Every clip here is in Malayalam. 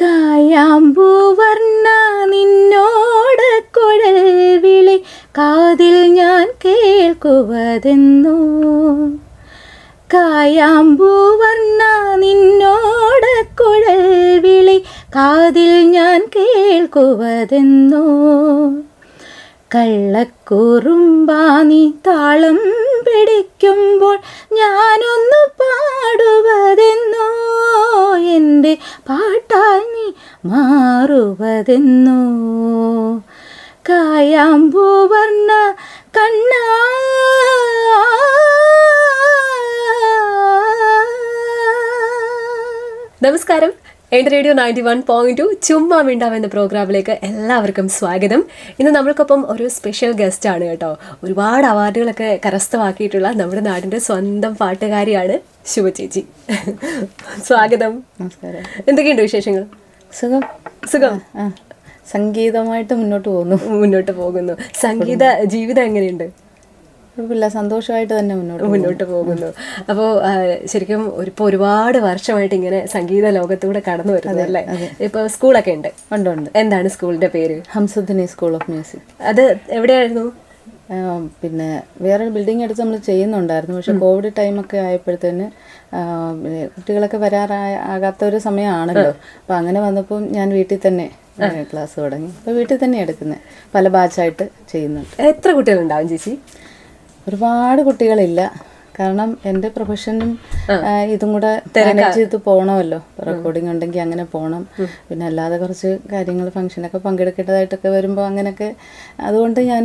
കായാമ്പൂവർണ്ണ നിന്നോട് കുഴൽ വിളി കാതിൽ ഞാൻ കേൾക്കുവതെന്നോ. കായാമ്പൂവർണ്ണ നിന്നോട് കുഴൽ വിളി കാതിൽ ഞാൻ കേൾക്കുവതെന്നോ. കള്ളക്കുറുമ്പാ നീ താളം പിടിക്കുമ്പോൾ ഞാനൊന്നു പാടുവതെന്നോ. എൻ്റെ പാട്ടാൽ നീ മാറുവതെന്നോ. കായാമ്പൂവർണ്ണ കണ്ണാ. നമസ്കാരം. എൻ്റെ റേഡിയോ 91.2 ചുമ്മാ മിണ്ടാം എന്ന പ്രോഗ്രാമിലേക്ക് എല്ലാവർക്കും സ്വാഗതം. ഇന്ന് നമ്മൾക്കൊപ്പം ഒരു സ്പെഷ്യൽ ഗസ്റ്റ് ആണ് കേട്ടോ. ഒരുപാട് അവാർഡുകളൊക്കെ കരസ്ഥമാക്കിയിട്ടുള്ള നമ്മുടെ നാടിൻ്റെ സ്വന്തം പാട്ടുകാരിയാണ് ശുഭ ചേച്ചി. സ്വാഗതം. നമസ്കാരം. എന്തൊക്കെയുണ്ട് വിശേഷങ്ങൾ? സുഖം. സുഖം. സംഗീതമായിട്ട് മുന്നോട്ട് പോകുന്നു. സംഗീത ജീവിതം എങ്ങനെയുണ്ട്? കുഴപ്പമില്ല, സന്തോഷമായിട്ട് തന്നെ മുന്നോട്ട് പോകുന്നു. അപ്പോൾ ശരിക്കും ഇപ്പോൾ ഒരുപാട് വർഷമായിട്ട് ഇങ്ങനെ സംഗീത ലോകത്തൂടെ കടന്നു വരുന്നത് അല്ലേ? ഇപ്പോൾ സ്കൂളൊക്കെ ഉണ്ട്. എന്താണ് സ്കൂളിന്റെ പേര്? Hamsadhwani school of music. അത് എവിടെയായിരുന്നു? പിന്നെ വേറൊരു ബിൽഡിംഗ് എടുത്ത് നമ്മൾ ചെയ്യുന്നുണ്ടായിരുന്നു. പക്ഷെ കോവിഡ് ടൈമൊക്കെ ആയപ്പോഴത്തേന് കുട്ടികളൊക്കെ ആകാത്ത ഒരു സമയമാണല്ലോ. അപ്പം അങ്ങനെ വന്നപ്പോൾ ഞാൻ വീട്ടിൽ തന്നെ ക്ലാസ് തുടങ്ങി. അപ്പോൾ വീട്ടിൽ തന്നെ എടുക്കുന്നത്, പല ബാച്ചായിട്ട് ചെയ്യുന്നുണ്ട്. എത്ര കുട്ടികളുണ്ടാവും ചേച്ചി? ഒരുപാട് കുട്ടികളില്ല, കാരണം എൻ്റെ പ്രൊഫഷനും ഇതും കൂടെ മാനേജ് ചെയ്ത് പോകണമല്ലോ. റെക്കോർഡിംഗ് ഉണ്ടെങ്കിൽ അങ്ങനെ പോകണം, പിന്നെ അല്ലാതെ കുറച്ച് കാര്യങ്ങൾ ഫംഗ്ഷനൊക്കെ പങ്കെടുക്കേണ്ടതായിട്ടൊക്കെ വരുമ്പോൾ അങ്ങനെയൊക്കെ. അതുകൊണ്ട് ഞാൻ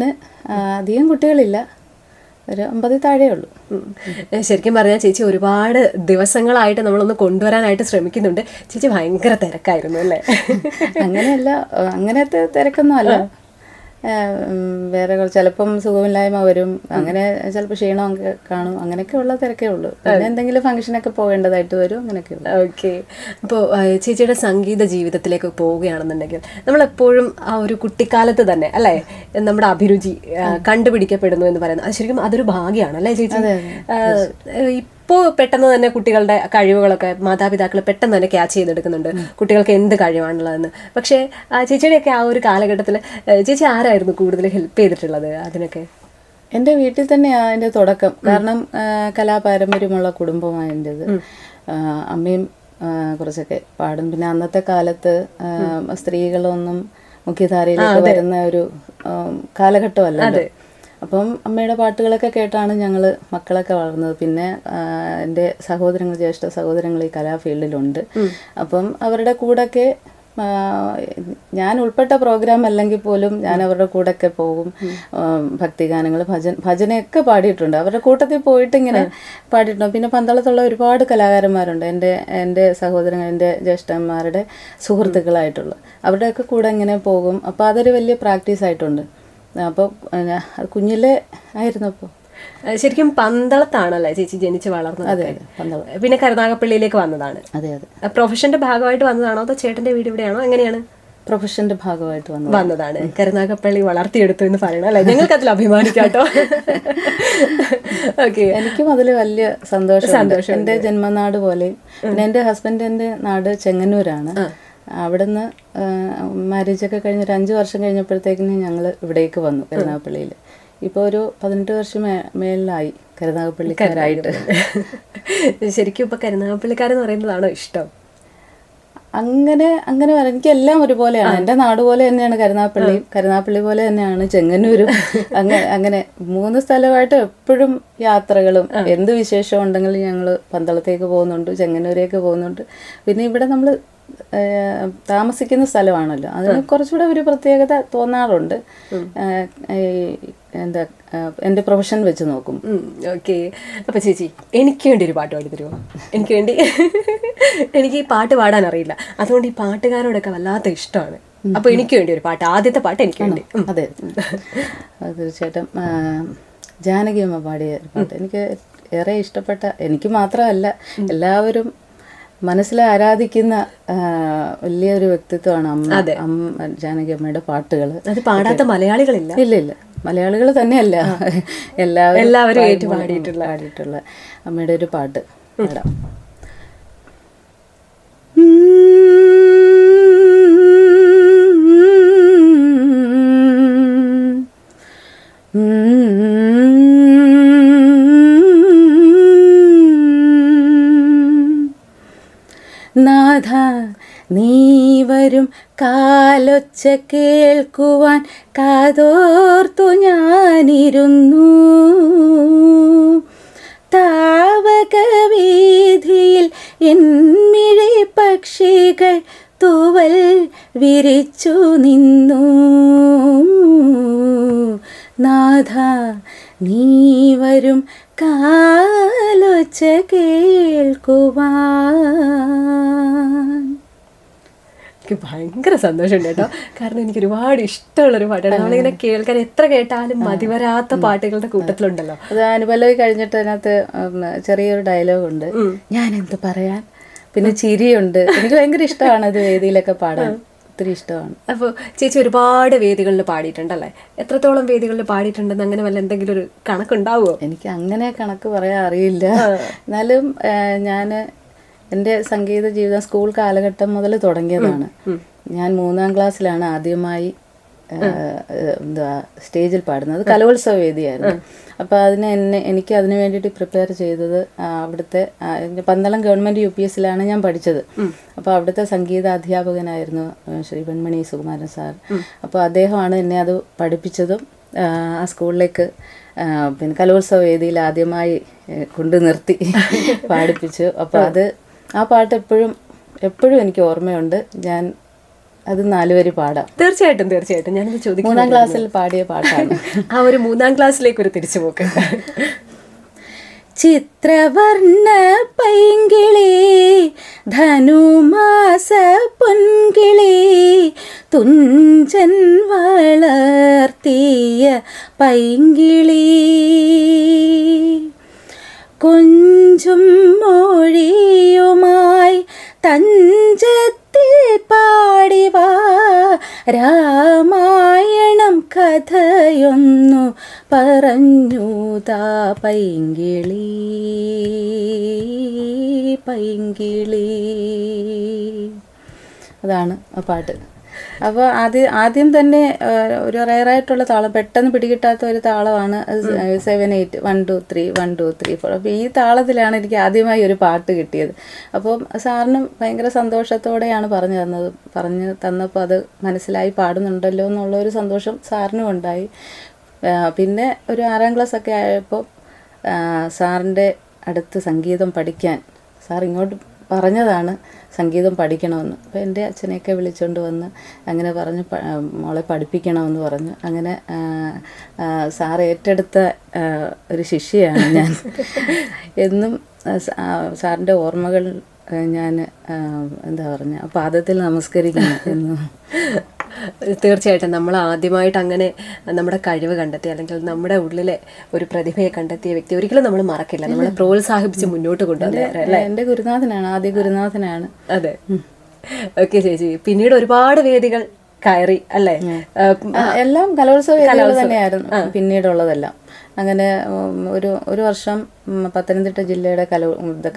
അധികം കുട്ടികളില്ല, ഒരു 50 താഴെ ഉള്ളൂ. ശരിക്കും പറഞ്ഞാൽ ചേച്ചി ഒരുപാട് ദിവസങ്ങളായിട്ട് നമ്മളൊന്ന് കൊണ്ടുവരാനായിട്ട് ശ്രമിക്കുന്നുണ്ട്. ചേച്ചി ഭയങ്കര തിരക്കായിരുന്നു അല്ലേ? അങ്ങനെയല്ല, അങ്ങനത്തെ തിരക്കൊന്നും അല്ല. വേറെ ചിലപ്പം സുഖമില്ലായ്മ വരും, അങ്ങനെ ചിലപ്പോൾ ക്ഷീണമൊക്കെ കാണും, അങ്ങനെയൊക്കെ ഉള്ള തിരക്കേ ഉള്ളൂ. പിന്നെ എന്തെങ്കിലും ഫംഗ്ഷനൊക്കെ പോകേണ്ടതായിട്ട് വരും, അങ്ങനെയൊക്കെ ഉള്ളൂ. ഓക്കെ. അപ്പോൾ ചേച്ചിയുടെ സംഗീത ജീവിതത്തിലേക്ക് പോവുകയാണെന്നുണ്ടെങ്കിൽ നമ്മളെപ്പോഴും ആ ഒരു കുട്ടിക്കാലത്ത് തന്നെ അല്ലേ നമ്മുടെ അഭിരുചി കണ്ടുപിടിക്കപ്പെടുന്നു എന്ന് പറയുന്നത്, അത് ശരിക്കും അതൊരു ഭാഗ്യമാണ് അല്ലേ ചേച്ചി? ഇപ്പോൾ പെട്ടെന്ന് തന്നെ കുട്ടികളുടെ കഴിവുകളൊക്കെ മാതാപിതാക്കൾ പെട്ടെന്ന് തന്നെ ക്യാച്ച് ചെയ്തെടുക്കുന്നുണ്ട്, കുട്ടികൾക്ക് എന്ത് കഴിവാണുള്ളതെന്ന്. പക്ഷേ ചേച്ചിയുടെയൊക്കെ ആ ഒരു കാലഘട്ടത്തിൽ ചേച്ചി ആരായിരുന്നു കൂടുതൽ ഹെൽപ്പ് ചെയ്തിട്ടുള്ളത് അതിനൊക്കെ? എൻ്റെ വീട്ടിൽ തന്നെയാണ് അതിൻ്റെ തുടക്കം. കാരണം കലാപാരമ്പര്യമുള്ള കുടുംബമാണ് എൻ്റേത്. അമ്മയും കുറച്ചൊക്കെ പാടും. പിന്നെ അന്നത്തെ കാലത്ത് സ്ത്രീകളൊന്നും മുഖ്യധാരയിലേക്ക് വരുന്ന ഒരു കാലഘട്ടമല്ല. അപ്പം അമ്മയുടെ പാട്ടുകളൊക്കെ കേട്ടാണ് ഞങ്ങൾ മക്കളൊക്കെ വളർന്നത്. പിന്നെ എൻ്റെ സഹോദരങ്ങൾ, ജ്യേഷ്ഠ സഹോദരങ്ങൾ ഈ കലാ ഫീൽഡിലുണ്ട്. അപ്പം അവരുടെ കൂടെയൊക്കെ ഞാൻ ഉൾപ്പെട്ട പ്രോഗ്രാം അല്ലെങ്കിൽ പോലും ഞാൻ അവരുടെ കൂടെയൊക്കെ പോകും. ഭക്തിഗാനങ്ങൾ, ഭജനയൊക്കെ പാടിയിട്ടുണ്ട്. അവരുടെ കൂട്ടത്തിൽ പോയിട്ട് ഇങ്ങനെ പാടിയിട്ടുണ്ട്. പിന്നെ പന്തളത്തുള്ള ഒരുപാട് കലാകാരന്മാരുണ്ട്, എൻ്റെ സഹോദരങ്ങൾ, എൻ്റെ ജ്യേഷ്ഠന്മാരുടെ സുഹൃത്തുക്കളായിട്ടുള്ള, അവരുടെയൊക്കെ കൂടെ ഇങ്ങനെ പോകും. അപ്പോൾ അതൊരു വലിയ പ്രാക്ടീസ് ആയിട്ടുണ്ട്. അപ്പോൾ കുഞ്ഞിലെ ആയിരുന്നു. അപ്പോൾ ശരിക്കും പന്തളത്താണല്ലേ ചേച്ചി ജനിച്ച് വളർന്നത്? അതെ, പന്തളം. പിന്നെ കരുനാഗപ്പള്ളിയിലേക്ക് വന്നതാണ്? അതെ. പ്രൊഫഷന്റെ ഭാഗമായിട്ട് വന്നതാണോ അതോ ചേട്ടന്റെ വീട് ഇവിടെയാണോ, എങ്ങനെയാണ്? പ്രൊഫഷന്റെ ഭാഗമായിട്ട് വന്നതാണ്. കരുനാഗപ്പള്ളി വളർത്തിയെടുത്തു എന്ന് പറയണം അല്ലേ? ഞങ്ങൾക്ക് അതിൽ അഭിമാനിക്കാട്ടോ. ഓക്കെ. എനിക്കും അതിൽ വലിയ സന്തോഷം. എൻ്റെ ജന്മനാട് പോലെയും. പിന്നെ എൻ്റെ ഹസ്ബൻഡിൻ്റെ നാട് ചെങ്ങന്നൂരാണ്. അവിടുന്ന് മാരേജൊക്കെ കഴിഞ്ഞ് ഒരു 5 വർഷം കഴിഞ്ഞപ്പോഴത്തേക്കിന് ഞങ്ങൾ ഇവിടേക്ക് വന്നു, കരുനാഗപ്പള്ളിയിൽ. ഇപ്പോൾ ഒരു 18 വർഷം മേളിലായി കരുനാഗപ്പള്ളിക്കാരായിട്ട്. ശരിക്കും ഇപ്പോൾ കരുനാഗപ്പള്ളിക്കാരെന്ന് പറയുന്നതാണോ ഇഷ്ടം? അങ്ങനെ എനിക്കെല്ലാം ഒരുപോലെയാണ്. എൻ്റെ നാട് പോലെ തന്നെയാണ് കരുനാഗപ്പള്ളി പോലെ തന്നെയാണ് ചെങ്ങന്നൂരും. അങ്ങനെ 3 സ്ഥലമായിട്ട് എപ്പോഴും യാത്രകളും, എന്ത് വിശേഷം ഉണ്ടെങ്കിലും ഞങ്ങൾ പന്തളത്തേക്ക് പോകുന്നുണ്ട്, ചെങ്ങന്നൂരേക്ക് പോകുന്നുണ്ട്. പിന്നെ ഇവിടെ നമ്മൾ താമസിക്കുന്ന സ്ഥലമാണല്ലോ, അതിന് കുറച്ചുകൂടെ ഒരു പ്രത്യേകത തോന്നാറുണ്ട് എൻ്റെ പ്രൊഫഷൻ വെച്ച് നോക്കും. ഓക്കെ. അപ്പോൾ ചേച്ചി എനിക്ക് വേണ്ടി ഒരു പാട്ട് പാടി തരുമോ? എനിക്ക് ഈ പാട്ട് പാടാൻ അറിയില്ല, അതുകൊണ്ട് ഈ പാട്ടുകാരോടൊക്കെ വല്ലാത്ത ഇഷ്ടമാണ്. അപ്പോൾ എനിക്ക് വേണ്ടി ഒരു പാട്ട്, ആദ്യത്തെ പാട്ട് എനിക്ക് വേണ്ടി. അതെ, തീർച്ചയായിട്ടും. ജാനകിയമ്മ പാടിയ പാട്ട് എനിക്ക് ഏറെ ഇഷ്ടപ്പെട്ട, എനിക്ക് മാത്രമല്ല എല്ലാവരും മനസ്സിൽ ആരാധിക്കുന്ന വലിയൊരു വ്യക്തിത്വമാണ് അമ്മ ജാനകി അമ്മയുടെ പാട്ടുകൾ. അത് പാടാത്ത മലയാളികളില്ല. ഇല്ല, മലയാളികൾ തന്നെയല്ല, എല്ലാവരും ഏറ്റു പാടിയിട്ടുള്ള അമ്മയുടെ ഒരു പാട്ട് പാടാം. നീ വരും കാലൊച്ച കേൾക്കുവാൻ കാതോർത്തു ഞാനിരുന്നു. താവകവീഥിയിൽ എന്മിഴി പക്ഷികൾ തൂവൽ വിരിച്ചു നിന്നു. നാഥ നീ വരും കാലൊച്ച കേൾക്കുവാൻ. എനിക്ക് ഭയങ്കര സന്തോഷമുണ്ട് കേട്ടോ, കാരണം എനിക്ക് ഒരുപാട് ഇഷ്ടമുള്ളൊരു പാട്ടാണ്. നമ്മളിങ്ങനെ കേൾക്കാൻ എത്ര കേട്ടാലും മതിവരാത്ത പാട്ടുകളുടെ കൂട്ടത്തിലുണ്ടല്ലോ. അത് അനുപല്ലവി കഴിഞ്ഞിട്ട് അതിനകത്ത് ചെറിയൊരു ഡയലോഗുണ്ട്, ഞാൻ എന്ത് പറയാൻ. പിന്നെ ചിരിയുണ്ട്. എനിക്ക് ഭയങ്കര ഇഷ്ടമാണ് അത് വേദിയിലൊക്കെ പാടാൻ, ഒത്തിരി ഇഷ്ടമാണ്. അപ്പോൾ ചേച്ചി ഒരുപാട് വേദികളിൽ പാടിയിട്ടുണ്ടല്ലേ? എത്രത്തോളം വേദികളിൽ പാടിയിട്ടുണ്ടെന്ന് അങ്ങനെ വല്ല എന്തെങ്കിലും ഒരു കണക്കുണ്ടാവുമോ? എനിക്ക് അങ്ങനെ കണക്ക് പറയാൻ അറിയില്ല. എന്നാലും ഞാൻ എൻ്റെ സംഗീത ജീവിതം സ്കൂൾ കാലഘട്ടം മുതൽ തുടങ്ങിയതാണ്. ഞാൻ 3ാം ക്ലാസ്സിലാണ് ആദ്യമായി സ്റ്റേജിൽ പാടുന്നത്. കലോത്സവ വേദിയായിരുന്നു. അപ്പോൾ എനിക്ക് അതിന് വേണ്ടിയിട്ട് പ്രിപ്പയർ ചെയ്തത് അവിടുത്തെ പന്തളം ഗവൺമെൻറ് UPSലാണ് ഞാൻ പഠിച്ചത്. അപ്പോൾ അവിടുത്തെ സംഗീത അധ്യാപകനായിരുന്നു ശ്രീ വെൺമണി സുകുമാരൻ സാർ. അപ്പോൾ അദ്ദേഹമാണ് എന്നെ അത് പഠിപ്പിച്ചതും ആ സ്കൂളിലേക്ക് പിന്നെ കലോത്സവ വേദിയിൽ ആദ്യമായി കൊണ്ടു നിർത്തി പാടിപ്പിച്ചു. അപ്പോൾ ആ പാട്ട് എപ്പോഴും എനിക്ക് ഓർമ്മയുണ്ട്. ഞാൻ അത് 4 വരി പാടാം. തീർച്ചയായിട്ടും ഞാനത് ചോദിക്കും. 3ാം ക്ലാസ്സിൽ പാടിയ പാട്ടാണ്. ആ ഒരു 3ാം ക്ലാസ്സിലേക്ക് ഒരു തിരിച്ചുപോക്ക്. ചിത്രവർണ്ണ പൈങ്കിളി ധനുമാസ പൊൻകിളി തുഞ്ചൻ വളർത്തിയ പൈങ്കിളി കൊഞ്ചും മൊഴിയുമായി തഞ്ചത്തിൽ പാടിവാ രാമായണം കഥയൊന്നു പറഞ്ഞു താ പൈങ്കിളി പൈങ്കിളി. അതാണ് ആ പാട്ട്. അപ്പോൾ ആദ്യം തന്നെ ഒരു റയറായിട്ടുള്ള താളം, പെട്ടെന്ന് പിടികിട്ടാത്ത ഒരു താളമാണ് 7 8 1 2 3 1 2 3 4. അപ്പോൾ ഈ താളത്തിലാണ് എനിക്ക് ആദ്യമായി ഒരു പാട്ട് കിട്ടിയത്. അപ്പോൾ സാറിനും ഭയങ്കര സന്തോഷത്തോടെയാണ് പറഞ്ഞു തന്നപ്പോൾ അത് മനസ്സിലായി പാടുന്നുണ്ടല്ലോ എന്നുള്ളൊരു സന്തോഷം സാറിനും ഉണ്ടായി. പിന്നെ ഒരു 6ാം ക്ലാസ് ഒക്കെ ആയപ്പോൾ സാറിൻ്റെ അടുത്ത് സംഗീതം പഠിക്കാൻ സാർ ഇങ്ങോട്ട് പറഞ്ഞതാണ് സംഗീതം പഠിക്കണമെന്ന്. അപ്പോൾ എൻ്റെ അച്ഛനെയൊക്കെ വിളിച്ചുകൊണ്ട് വന്ന് അങ്ങനെ പറഞ്ഞ് മോളെ പഠിപ്പിക്കണമെന്ന് പറഞ്ഞു. അങ്ങനെ സാർ ഏറ്റെടുത്ത ഒരു ശിഷ്യയാണ് ഞാൻ. എന്നും സാറിൻ്റെ ഓർമ്മകൾ ഞാൻ പാദത്തിൽ നമസ്കരിക്കണം എന്ന്. തീർച്ചയായിട്ടും നമ്മൾ ആദ്യമായിട്ട് അങ്ങനെ നമ്മുടെ കഴിവ് കണ്ടെത്തി അല്ലെങ്കിൽ നമ്മുടെ ഉള്ളിലെ ഒരു പ്രതിഭയെ കണ്ടെത്തിയ വ്യക്തി ഒരിക്കലും നമ്മൾ മറക്കില്ല. നമ്മളെ പ്രോത്സാഹിപ്പിച്ച് മുന്നോട്ട് കൊണ്ടുവന്നേരല്ലേ? എൻ്റെ ഗുരുനാഥനാണ്, ആദ്യ ഗുരുനാഥനാണ്. അതെ. ഓക്കെ ചേച്ചി, പിന്നീട് ഒരുപാട് വേദികൾ കയറി അല്ലേ? എല്ലാം കലോത്സവ വേദികൾ തന്നെയായിരുന്നു പിന്നീടുള്ളതെല്ലാം. അങ്ങനെ ഒരു വർഷം പത്തനംതിട്ട ജില്ലയുടെ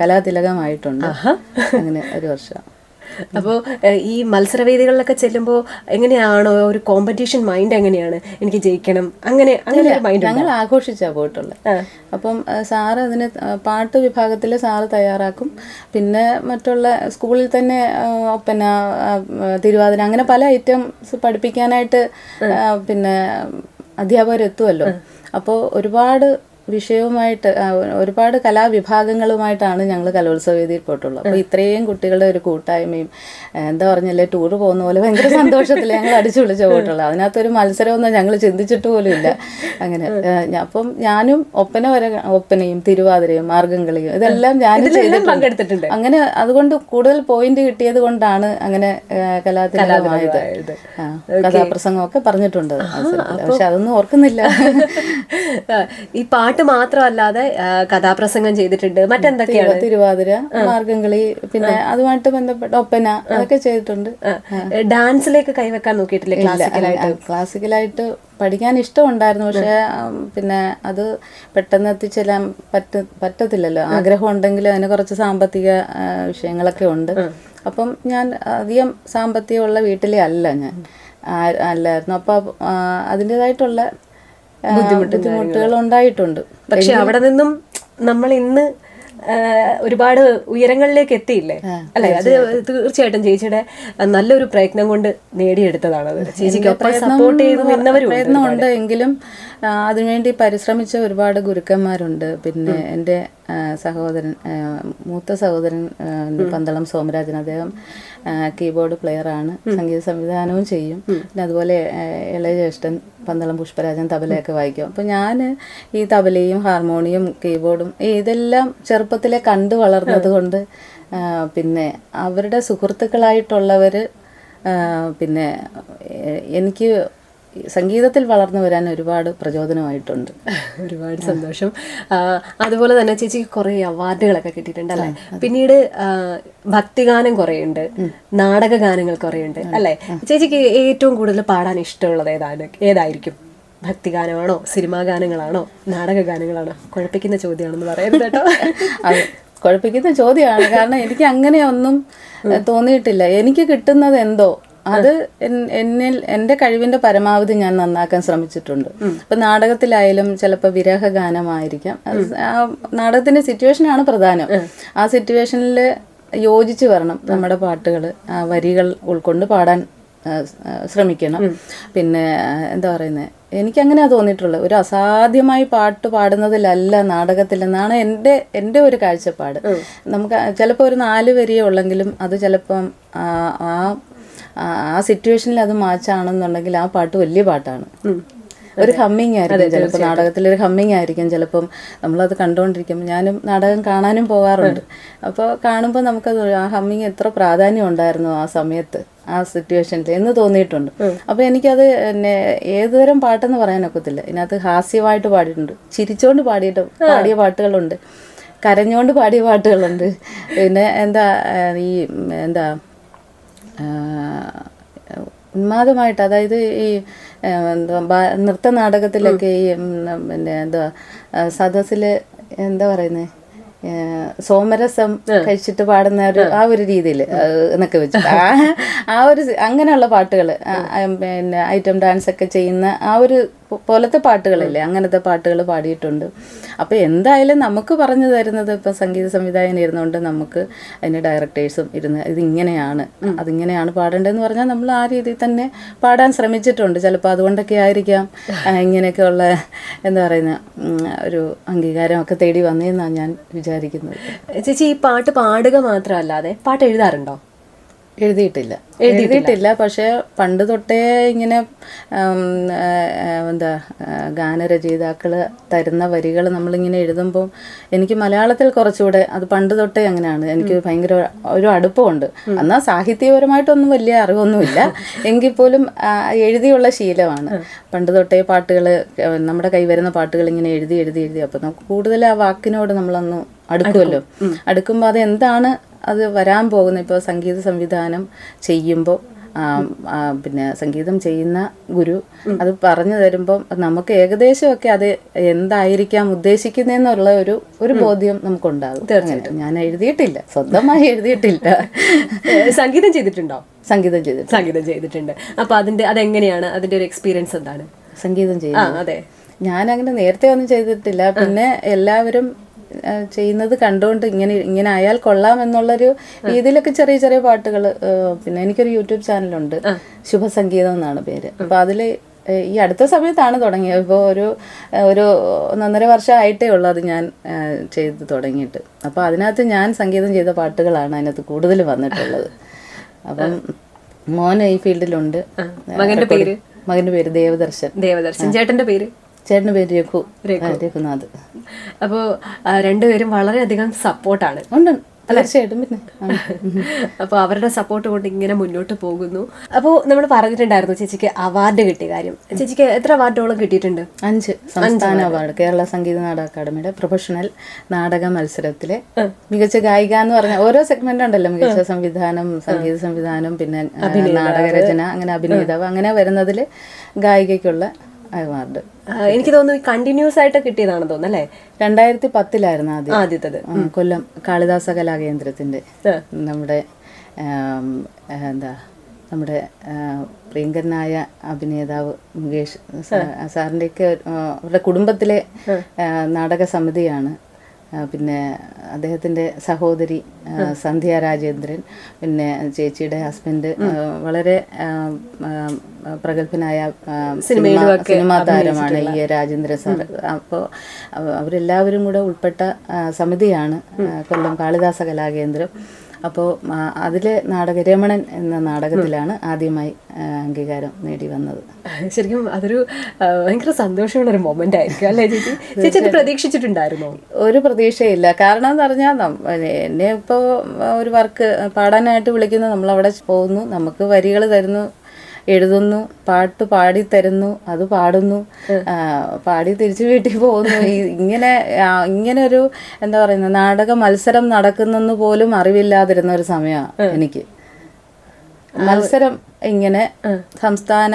കലാതിലകമായിട്ടുണ്ട്. അങ്ങനെ ഒരു വർഷം. അപ്പോൾ ഈ മത്സരവേദികളിലൊക്കെ ചെല്ലുമ്പോൾ എങ്ങനെയാണോ ഒരു കോമ്പറ്റീഷൻ മൈൻഡ് എങ്ങനെയാണ്? എനിക്ക് ജയിക്കണം അങ്ങനെ മൈൻഡ്? ഞങ്ങൾ ആഘോഷിച്ചാ പോയിട്ടുള്ളത്. അപ്പം സാറ് അതിന് പാട്ട് വിഭാഗത്തിൽ സാറ് തയ്യാറാക്കും. പിന്നെ മറ്റുള്ള സ്കൂളിൽ തന്നെ ഒപ്പന, തിരുവാതിര, അങ്ങനെ പല ഐറ്റംസ് പഠിപ്പിക്കാനായിട്ട് പിന്നെ അധ്യാപകരെത്തുമല്ലോ. അപ്പോൾ ഒരുപാട് വിഷയവുമായിട്ട് ഒരുപാട് കലാവിഭാഗങ്ങളുമായിട്ടാണ് ഞങ്ങൾ കലോത്സവ വേദിയിൽ പോയിട്ടുള്ളത്. അപ്പോൾ ഇത്രയും കുട്ടികളുടെ ഒരു കൂട്ടായ്മയും പറഞ്ഞല്ലേ ടൂറ് പോകുന്ന പോലെ ഭയങ്കര സന്തോഷത്തിൽ ഞങ്ങൾ അടിച്ചു വിളിച്ച് പോയിട്ടുള്ളത്. അതിനകത്തൊരു മത്സരമൊന്നും ഞങ്ങൾ ചിന്തിച്ചിട്ട് പോലും ഇല്ല. അങ്ങനെ അപ്പം ഞാനും ഒപ്പനയും തിരുവാതിരയും മാർഗംകളിയും ഇതെല്ലാം ഞാൻ പങ്കെടുത്തിട്ടുണ്ട്. അങ്ങനെ അതുകൊണ്ട് കൂടുതൽ പോയിന്റ് കിട്ടിയത് കൊണ്ടാണ് അങ്ങനെ കലാതിലകമായത്. കഥാപ്രസംഗമൊക്കെ പറഞ്ഞിട്ടുണ്ട്, പക്ഷെ അതൊന്നും ഓർക്കുന്നില്ല. ഈ പാട്ട് മാത്രമല്ലാതെ കഥാപ്രസംഗം ചെയ്തിട്ടുണ്ട്, മറ്റെന്തൊക്കെയാണ്? തിരുവാതിര, മാർഗംകളി, പിന്നെ അതുമായിട്ട് ബന്ധപ്പെട്ട ഒപ്പന, അതൊക്കെ ചെയ്തിട്ടുണ്ട്. ഡാൻസിലേക്ക് കൈവെക്കാൻ നോക്കിയിട്ടില്ലേ? ക്ലാസിക്കലായിട്ട് പഠിക്കാൻ ഇഷ്ടമുണ്ടായിരുന്നു, പക്ഷെ പിന്നെ അത് പെട്ടെന്ന് എത്തിച്ചെല്ലാൻ പറ്റത്തില്ലല്ലോ. ആഗ്രഹം ഉണ്ടെങ്കിലും അതിന് കുറച്ച് സാമ്പത്തിക വിഷയങ്ങളൊക്കെ ഉണ്ട്. അപ്പം ഞാൻ അധികം സാമ്പത്തികമുള്ള വീട്ടിലെ ഞാൻ അല്ലായിരുന്നു. അപ്പോൾ അതിൻ്റെതായിട്ടുള്ള ബുദ്ധിമുട്ടുകൾ ഉണ്ടായിട്ടുണ്ട്. പക്ഷെ അവിടെ നിന്നും നമ്മൾ ഇന്ന് ഒരുപാട് ഉയരങ്ങളിലേക്ക് എത്തിയില്ലേ അല്ലെ? അത് തീർച്ചയായിട്ടും ചേച്ചിയുടെ നല്ലൊരു പ്രയത്നം കൊണ്ട് നേടിയെടുത്തതാണ്. ചേച്ചിക്ക് സപ്പോർട്ട് ചെയ്ത് നിന്നവരും പ്രയത്നമുണ്ട്. എങ്കിലും അതിനുവേണ്ടി പരിശ്രമിച്ച ഒരുപാട് ഗുരുക്കന്മാരുണ്ട്. പിന്നെ എൻ്റെ സഹോദരൻ, മൂത്ത സഹോദരൻ പന്തളം സോമരാജൻ, അദ്ദേഹം കീബോർഡ് പ്ലെയറാണ്, സംഗീത സംവിധാനവും ചെയ്യും. പിന്നെ അതുപോലെ ഇളയ ജ്യേഷ്ഠൻ പന്തളം പുഷ്പരാജൻ തബലയൊക്കെ വായിക്കും. അപ്പോൾ ഞാൻ ഈ തബലയും ഹാർമോണിയം കീബോർഡും ഇതെല്ലാം ചെറുപ്പത്തിലെ കണ്ടു വളർന്നത് കൊണ്ട് പിന്നെ അവരുടെ സുഹൃത്തുക്കളായിട്ടുള്ളവർ പിന്നെ എനിക്ക് സംഗീതത്തിൽ വളർന്നു വരാൻ ഒരുപാട് പ്രചോദനമായിട്ടുണ്ട്. ഒരുപാട് സന്തോഷം. അതുപോലെ തന്നെ ചേച്ചിക്ക് കുറേ അവാർഡുകളൊക്കെ കിട്ടിയിട്ടുണ്ടല്ലേ? പിന്നീട് ഭക്തിഗാനം കുറേയുണ്ട്, നാടക ഗാനങ്ങൾ കുറേയുണ്ട് അല്ലേ? ചേച്ചിക്ക് ഏറ്റവും കൂടുതൽ പാടാൻ ഇഷ്ടമുള്ളത് ഏതായിരിക്കും? ഭക്തിഗാനമാണോ, സിനിമാ ഗാനങ്ങളാണോ, നാടക ഗാനങ്ങളാണോ? കുഴപ്പിക്കുന്ന ചോദ്യമാണെന്ന് പറയരുത് കേട്ടോ. അത് കുഴപ്പിക്കുന്ന ചോദ്യമാണ്. കാരണം എനിക്ക് അങ്ങനെയൊന്നും തോന്നിയിട്ടില്ല. എനിക്ക് കിട്ടുന്നത് എന്തോ അത് എന്നിൽ എൻ്റെ കഴിവിൻ്റെ പരമാവധി ഞാൻ നന്നാക്കാൻ ശ്രമിച്ചിട്ടുണ്ട്. ഇപ്പം നാടകത്തിലായാലും ചിലപ്പോൾ വിരഹ ഗാനമായിരിക്കാം. ആ നാടകത്തിൻ്റെ സിറ്റുവേഷനാണ് പ്രധാനം. ആ സിറ്റുവേഷനിൽ യോജിച്ച് വരണം നമ്മുടെ പാട്ടുകൾ, വരികൾ ഉൾക്കൊണ്ട് പാടാൻ ശ്രമിക്കണം. പിന്നെ എന്താ പറയുന്നത്, എനിക്കങ്ങനെയാണ് തോന്നിയിട്ടുള്ളത്. ഒരു അസാധ്യമായി പാട്ട് പാടുന്നതിലല്ല നാടകത്തിലെന്നാണ് എൻ്റെ ഒരു കാഴ്ചപ്പാട്. നമുക്ക് ചിലപ്പോൾ ഒരു 4 വരിയേ ഉള്ളെങ്കിലും അത് ചിലപ്പം ആ സിറ്റുവേഷനിൽ അത് മാച്ചാണെന്നുണ്ടെങ്കിൽ ആ പാട്ട് വലിയ പാട്ടാണ്. ഒരു ഹമ്മിങ് ആയിരിക്കും ചിലപ്പോൾ, നാടകത്തിലൊരു ഹമ്മിങ് ആയിരിക്കും ചിലപ്പം. നമ്മളത് കണ്ടുകൊണ്ടിരിക്കുമ്പോൾ, ഞാനും നാടകം കാണാനും പോകാറുണ്ട്. അപ്പോൾ കാണുമ്പോൾ നമുക്കത് ആ ഹമ്മിങ് എത്ര പ്രാധാന്യം ഉണ്ടായിരുന്നു ആ സമയത്ത്, ആ സിറ്റുവേഷനിൽ എന്ന് തോന്നിയിട്ടുണ്ട്. അപ്പോൾ എനിക്കത് പിന്നെ ഏതുതരം പാട്ടെന്ന് പറയാനൊക്കത്തില്ല. ഇതിനകത്ത് ഹാസ്യമായിട്ട് പാടിയിട്ടുണ്ട്, ചിരിച്ചുകൊണ്ട് പാടിയ പാട്ടുകളുണ്ട്, കരഞ്ഞുകൊണ്ട് പാടിയ പാട്ടുകളുണ്ട്. പിന്നെ എന്താ ഉന്മാദമായിട്ട്, അതായത് ഈ നൃത്തനാടകത്തിലൊക്കെ ഈ പിന്നെ സദസ്സിൽ എന്താ പറയുന്നത്, സോമരസം കഴിച്ചിട്ട് പാടുന്ന ആ ഒരു രീതിയിൽ എന്നൊക്കെ വെച്ചിട്ട് അങ്ങനെയുള്ള പാട്ടുകൾ, പിന്നെ ഐറ്റം ഡാൻസ് ഒക്കെ ചെയ്യുന്ന ആ ഒരു പോലത്തെ പാട്ടുകളില്ലേ, അങ്ങനത്തെ പാട്ടുകൾ പാടിയിട്ടുണ്ട്. അപ്പോൾ എന്തായാലും നമുക്ക് പറഞ്ഞു തരുന്നത്, ഇപ്പം സംഗീത സംവിധായകൻ ഇരുന്നുകൊണ്ട് നമുക്ക് അതിൻ്റെ ഡയറക്ടേഴ്സും ഇരുന്ന് ഇതിങ്ങനെയാണ് അതിങ്ങനെയാണ് പാടേണ്ടതെന്ന് പറഞ്ഞാൽ നമ്മൾ ആ രീതിയിൽ തന്നെ പാടാൻ ശ്രമിച്ചിട്ടുണ്ട്. ചിലപ്പോൾ അതുകൊണ്ടൊക്കെ ആയിരിക്കാം ഇങ്ങനെയൊക്കെയുള്ള എന്താ പറയുന്ന ഒരു അംഗീകാരമൊക്കെ തേടി വന്നതെന്നാണ് ഞാൻ വിചാരിക്കുന്നത്. ചേച്ചി ഈ പാട്ട് പാടുക മാത്രമല്ലാതെ പാട്ട് എഴുതാറുണ്ടോ? എഴുതിയിട്ടില്ല. പക്ഷേ പണ്ട് തൊട്ടേ ഇങ്ങനെ ഗാനരചയിതാക്കൾ തരുന്ന വരികൾ നമ്മളിങ്ങനെ എഴുതുമ്പോൾ എനിക്ക് മലയാളത്തിൽ കുറച്ചുകൂടെ, അത് പണ്ട് തൊട്ടേ അങ്ങനെയാണ്, എനിക്ക് ഭയങ്കര ഒരു അടുപ്പമുണ്ട്. എന്നാൽ സാഹിത്യപരമായിട്ടൊന്നും വലിയ അറിവൊന്നുമില്ല, എങ്കിൽ പോലും എഴുതിയുള്ള ശീലമാണ്. പണ്ട് തൊട്ടേ പാട്ടുകൾ, നമ്മുടെ കൈവരുന്ന പാട്ടുകൾ ഇങ്ങനെ എഴുതി അപ്പോൾ നമുക്ക് കൂടുതൽ ആ വാക്കിനോട് നമ്മളൊന്ന് അടുക്കുമല്ലോ. അടുക്കുമ്പോൾ അത് എന്താണ് അത് വരാൻ പോകുന്നത്. ഇപ്പോൾ സംഗീത സംവിധാനം ചെയ്യുമ്പോൾ പിന്നെ സംഗീതം ചെയ്യുന്ന ഗുരു അത് പറഞ്ഞു തരുമ്പം നമുക്ക് ഏകദേശമൊക്കെ അത് എന്തായിരിക്കാം ഉദ്ദേശിക്കുന്നതെന്നുള്ള ഒരു ബോധ്യം നമുക്കുണ്ടാകും. തീർച്ചയായിട്ടും ഞാൻ എഴുതിയിട്ടില്ല, സ്വന്തമായി എഴുതിയിട്ടില്ല. സംഗീതം ചെയ്തിട്ടുണ്ടോ? സംഗീതം ചെയ്തിട്ടുണ്ട്. അപ്പോൾ അതെങ്ങനെയാണ്, അതിൻ്റെ ഒരു എക്സ്പീരിയൻസ് എന്താണ്? സംഗീതം ചെയ്യുന്നത്? അതെ, ഞാനങ്ങനെ നേരത്തെ ഒന്നും ചെയ്തിട്ടില്ല. പിന്നെ എല്ലാവരും ചെയ്യുന്നത് കണ്ടുകൊണ്ട് ഇങ്ങനെ ആയാൽ കൊള്ളാം എന്നുള്ളൊരു രീതിയിലൊക്കെ ചെറിയ ചെറിയ പാട്ടുകൾ. പിന്നെ എനിക്കൊരു യൂട്യൂബ് ചാനലുണ്ട്, ശുഭസംഗീതം എന്നാണ് പേര്. അപ്പോൾ അതിൽ ഈ അടുത്ത സമയത്താണ് തുടങ്ങിയത്. ഇപ്പോൾ ഒരു 1.5 വർഷം ആയിട്ടേ ഉള്ളൂ അത് ഞാൻ ചെയ്ത് തുടങ്ങിയിട്ട്. അപ്പോൾ അതിനകത്ത് ഞാൻ സംഗീതം ചെയ്ത പാട്ടുകളാണ് അതിനകത്ത് കൂടുതൽ വന്നിട്ടുള്ളത്. അപ്പം മോൻ ഈ ഫീൽഡിലുണ്ട്. മകൻ്റെ പേര് ദേവദർശൻ. ചേട്ടൻ്റെ പേര് രഘുനാഥ്. അപ്പോൾ രണ്ടുപേരും വളരെയധികം സപ്പോർട്ടാണ്. ഉണ്ട്, തീർച്ചയായിട്ടും. പിന്നെ അപ്പോൾ അവരുടെ സപ്പോർട്ട് കൊണ്ട് ഇങ്ങനെ മുന്നോട്ട് പോകുന്നു. അപ്പോൾ നമ്മൾ പറഞ്ഞിട്ടുണ്ടായിരുന്നു ചേച്ചിക്ക് അവാർഡ് കിട്ടിയ കാര്യം. ചേച്ചിക്ക് എത്ര അവാർഡോളം കിട്ടിയിട്ടുണ്ട്? 5 സംസ്ഥാന അവാർഡ്. കേരള സംഗീത നാടക അക്കാദമിയുടെ പ്രൊഫഷണൽ നാടക മത്സരത്തിലെ മികച്ച ഗായിക എന്ന് പറഞ്ഞ ഓരോ സെഗ്മെന്റ് ഉണ്ടല്ലോ, മികച്ച സംവിധാനം, സംഗീത സംവിധാനം, പിന്നെ നാടകരചന, അങ്ങനെ അഭിനേതാവ്, അങ്ങനെ വരുന്നതിൽ ഗായികയ്ക്കുള്ള അവാർഡ്. എനിക്ക് തോന്നുന്നു കണ്ടിന്യൂസ് ആയിട്ട് കിട്ടിയതാണെന്ന് തോന്നുന്നു അല്ലേ? 2010 ആദ്യത്തത് കൊല്ലം കാളിദാസ കലാകേന്ദ്രത്തിന്റെ നമ്മുടെ പ്രിയങ്കരനായ അഭിനേതാവ് മുകേഷ് സാറിൻ്റെയൊക്കെ അവരുടെ കുടുംബത്തിലെ നാടക സമിതിയാണ് പിന്നെ അദ്ദേഹത്തിൻ്റെ സഹോദരി സന്ധ്യ രാജേന്ദ്രൻ, പിന്നെ ചേച്ചിയുടെ ഹസ്ബൻഡ് വളരെ പ്രഗത്ഭനായ സിനിമാ താരമാണ് ഈ രാജേന്ദ്രൻ സാർ. അപ്പോൾ അവരെല്ലാവരും കൂടെ ഉൾപ്പെട്ട സമിതിയാണ് കൊല്ലം കാളിദാസ കലാകേന്ദ്രം. അപ്പോൾ അതിലെ രമണൻ എന്ന നാടകത്തിലാണ് ആദ്യമായി അംഗീകാരം നേടി വന്നത്. ശരിക്കും അതൊരു ഭയങ്കര സന്തോഷമുള്ളൊരു മൊമെന്റ് ആയിരിക്കും അല്ലേ ചേച്ചി? ചേച്ചി അത് പ്രതീക്ഷിച്ചിട്ടുണ്ടായിരുന്നോ? ഒരു പ്രതീക്ഷയില്ല. കാരണം എന്ന് പറഞ്ഞാൽ എന്നെ ഇപ്പോൾ ഒരു വർക്ക് പാടാനായിട്ട് വിളിക്കുന്നു, നമ്മളവിടെ പോകുന്നു, നമുക്ക് വരികൾ തരുന്നു, എഴുതുന്നു, പാട്ട് പാടി തരുന്നു, അത് പാടുന്നു, പാടി തിരിച്ചു വീട്ടിൽ പോകുന്നു. ഇങ്ങനെ ഒരു എന്താ പറയുന്നത്, നാടക മത്സരം നടക്കുന്നെന്ന് പോലും അറിവില്ലാതിരുന്ന ഒരു സമയമാണ് എനിക്ക്. മത്സരം ഇങ്ങനെ സംസ്ഥാന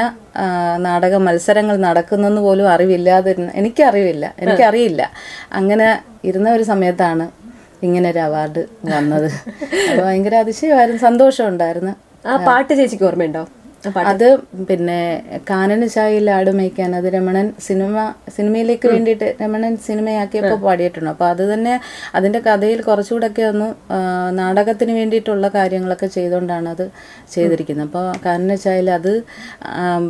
നാടക മത്സരങ്ങൾ നടക്കുന്നെന്ന് പോലും അറിവില്ലാതിരുന്ന, എനിക്കറിയില്ല. അങ്ങനെ ഇരുന്ന ഒരു സമയത്താണ് ഇങ്ങനെ ഒരു അവാർഡ് വന്നത്. അപ്പോൾ ഭയങ്കര അതിശയമായിരുന്നു, സന്തോഷമുണ്ടായിരുന്നു. ആ പാട്ട് ചേച്ചിക്ക് ഓർമ്മയുണ്ടോ? അത് പിന്നെ കാനന ചായയിൽ ആട് മേയ്ക്കാൻ, അത് രമണൻ സിനിമയിലേക്ക് വേണ്ടിയിട്ട് രമണൻ സിനിമയാക്കിയപ്പോൾ പാടിയിട്ടുണ്ട്. അപ്പോൾ അത് തന്നെ അതിൻ്റെ കഥയിൽ കുറച്ചുകൂടെയൊക്കെ ഒന്ന് നാടകത്തിന് വേണ്ടിയിട്ടുള്ള കാര്യങ്ങളൊക്കെ ചെയ്തുകൊണ്ടാണ് അത് ചെയ്തിരിക്കുന്നത്. അപ്പോൾ കാനന ചായയിൽ അത്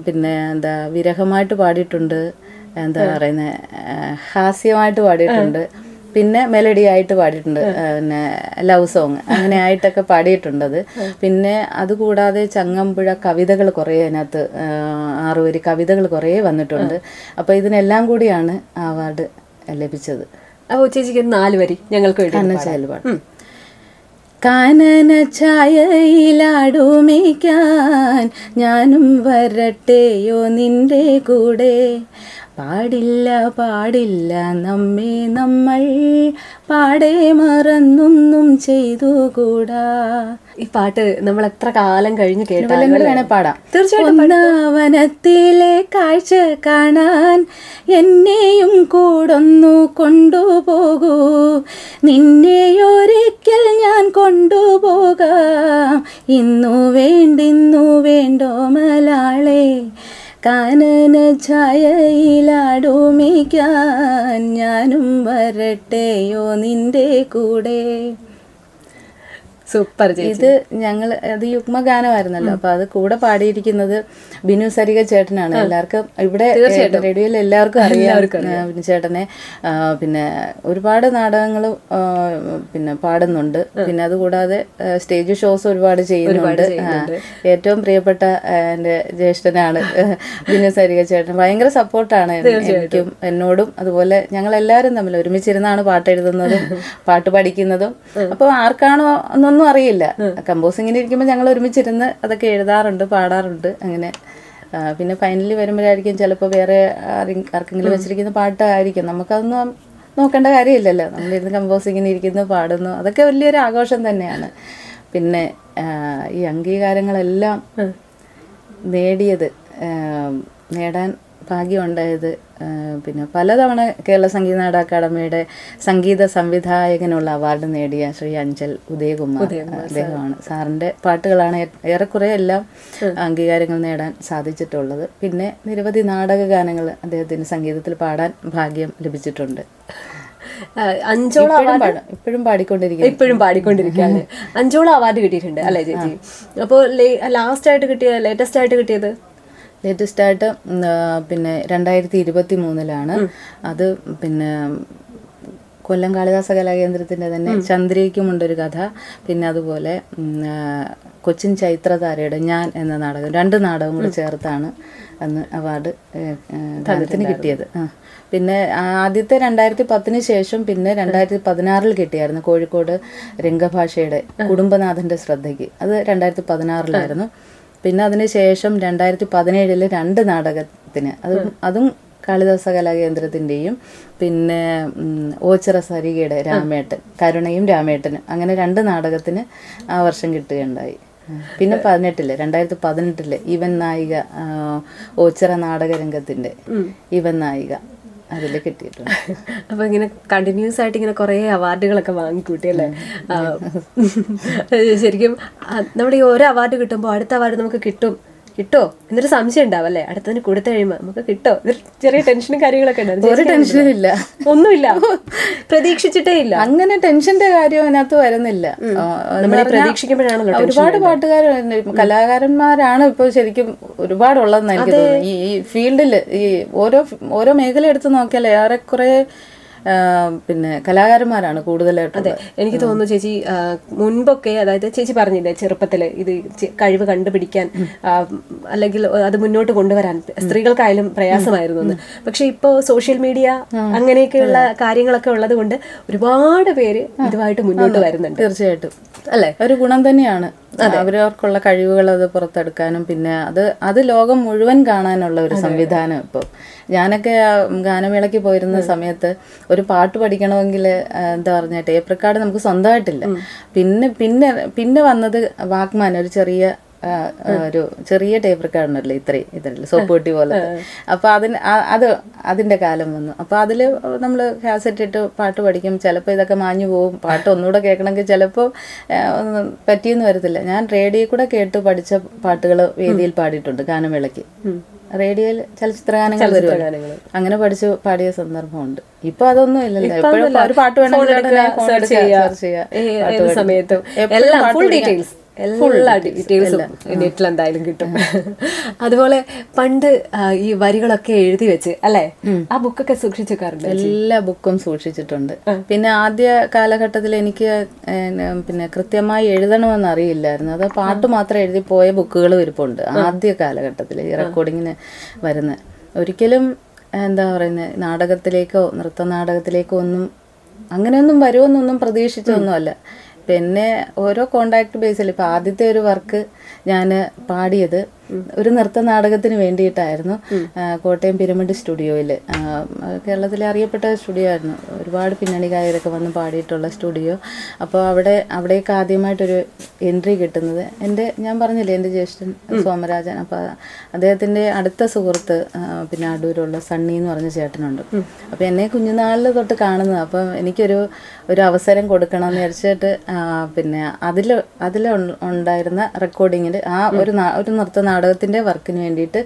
പിന്നെ എന്താ വിരഹമായിട്ട് പാടിയിട്ടുണ്ട്, എന്താ പറയുന്നത് ഹാസ്യമായിട്ട് പാടിയിട്ടുണ്ട്, പിന്നെ മെലഡി ആയിട്ട് പാടിയിട്ടുണ്ട്, പിന്നെ ലവ് സോങ് അങ്ങനെ ആയിട്ടൊക്കെ പാടിയിട്ടുണ്ടത്. പിന്നെ അതുകൂടാതെ ചങ്ങമ്പുഴ കവിതകൾ കുറേ അതിനകത്ത് 6 വരി കവിതകൾ കുറേ വന്നിട്ടുണ്ട്. അപ്പോൾ ഇതിനെല്ലാം കൂടിയാണ് അവാർഡ് ലഭിച്ചത്. അപ്പോൾ ചേച്ചിക്ക് 4 വരി ഞങ്ങൾക്ക് പാടും. കാനന ഛായയിലാടുമേയ്ക്കാൻ ഞാനും വരട്ടെയോ നിന്റെ കൂടെ, പാടില്ല നമ്മൾ പാടെ മറന്നൊന്നും ചെയ്തുകൂടാ. ഈ പാട്ട് നമ്മൾ എത്ര കാലം കഴിഞ്ഞ് കേട്ടാലും വേണേ പാടാം. തീർച്ചയായിട്ടും. വനത്തിലെ കാഴ്ച കാണാൻ എന്നെയും കൂടൊന്നു കൊണ്ടുപോകൂ, നിന്നെയൊരിക്കൽ ഞാൻ കൊണ്ടുപോകാം, ഇന്നു വേണ്ടോ മലാളെ, കാനന ഛായയിലാടുമേയ്ക്കാൻ ഞാനും വരട്ടെയോ നിന്റെ കൂടെ. സൂപ്പർ. ഇത് അത് യുഗ്മഗാനമായിരുന്നല്ലോ. അപ്പൊ അത് കൂടെ പാടിയിരിക്കുന്നത് ബിനു സരിക ചേട്ടനാണ്. എല്ലാവർക്കും ഇവിടെ റേഡിയോയിൽ എല്ലാവർക്കും അറിയാം ബിനു ചേട്ടനെ. പിന്നെ ഒരുപാട് നാടകങ്ങൾ പിന്നെ പാടുന്നുണ്ട്. പിന്നെ അതുകൂടാതെ സ്റ്റേജ് ഷോസ് ഒരുപാട് ചെയ്യുന്നുണ്ട്. ഏറ്റവും പ്രിയപ്പെട്ട എൻ്റെ ജ്യേഷ്ഠനാണ് ബിനു സരിക ചേട്ടൻ. ഭയങ്കര സപ്പോർട്ടാണ് എനിക്കും എന്നോടും. അതുപോലെ ഞങ്ങൾ എല്ലാവരും തമ്മിൽ ഒരുമിച്ചിരുന്നാണ് പാട്ട് എഴുതുന്നതും പാട്ട് പഠിക്കുന്നതും. അപ്പോൾ ആർക്കാണോ ഒന്നും അറിയില്ല, കമ്പോസിങ്ങിന് ഇരിക്കുമ്പോൾ ഞങ്ങൾ ഒരുമിച്ചിരുന്ന് അതൊക്കെ എഴുതാറുണ്ട്, പാടാറുണ്ട്. അങ്ങനെ പിന്നെ ഫൈനലി വരുമ്പോഴായിരിക്കും ചിലപ്പോൾ വേറെ ആർക്കെങ്കിലും വെച്ചിരിക്കുന്ന പാട്ടായിരിക്കും, നമുക്കതൊന്നും നോക്കേണ്ട കാര്യമില്ലല്ലോ. നമ്മളിരുന്ന് കമ്പോസിങ്ങിന് ഇരിക്കുന്നു, പാടുന്നു, അതൊക്കെ വലിയൊരു ആഘോഷം തന്നെയാണ്. പിന്നെ ഈ അംഗീകാരങ്ങളെല്ലാം നേടാൻ ഭാഗ്യമുണ്ടായത് പിന്നെ പലതവണ കേരള സംഗീത നാടക അക്കാദമിയുടെ സംഗീത സംവിധായകനുള്ള അവാർഡ് നേടിയ ശ്രീ അഞ്ചൽ ഉദയകുമാർ അദ്ദേഹമാണ്. സാറിൻ്റെ പാട്ടുകളാണ് ഏറെക്കുറെ എല്ലാം അംഗീകാരങ്ങൾ നേടാൻ സാധിച്ചിട്ടുള്ളത്. പിന്നെ നിരവധി നാടക ഗാനങ്ങൾ അദ്ദേഹത്തിന് സംഗീതത്തിൽ പാടാൻ ഭാഗ്യം ലഭിച്ചിട്ടുണ്ട്. ഇപ്പോഴും പാടിക്കൊണ്ടിരിക്കുകയാണ്. 5 അവാർഡ് കിട്ടിയിട്ടുണ്ട് അല്ലേ ചേച്ചി? അപ്പോൾ ലേറ്റസ്റ്റ് ആയിട്ട് കിട്ടിയത് പിന്നെ 2023 അത് പിന്നെ കൊല്ലം കാളിദാസ കലാകേന്ദ്രത്തിൻ്റെ തന്നെ ചന്ദ്രികയ്ക്കുമുണ്ടൊരു കഥ, പിന്നെ അതുപോലെ കൊച്ചിൻ ചൈത്രതാരയുടെ ഞാൻ എന്ന നാടകം, 2 നാടകം കൂടി ചേർത്താണ് അന്ന് അവാർഡ് ഗാനത്തിന് കിട്ടിയത്. പിന്നെ ആദ്യത്തെ 2010 ശേഷം പിന്നെ 2016 കിട്ടിയായിരുന്നു കോഴിക്കോട് രംഗഭാഷയുടെ കുടുംബനാഥൻ്റെ ശ്രദ്ധയ്ക്ക്. അത് 2016 പിന്നെ അതിനുശേഷം 2017 2 നാടകത്തിന്, അതും കാളിദാസ കലാകേന്ദ്രത്തിൻ്റെയും പിന്നെ ഓച്ചിറ സരികയുടെ രാമേട്ടൻ, കരുണയും രാമേട്ടനും, അങ്ങനെ 2 നാടകത്തിന് ആ വർഷം കിട്ടുകയുണ്ടായി. പിന്നെ 2018 ഇവൻ നായിക, ഓച്ചിറ നാടകരംഗത്തിൻ്റെ ഇവൻ നായിക, അതിൽ കിട്ടിയിട്ടുണ്ട്. അപ്പോൾ ഇങ്ങനെ കണ്ടിന്യൂസ് ആയിട്ട് ഇങ്ങനെ കുറേ അവാർഡുകളൊക്കെ വാങ്ങിക്കൂട്ടിയല്ലേ? ശരിക്കും നമ്മൾ ഈ ഓരോ അവാർഡ് കിട്ടുമ്പോൾ അടുത്ത അവാർഡ് നമുക്ക് കിട്ടോ എന്നൊരു സംശയം ഉണ്ടാവും അല്ലേ? അടുത്തതിന് കൊടുത്തു കഴിയുമ്പോൾ നമുക്ക് കിട്ടോ, ചെറിയ ടെൻഷനും കാര്യങ്ങളൊക്കെ ഉണ്ടാവും. ഒരു ടെൻഷനും ഇല്ല, ഒന്നുമില്ല, പ്രതീക്ഷിച്ചിട്ടേ ഇല്ല. അങ്ങനെ ടെൻഷന്റെ കാര്യം അതിനകത്ത് വരുന്നില്ല. പ്രതീക്ഷിക്കുമ്പോഴാണല്ലോ ഒരുപാട് പാട്ടുകാർ കലാകാരന്മാരാണ് ഇപ്പൊ ശരിക്കും ഒരുപാടുള്ളതെന്ന് എനിക്ക് തോന്നുന്നു. ഈ ഫീൽഡില് ഈ ഓരോ മേഖല എടുത്ത് നോക്കിയാൽ ഏറെക്കുറെ പിന്നെ കലാകാരന്മാരാണ് കൂടുതലായിട്ട്. അതെ, എനിക്ക് തോന്നുന്നു ചേച്ചി മുൻപൊക്കെ, അതായത് ചേച്ചി പറഞ്ഞില്ലേ ചെറുപ്പത്തില് ഇത് കഴിവ് കണ്ടുപിടിക്കാൻ അല്ലെങ്കിൽ അത് മുന്നോട്ട് കൊണ്ടുവരാൻ സ്ത്രീകൾക്കായാലും പ്രയാസമായിരുന്നു എന്ന്. പക്ഷെ ഇപ്പോൾ സോഷ്യൽ മീഡിയ അങ്ങനെയൊക്കെയുള്ള കാര്യങ്ങളൊക്കെ ഉള്ളത് കൊണ്ട് ഒരുപാട് പേര് ഇതുമായിട്ട് മുന്നോട്ട് വരുന്നുണ്ട്. തീർച്ചയായിട്ടും അല്ലേ, ഒരു ഗുണം തന്നെയാണ് അവരവർക്കുള്ള കഴിവുകൾ അത് പുറത്തെടുക്കാനും പിന്നെ അത് ലോകം മുഴുവൻ കാണാനുള്ള ഒരു സംവിധാനം. ഇപ്പോൾ ഞാനൊക്കെ ഗാനമേളയ്ക്ക് പോയിരുന്ന സമയത്ത് ഒരു പാട്ട് പഠിക്കണമെങ്കിൽ എന്താ പറഞ്ഞ ടേപ്പ് റെക്കോർഡ് നമുക്ക് സ്വന്തമായിട്ടില്ല. പിന്നെ വന്നത് വാക്മാൻ, ഒരു ചെറിയ ടേപ്പ് റെക്കോർഡുണ്ടല്ലോ, ഇത്രയും സോപ്പുപെട്ടി പോലത്തെ. അപ്പോൾ അതിൻ്റെ കാലം വന്നു. അപ്പോൾ അതിൽ നമ്മൾ കാസറ്റ് ഇട്ട് പാട്ട് പഠിക്കും. ചിലപ്പോൾ ഇതൊക്കെ മാഞ്ഞു പോകും. പാട്ട് ഒന്നുകൂടെ കേൾക്കണമെങ്കിൽ ചിലപ്പോൾ പറ്റിയെന്ന് വരത്തില്ല. ഞാൻ റേഡിയോ കൂടെ കേട്ട് പഠിച്ച പാട്ടുകൾ വേദിയിൽ പാടിയിട്ടുണ്ട് ഗാനമേളയ്ക്ക്. റേഡിയോയിൽ ചലച്ചിത്ര ഗാനങ്ങൾ വരുമല്ലോ, അങ്ങനെ പാടിയ സന്ദർഭമുണ്ട്. ഇപ്പൊ അതൊന്നും ഇല്ലല്ലോ. എപ്പോഴും ഒരു പാട്ട് വേണമെങ്കിൽ സമയത്തും എല്ലാ ഡീറ്റെയിൽസും നെറ്റിൽ എന്തായാലും കിട്ടും. അതുപോലെ പണ്ട് ഈ വരികളൊക്കെ എഴുതി വെച്ച് അല്ലെ, ആ ബുക്കൊക്കെ സൂക്ഷിച്ചേക്കാറുണ്ട്? എല്ലാ ബുക്കും സൂക്ഷിച്ചിട്ടുണ്ട്. പിന്നെ ആദ്യ കാലഘട്ടത്തിൽ എനിക്ക് പിന്നെ കൃത്യമായി എഴുതണമെന്ന് അറിയില്ലായിരുന്നു. അത് പാട്ട് മാത്രം എഴുതി പോയ ബുക്കുകൾ ഇരിപ്പുണ്ട് ആദ്യ കാലഘട്ടത്തിൽ ഈ റെക്കോർഡിങ്ങിന് വരുന്ന. ഒരിക്കലും എന്താ പറയുന്നത്, നാടകത്തിലേക്കോ നൃത്തനാടകത്തിലേക്കോ ഒന്നും അങ്ങനെയൊന്നും വരുമെന്നൊന്നും പ്രതീക്ഷിച്ചൊന്നുമല്ല. പിന്നെ ഓരോ കോണ്ടാക്ട് ബേസിൽ ഇപ്പോൾ ആദ്യത്തെ ഒരു വർക്ക് ഞാൻ പാടിയത് ഒരു നൃത്ത നാടകത്തിന് വേണ്ടിയിട്ടായിരുന്നു. കോട്ടയം പിരമിഡ് സ്റ്റുഡിയോയിൽ, കേരളത്തിലെ അറിയപ്പെട്ട സ്റ്റുഡിയോ ആയിരുന്നു. ഒരുപാട് പിന്നണി ഗായകരൊക്കെ വന്ന് പാടിയിട്ടുള്ള സ്റ്റുഡിയോ. അപ്പോൾ അവിടേക്ക് ആദ്യമായിട്ടൊരു എൻട്രി കിട്ടുന്നത് ഞാൻ പറഞ്ഞില്ലേ എൻ്റെ ജ്യേഷ്ഠൻ സോമരാജൻ. അപ്പോൾ അദ്ദേഹത്തിൻ്റെ അടുത്ത സുഹൃത്ത് പിന്നെ അടൂരുള്ള സണ്ണി എന്ന് പറഞ്ഞ ചേട്ടനുണ്ട്. അപ്പോൾ എന്നെ കുഞ്ഞുനാളിൽ തൊട്ട് കാണുന്നത്. അപ്പം എനിക്കൊരു അവസരം കൊടുക്കണമെന്ന് വിചാരിച്ചിട്ട് പിന്നെ അതിൽ ഉണ്ടായിരുന്ന റെക്കോർഡിങ്ങിൽ ഒരു നൃത്ത നാടകത്തിൻ്റെ വർക്കിന് വേണ്ടിയിട്ട്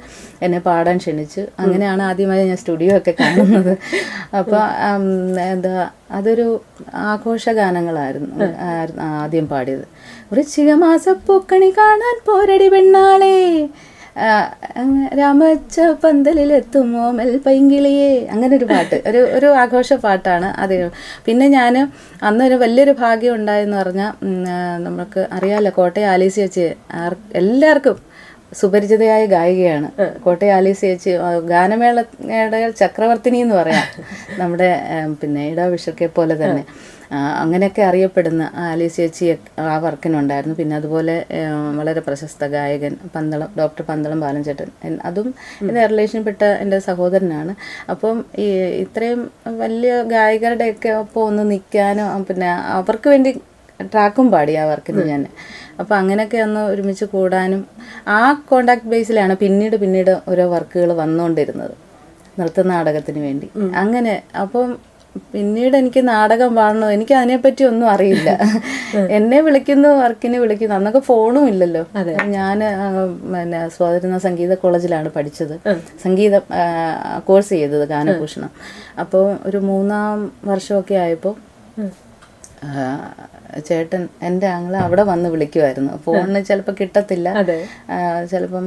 എന്നെ പാടാൻ ക്ഷണിച്ചു. അങ്ങനെയാണ് ആദ്യമായി ഞാൻ സ്റ്റുഡിയോ ഒക്കെ കാണുന്നത്. അപ്പോൾ അതൊരു ആഘോഷ ഗാനങ്ങളായിരുന്നു ആദ്യം പാടിയത്. വൃശ്ചിക മാസപ്പൂക്കണി കാണാൻ പോരടി പെണ്ണാളെ, രാമച്ച പന്തലിലെത്തുമോ മെൽ പൈങ്കിളിയെ, അങ്ങനെ ഒരു പാട്ട്, ഒരു ആഘോഷ പാട്ടാണ് അത്. പിന്നെ ഞാൻ അന്നൊരു വലിയൊരു ഭാഗ്യം ഉണ്ടായെന്ന് പറഞ്ഞാൽ, നമുക്ക് അറിയാമല്ലോ കോട്ടയം ആലീസി വെച്ച് എല്ലാവർക്കും സുപരിചിതയായ ഗായികയാണ് കോട്ടയം ആലീസി ചേച്ചി. ഗാനമേളയുടെ ചക്രവർത്തിനി എന്ന് പറയാം, നമ്മുടെ പിന്നെ ഇടാ വിഷക്കെ പോലെ തന്നെ അങ്ങനെയൊക്കെ അറിയപ്പെടുന്ന ആലീസ് ചേച്ചി ആ വർക്കിനുണ്ടായിരുന്നു. പിന്നെ അതുപോലെ വളരെ പ്രശസ്ത ഗായകൻ ഡോക്ടർ പന്തളം ബാലൻചേട്ടൻ, അതും എൻ്റെ റിലേഷൻപ്പെട്ട എൻ്റെ സഹോദരനാണ്. അപ്പം ഈ ഇത്രയും വലിയ ഗായകരുടെയൊക്കെ ഒപ്പം ഒന്ന് നിൽക്കാനോ പിന്നെ അവർക്ക് വേണ്ടി ട്രാക്കും പാടി ആ വർക്കിന് ഞാൻ. അപ്പോൾ അങ്ങനെയൊക്കെ ഒന്ന് ഒരുമിച്ച് കൂടാനും ആ കോണ്ടാക്ട് ബേസിലാണ് പിന്നീട് ഓരോ വർക്കുകൾ വന്നുകൊണ്ടിരുന്നത് നൃത്തനാടകത്തിന് വേണ്ടി. അങ്ങനെ അപ്പം പിന്നീട് എനിക്ക് നാടകം പാടണോ, എനിക്ക് അതിനെപ്പറ്റി ഒന്നും അറിയില്ല. എന്നെ വിളിക്കുന്നു, വർക്കിന് വിളിക്കുന്നു. അന്നൊക്കെ ഫോണും ഇല്ലല്ലോ. ഞാൻ പിന്നെ സ്വാതിരുന്ന സംഗീത കോളേജിലാണ് പഠിച്ചത്, സംഗീതം കോഴ്സ് ചെയ്തത് ഗാനഭൂഷണം. അപ്പോൾ ഒരു 3-ാം വർഷമൊക്കെ ആയപ്പോൾ ചേട്ടൻ എൻ്റെ ആങ്ങളെ അവിടെ വന്ന് വിളിക്കുമായിരുന്നു. ഫോണിന് ചിലപ്പോൾ കിട്ടത്തില്ല, ചിലപ്പം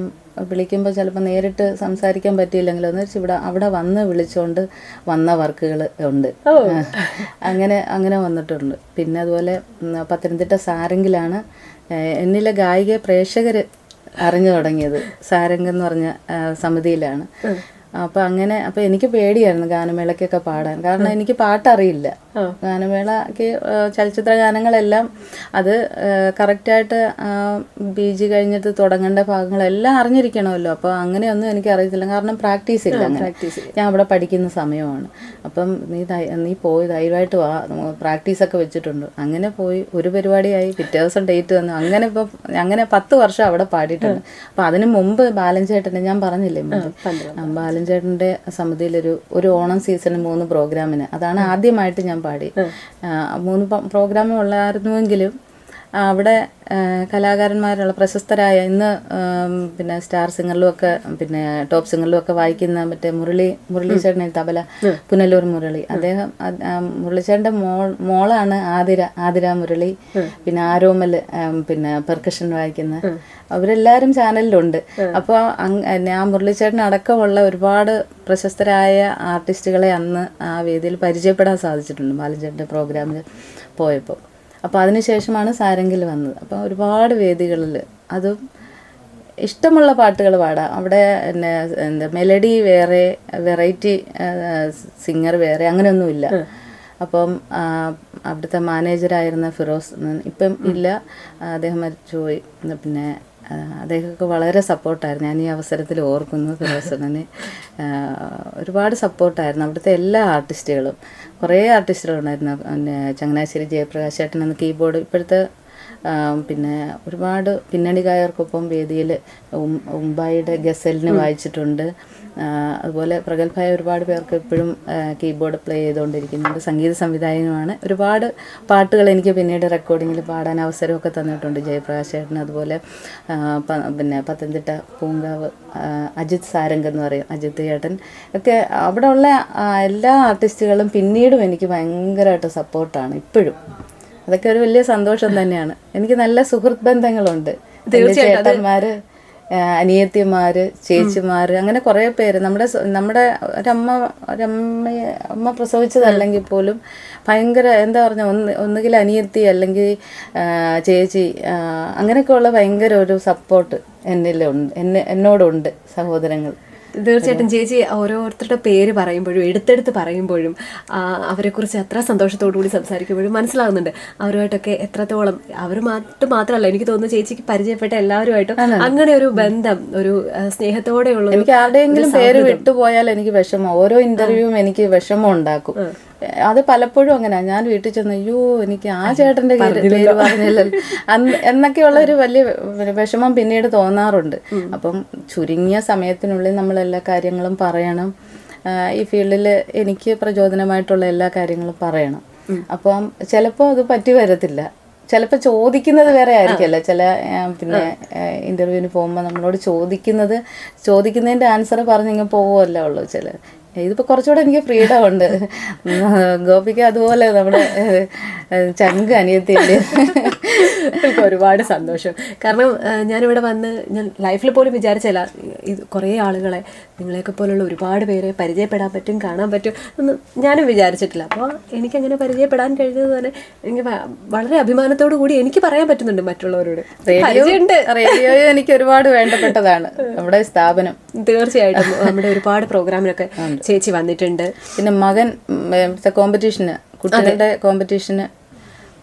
വിളിക്കുമ്പോൾ ചിലപ്പോൾ നേരിട്ട് സംസാരിക്കാൻ പറ്റിയില്ലെങ്കിലോ എന്ന് വെച്ചാൽ അവിടെ വന്ന് വിളിച്ചുകൊണ്ട് വന്ന വർക്കുകൾ ഉണ്ട്. അങ്ങനെ വന്നിട്ടുണ്ട്. പിന്നെ അതുപോലെ പത്തനംതിട്ട സാരംഗിലാണ് എന്നിലെ ഗായിക പ്രേക്ഷകർ അറിഞ്ഞു തുടങ്ങിയത്. സാരംഗ് എന്ന് പറഞ്ഞ സമിതിയിലാണ്. അപ്പോൾ എനിക്ക് പേടിയായിരുന്നു ഗാനമേളയ്ക്കൊക്കെ പാടാൻ, കാരണം എനിക്ക് പാട്ടറിയില്ല. ഗാനമേളയ്ക്ക് ചലച്ചിത്ര ഗാനങ്ങളെല്ലാം അത് കറക്റ്റായിട്ട് ബീജി കഴിഞ്ഞിട്ട് തുടങ്ങേണ്ട ഭാഗങ്ങളെല്ലാം അറിഞ്ഞിരിക്കണമല്ലോ. അപ്പോൾ അങ്ങനെയൊന്നും എനിക്ക് അറിയത്തില്ല, കാരണം പ്രാക്ടീസ് ഇല്ല. ഞാൻ അവിടെ പഠിക്കുന്ന സമയമാണ്. അപ്പം നീ പോയി ധൈര്യമായിട്ട് വാ, പ്രാക്ടീസൊക്കെ വെച്ചിട്ടുണ്ട്. അങ്ങനെ പോയി ഒരു പരിപാടിയായി, പിറ്റേ ദിവസം ഡേറ്റ് തന്നു. അങ്ങനെ 10 വർഷം അവിടെ പാടിയിട്ടുണ്ട്. അപ്പം അതിന് മുമ്പ് ബാലൻചേട്ടൻ്റെ, ഞാൻ പറഞ്ഞില്ലേ ബാലൻചേട്ടൻ്റെ സമിതിയിലൊരു ഓണം സീസണ് 3 പ്രോഗ്രാമിന്, അതാണ് ആദ്യമായിട്ട് ഞാൻ പാടി. 3 പ്രോഗ്രാമേ ഉള്ളായിരുന്നുവെങ്കിലും അവിടെ കലാകാരന്മാരുള്ള പ്രശസ്തരായ ഇന്ന് പിന്നെ സ്റ്റാർ സിംഗറിലും ഒക്കെ പിന്നെ ടോപ്പ് സിംഗറിലും ഒക്കെ വായിക്കുന്ന മറ്റേ മുരളീചേട്ടൻ തബല പുനലൂർ മുരളി, അദ്ദേഹം മുരളീചേട്ടൻ്റെ മോളാണ് ആതിര മുരളി, പിന്നെ ആരോമൽ പിന്നെ പെർക്കഷൻ വായിക്കുന്ന, അവരെല്ലാവരും ചാനലിലുണ്ട്. അപ്പോൾ ആ മുരളീചേട്ടൻ അടക്കമുള്ള ഒരുപാട് പ്രശസ്തരായ ആർട്ടിസ്റ്റുകളെ അന്ന് ആ വേദിയിൽ പരിചയപ്പെടാൻ സാധിച്ചിട്ടുണ്ട് ബാലചേട്ടൻ്റെ പ്രോഗ്രാമിൽ പോയപ്പോൾ. അപ്പോൾ അതിനുശേഷമാണ് സാരംഗിൽ വന്നത്. അപ്പോൾ ഒരുപാട് വേദികളിൽ അതും ഇഷ്ടമുള്ള പാട്ടുകൾ പാടാം. അവിടെ എന്താ മെലഡി വേറെ, വെറൈറ്റി സിംഗർ വേറെ, അങ്ങനെയൊന്നുമില്ല. അപ്പം അവിടുത്തെ മാനേജറായിരുന്ന ഫിറോസ്, ഇപ്പം ഇല്ല, അദ്ദേഹം മരിച്ചുപോയി. പിന്നെ അദ്ദേഹമൊക്കെ വളരെ സപ്പോർട്ടായിരുന്നു. ഞാൻ ഈ അവസരത്തിൽ ഓർക്കുന്നു ഫിറോസിനെ. ഒരുപാട് സപ്പോർട്ടായിരുന്നു അവിടുത്തെ എല്ലാ ആർട്ടിസ്റ്റുകളും. കുറേ ആർട്ടിസ്റ്റുകളുണ്ടായിരുന്നു. പിന്നെ ചങ്ങനാശ്ശേരി ജയപ്രകാശ് ചേട്ടൻ എന്ന കീബോർഡ്, ഇപ്പോഴത്തെ പിന്നെ ഒരുപാട് പിന്നണി ഗായകർക്കൊപ്പം വേദിയിൽ ഉമ്പായിയുടെ ഗസലിന് വായിച്ചിട്ടുണ്ട്. അതുപോലെ പ്രഗത്ഭമായ ഒരുപാട് പേർക്ക് ഇപ്പോഴും കീബോർഡ് പ്ലേ ചെയ്തുകൊണ്ടിരിക്കുന്നുണ്ട്. സംഗീത സംവിധായകനുമാണ്. ഒരുപാട് പാട്ടുകൾ എനിക്ക് പിന്നീട് റെക്കോർഡിങ്ങിൽ പാടാൻ അവസരമൊക്കെ തന്നിട്ടുണ്ട് ജയപ്രകാശ് ചേട്ടൻ. അതുപോലെ പിന്നെ പത്തനംതിട്ട പൂങ്കാവ് അജിത് സാരംഗ് എന്ന് പറയും, അജിത് ചേട്ടൻ ഒക്കെ, അവിടെ ഉള്ള എല്ലാ ആർട്ടിസ്റ്റുകളും പിന്നീടും എനിക്ക് ഭയങ്കരമായിട്ട് സപ്പോർട്ടാണ് ഇപ്പോഴും. അതൊക്കെ ഒരു വലിയ സന്തോഷം തന്നെയാണ്. എനിക്ക് നല്ല സുഹൃത്ത് ബന്ധങ്ങളുണ്ട്. ചേട്ടന്മാര്, അനിയത്തിമാര്, ചേച്ചിമാര്, അങ്ങനെ കുറേ പേര്. നമ്മുടെ ഒരമ്മ പ്രസവിച്ചതല്ലെങ്കിൽ പോലും ഭയങ്കര എന്താ പറഞ്ഞ ഒന്നുകിൽ അനിയത്തി അല്ലെങ്കിൽ ചേച്ചി, അങ്ങനെയൊക്കെയുള്ള ഭയങ്കര ഒരു സപ്പോർട്ട് എന്നോടുണ്ട് സഹോദരങ്ങൾ. തീർച്ചയായിട്ടും ചേച്ചി ഓരോരുത്തരുടെ പേര് പറയുമ്പോഴും എടുത്തെടുത്ത് പറയുമ്പോഴും അവരെക്കുറിച്ച് അത്ര സന്തോഷത്തോടു കൂടി സംസാരിക്കുമ്പോഴും മനസ്സിലാകുന്നുണ്ട് അവരുമായിട്ടൊക്കെ എത്രത്തോളം, മാത്രമല്ല എനിക്ക് തോന്നുന്നു ചേച്ചിക്ക് പരിചയപ്പെട്ട എല്ലാവരുമായിട്ടും അങ്ങനെ ഒരു ബന്ധം, ഒരു സ്നേഹത്തോടെയുള്ള. എനിക്ക് ആരുടെയെങ്കിലും പേര് വിട്ടുപോയാൽ എനിക്ക് വിഷമം, ഓരോ ഇന്റർവ്യൂവും എനിക്ക് വിഷമം ഉണ്ടാക്കും. അത് പലപ്പോഴും അങ്ങനെ. ഞാൻ വീട്ടിൽ ചെന്ന് അയ്യോ എനിക്ക് ആ ചേട്ടൻ്റെ പേര് പറഞ്ഞില്ലല്ലോ എന്നൊക്കെയുള്ള ഒരു വലിയ വിഷമം പിന്നീട് തോന്നാറുണ്ട്. അപ്പം ചുരുങ്ങിയ സമയത്തിനുള്ളിൽ നമ്മൾ എല്ലാ കാര്യങ്ങളും പറയണം. ഈ ഫീൽഡിൽ എനിക്ക് പ്രചോദനമായിട്ടുള്ള എല്ലാ കാര്യങ്ങളും പറയണം. അപ്പം ചിലപ്പോൾ അത് പറ്റി വരത്തില്ല. ചിലപ്പോൾ ചോദിക്കുന്നത് വേറെ ആയിരിക്കുമല്ലോ. ചില പിന്നെ ഇൻ്റർവ്യൂവിന് പോകുമ്പോൾ നമ്മളോട് ചോദിക്കുന്നതിൻ്റെ ആൻസർ പറഞ്ഞിങ്ങനെ പോകുമല്ലോ ഉള്ളൂ. ഇതിപ്പോൾ കുറച്ചുകൂടെ എനിക്ക് ഫ്രീഡം ഉണ്ട്. ഗോപിക്ക് അതുപോലെ നമ്മുടെ ചങ്ക് അനിയത്തിൻ്റെ ഒരുപാട് സന്തോഷം. കാരണം ഞാനിവിടെ വന്ന് ഞാൻ ലൈഫിൽ പോലും വിചാരിച്ചില്ല ഇത് കുറേ ആളുകളെ, നിങ്ങളെയൊക്കെ പോലുള്ള ഒരുപാട് പേരെ പരിചയപ്പെടാൻ പറ്റും, കാണാൻ പറ്റും ഒന്നും ഞാനും വിചാരിച്ചിട്ടില്ല. അപ്പോൾ എനിക്കങ്ങനെ പരിചയപ്പെടാൻ കഴിഞ്ഞത് തന്നെ എനിക്ക് വളരെ അഭിമാനത്തോടു കൂടി എനിക്ക് പറയാൻ പറ്റുന്നുണ്ട് മറ്റുള്ളവരോട്. റേഡിയോ എനിക്ക് ഒരുപാട് വേണ്ടപ്പെട്ടതാണ് നമ്മുടെ സ്ഥാപനം. തീർച്ചയായിട്ടും നമ്മുടെ ഒരുപാട് പ്രോഗ്രാമിനൊക്കെ ചേച്ചി വന്നിട്ടുണ്ട്. പിന്നെ മകൻ കോമ്പറ്റീഷന്, കുട്ടികളുടെ കോമ്പറ്റീഷന്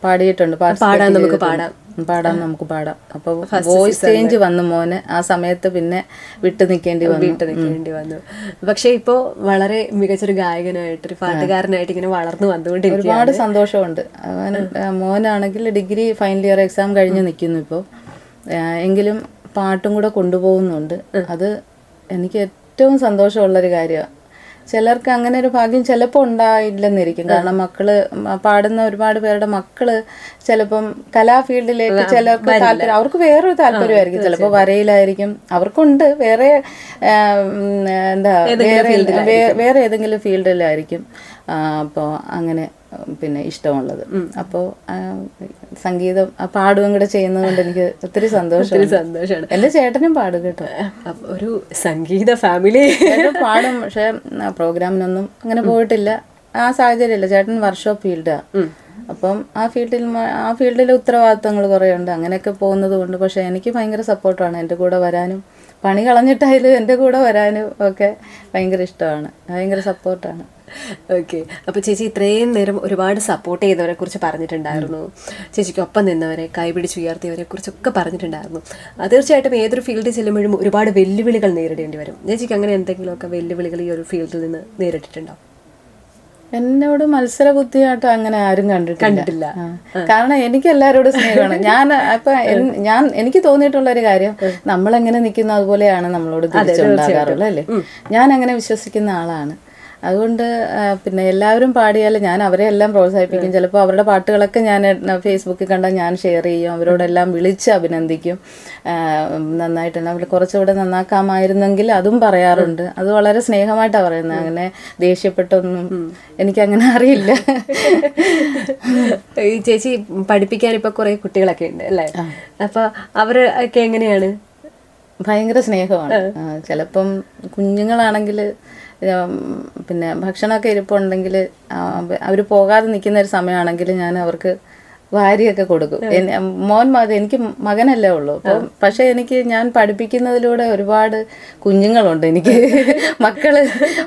പാടിയിട്ടുണ്ട്. പാടാൻ നമുക്ക് പാടാം. അപ്പോൾ വോയിസ് ചേഞ്ച് വന്നു മോന്. ആ സമയത്ത് പിന്നെ വിട്ടു നിൽക്കേണ്ടി വന്നു. പക്ഷെ ഇപ്പോൾ വളരെ മികച്ചൊരു ഗായകനായിട്ട്, ഒരു പാട്ടുകാരനായിട്ട് ഇങ്ങനെ വളർന്നു വന്നുകൊണ്ടിരിക്കും. ഒരുപാട് സന്തോഷമുണ്ട്. മോനാണെങ്കിൽ ഡിഗ്രി ഫൈനൽ ഇയർ എക്സാം കഴിഞ്ഞ് നിൽക്കുന്നു ഇപ്പോൾ. എങ്കിലും പാട്ടും കൂടെ കൊണ്ടുപോകുന്നുണ്ട്. അത് എനിക്ക് ഏറ്റവും സന്തോഷമുള്ളൊരു കാര്യമാണ്. ചിലർക്ക് അങ്ങനെ ഒരു ഭാഗ്യം ചിലപ്പോൾ ഉണ്ടായില്ലെന്നിരിക്കും. കാരണം പാടുന്ന ഒരുപാട് പേരുടെ മക്കള് ചിലപ്പം കലാ ഫീൽഡിലേക്ക് ചിലർക്ക് താല്പര്യം, അവർക്ക് വേറൊരു താല്പര്യമായിരിക്കും. ചിലപ്പോൾ വരയിലായിരിക്കും, അവർക്കുണ്ട് വേറെ വേറെ ഏതെങ്കിലും ഫീൽഡിലായിരിക്കും. അപ്പോൾ അങ്ങനെ പിന്നെ ഇഷ്ടമുള്ളത്. അപ്പോൾ സംഗീതം പാടുകയും കൂടെ ചെയ്യുന്നത് കൊണ്ട് എനിക്ക് ഒത്തിരി സന്തോഷമാണ്. എൻ്റെ ചേട്ടനും പാടും കേട്ടോ. ഒരു സംഗീത ഫാമിലി. പാടും, പക്ഷെ പ്രോഗ്രാമിനൊന്നും അങ്ങനെ പോയിട്ടില്ല. ആ സാഹചര്യമില്ല. ചേട്ടൻ വർക്ക്ഷോപ്പ് ഫീൽഡാണ്. അപ്പം ആ ഫീൽഡിൽ ഉത്തരവാദിത്തങ്ങൾ കുറേ ഉണ്ട്. അങ്ങനെയൊക്കെ പോകുന്നത് കൊണ്ട് പക്ഷെ എനിക്ക് ഭയങ്കര സപ്പോർട്ടാണ്. എൻ്റെ കൂടെ വരാനും, പണി കളഞ്ഞിട്ടായാലും എൻ്റെ കൂടെ വരാനും ഒക്കെ ഭയങ്കര ഇഷ്ടമാണ്, ഭയങ്കര സപ്പോർട്ടാണ്. ഓക്കെ. അപ്പോൾ ചേച്ചി ഇത്രയും നേരം ഒരുപാട് സപ്പോർട്ട് ചെയ്തവരെ കുറിച്ച് പറഞ്ഞിട്ടുണ്ടായിരുന്നു, ചേച്ചിക്കൊപ്പം നിന്നവരെ കൈപിടിച്ച് ഉയർത്തിയവരെ കുറിച്ചൊക്കെ പറഞ്ഞിട്ടുണ്ടായിരുന്നു. തീർച്ചയായിട്ടും ഏതൊരു ഫീൽഡിൽ ചെല്ലുമ്പോഴും ഒരുപാട് വെല്ലുവിളികൾ നേരിടേണ്ടി വരും. ചേച്ചിക്ക് അങ്ങനെ എന്തെങ്കിലുമൊക്കെ വെല്ലുവിളികൾ ഈ ഒരു ഫീൽഡിൽ നിന്ന് നേരിട്ടിട്ടുണ്ടോ? എന്നോട് മത്സര ബുദ്ധിയായിട്ട് അങ്ങനെ ആരും കണ്ടിട്ടില്ല. കാരണം എനിക്ക് എല്ലാവരോടും സ്നേഹമാണ്. എനിക്ക് തോന്നിയിട്ടുള്ള ഒരു കാര്യം, നമ്മളെങ്ങനെ നിൽക്കുന്നു അതുപോലെയാണ് നമ്മളോട് തിരിച്ചുണ്ടാകാറുള്ളത് അല്ലേ. ഞാൻ അങ്ങനെ വിശ്വസിക്കുന്ന ആളാണ്. അതുകൊണ്ട് പിന്നെ എല്ലാവരും പാടിയാൽ ഞാൻ അവരെ എല്ലാം പ്രോത്സാഹിപ്പിക്കും. ചിലപ്പോൾ അവരുടെ പാട്ടുകളൊക്കെ ഞാൻ ഫേസ്ബുക്കിൽ കണ്ടാൽ ഞാൻ ഷെയർ ചെയ്യും, അവരോടെല്ലാം വിളിച്ച് അഭിനന്ദിക്കും. നന്നായിട്ടുണ്ട്, അവർ കുറച്ചുകൂടെ നന്നാക്കാമായിരുന്നെങ്കിൽ അതും പറയാറുണ്ട്. അത് വളരെ സ്നേഹമായിട്ടാണ് പറയുന്നത്, അങ്ങനെ ദേഷ്യപ്പെട്ടൊന്നും എനിക്കങ്ങനെ അറിയില്ല. ഈ ചേച്ചി പഠിപ്പിക്കാൻ ഇപ്പൊ കുറെ കുട്ടികളൊക്കെ ഉണ്ട് അല്ലേ, അപ്പൊ അവരൊക്കെ എങ്ങനെയാണ്? ഭയങ്കര സ്നേഹമാണ്. ചിലപ്പം കുഞ്ഞുങ്ങളാണെങ്കിൽ പിന്നെ ഭക്ഷണമൊക്കെ ഇരിപ്പുണ്ടെങ്കിൽ അവർ പോകാതെ നിൽക്കുന്ന ഒരു സമയമാണെങ്കിൽ ഞാൻ അവർക്ക് വാരിയൊക്കെ കൊടുക്കും. മോൻ എനിക്ക് മകനല്ലേ ഉള്ളൂ, അപ്പം പക്ഷെ എനിക്ക് ഞാൻ പഠിപ്പിക്കുന്നതിലൂടെ ഒരുപാട് കുഞ്ഞുങ്ങളുണ്ട്, എനിക്ക് മക്കള്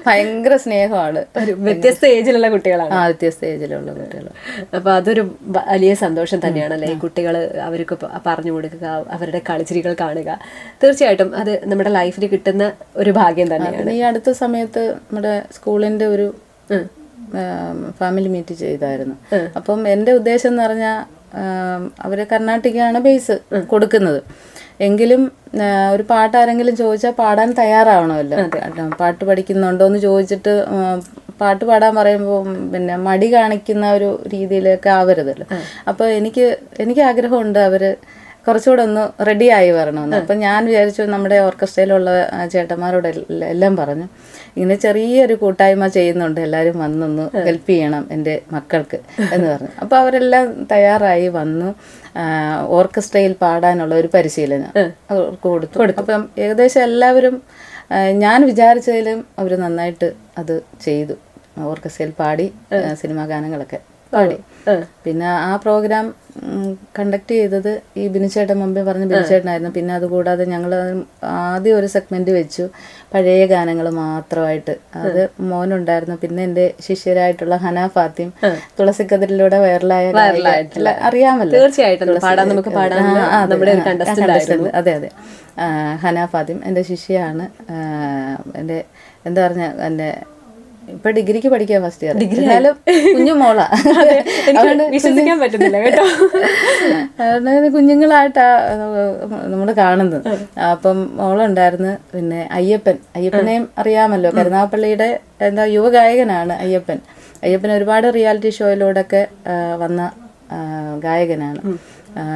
ഭയങ്കര സ്നേഹമാണ്. വ്യത്യസ്ത ഏജിലുള്ള കുട്ടികളാണ്. വ്യത്യസ്ത ഏജിലുള്ള കുട്ടികൾ. അപ്പൊ അതൊരു വലിയ സന്തോഷം തന്നെയാണല്ലേ, ഈ കുട്ടികൾ അവർക്ക് പറഞ്ഞു കൊടുക്കുക, അവരുടെ കളിച്ചിരികൾ കാണുക. തീർച്ചയായിട്ടും അത് നമ്മുടെ ലൈഫിൽ കിട്ടുന്ന ഒരു ഭാഗ്യം തന്നെയാണ്. ഈ അടുത്ത സമയത്ത് നമ്മുടെ സ്കൂളിന്റെ ഒരു ഫാമിലി മീറ്റ് ചെയ്തായിരുന്നു. അപ്പം എൻ്റെ ഉദ്ദേശം എന്ന് പറഞ്ഞാൽ അവർ കർണാട്ടിക്കാണ് ബേസ് കൊടുക്കുന്നത്, എങ്കിലും ഒരു പാട്ട് ആരെങ്കിലും ചോദിച്ചാൽ പാടാൻ തയ്യാറാവണമല്ലോ. പാട്ട് പഠിക്കുന്നുണ്ടോ എന്ന് ചോദിച്ചിട്ട് പാട്ട് പാടാൻ പറയുമ്പോൾ പിന്നെ മടി കാണിക്കുന്ന ഒരു രീതിയിലൊക്കെ ആവരുതല്ലോ. അപ്പോൾ എനിക്ക് ആഗ്രഹമുണ്ട് അവർ കുറച്ചുകൂടെ ഒന്ന് റെഡിയായി വരണമെന്ന്. അപ്പം ഞാൻ വിചാരിച്ചു, നമ്മുടെ ഓർക്കസ്ട്രയിലുള്ള ചേട്ടന്മാരോട് എല്ലാം പറഞ്ഞു, ഇങ്ങനെ ചെറിയൊരു കൂട്ടായ്മ ചെയ്യുന്നുണ്ട്, എല്ലാവരും വന്നൊന്ന് ഹെൽപ്പ് ചെയ്യണം എൻ്റെ മക്കൾക്ക് എന്ന് പറഞ്ഞു. അപ്പോൾ അവരെല്ലാം തയ്യാറായി വന്നു. ഓർക്കസ്ട്രയിൽ പാടാനുള്ള ഒരു പരിശീലനം അവർക്ക് കൊടുത്തു. അപ്പം ഏകദേശം എല്ലാവരും ഞാൻ വിചാരിച്ചതിലും അവർ നന്നായിട്ട് അത് ചെയ്തു. ഓർക്കസ്ട്രയിൽ പാടി, സിനിമാ ഗാനങ്ങളൊക്കെ പാടി. പിന്നെ ആ പ്രോഗ്രാം കണ്ടക്ട് ചെയ്തത് ഈ ബിനുചേട്ടൻ, മുമ്പേ പറഞ്ഞ ബിനുചേട്ടനായിരുന്നു. പിന്നെ അതുകൂടാതെ ഞങ്ങൾ ആദ്യം ഒരു സെഗ്മെന്റ് വെച്ചു, പഴയ ഗാനങ്ങൾ മാത്രമായിട്ട്. അത് മോനുണ്ടായിരുന്നു. പിന്നെ എൻ്റെ ശിഷ്യരായിട്ടുള്ള ഹന ഫാത്തിം, തുളസിക്കതിരിലൂടെ വൈറലായ അറിയാമല്ലോ, തീർച്ചയായിട്ടും അതെ അതെ, ഹന ഫാത്തിം എൻ്റെ ശിഷ്യയാണ്. എൻ്റെ എന്താ പറഞ്ഞ എൻ്റെ ഇപ്പൊ ഡിഗ്രിക്ക് പഠിക്കാൻ ഫസ്റ്റ് ഇയർ, എന്നാലും കുഞ്ഞു മോളാ, വിശ്വസിക്കാൻ പറ്റുന്നില്ല കേട്ടോ. കുഞ്ഞുങ്ങളായിട്ടാ നമ്മൾ കാണുന്നത്. അപ്പം മോളുണ്ടായിരുന്നു. പിന്നെ അയ്യപ്പനെയും അറിയാമല്ലോ, കരുനാഗപ്പള്ളിയുടെ എന്താ യുവഗായകനാണ് അയ്യപ്പൻ ഒരുപാട് റിയാലിറ്റി ഷോയിലൂടെയൊക്കെ വന്ന ഗായകനാണ്.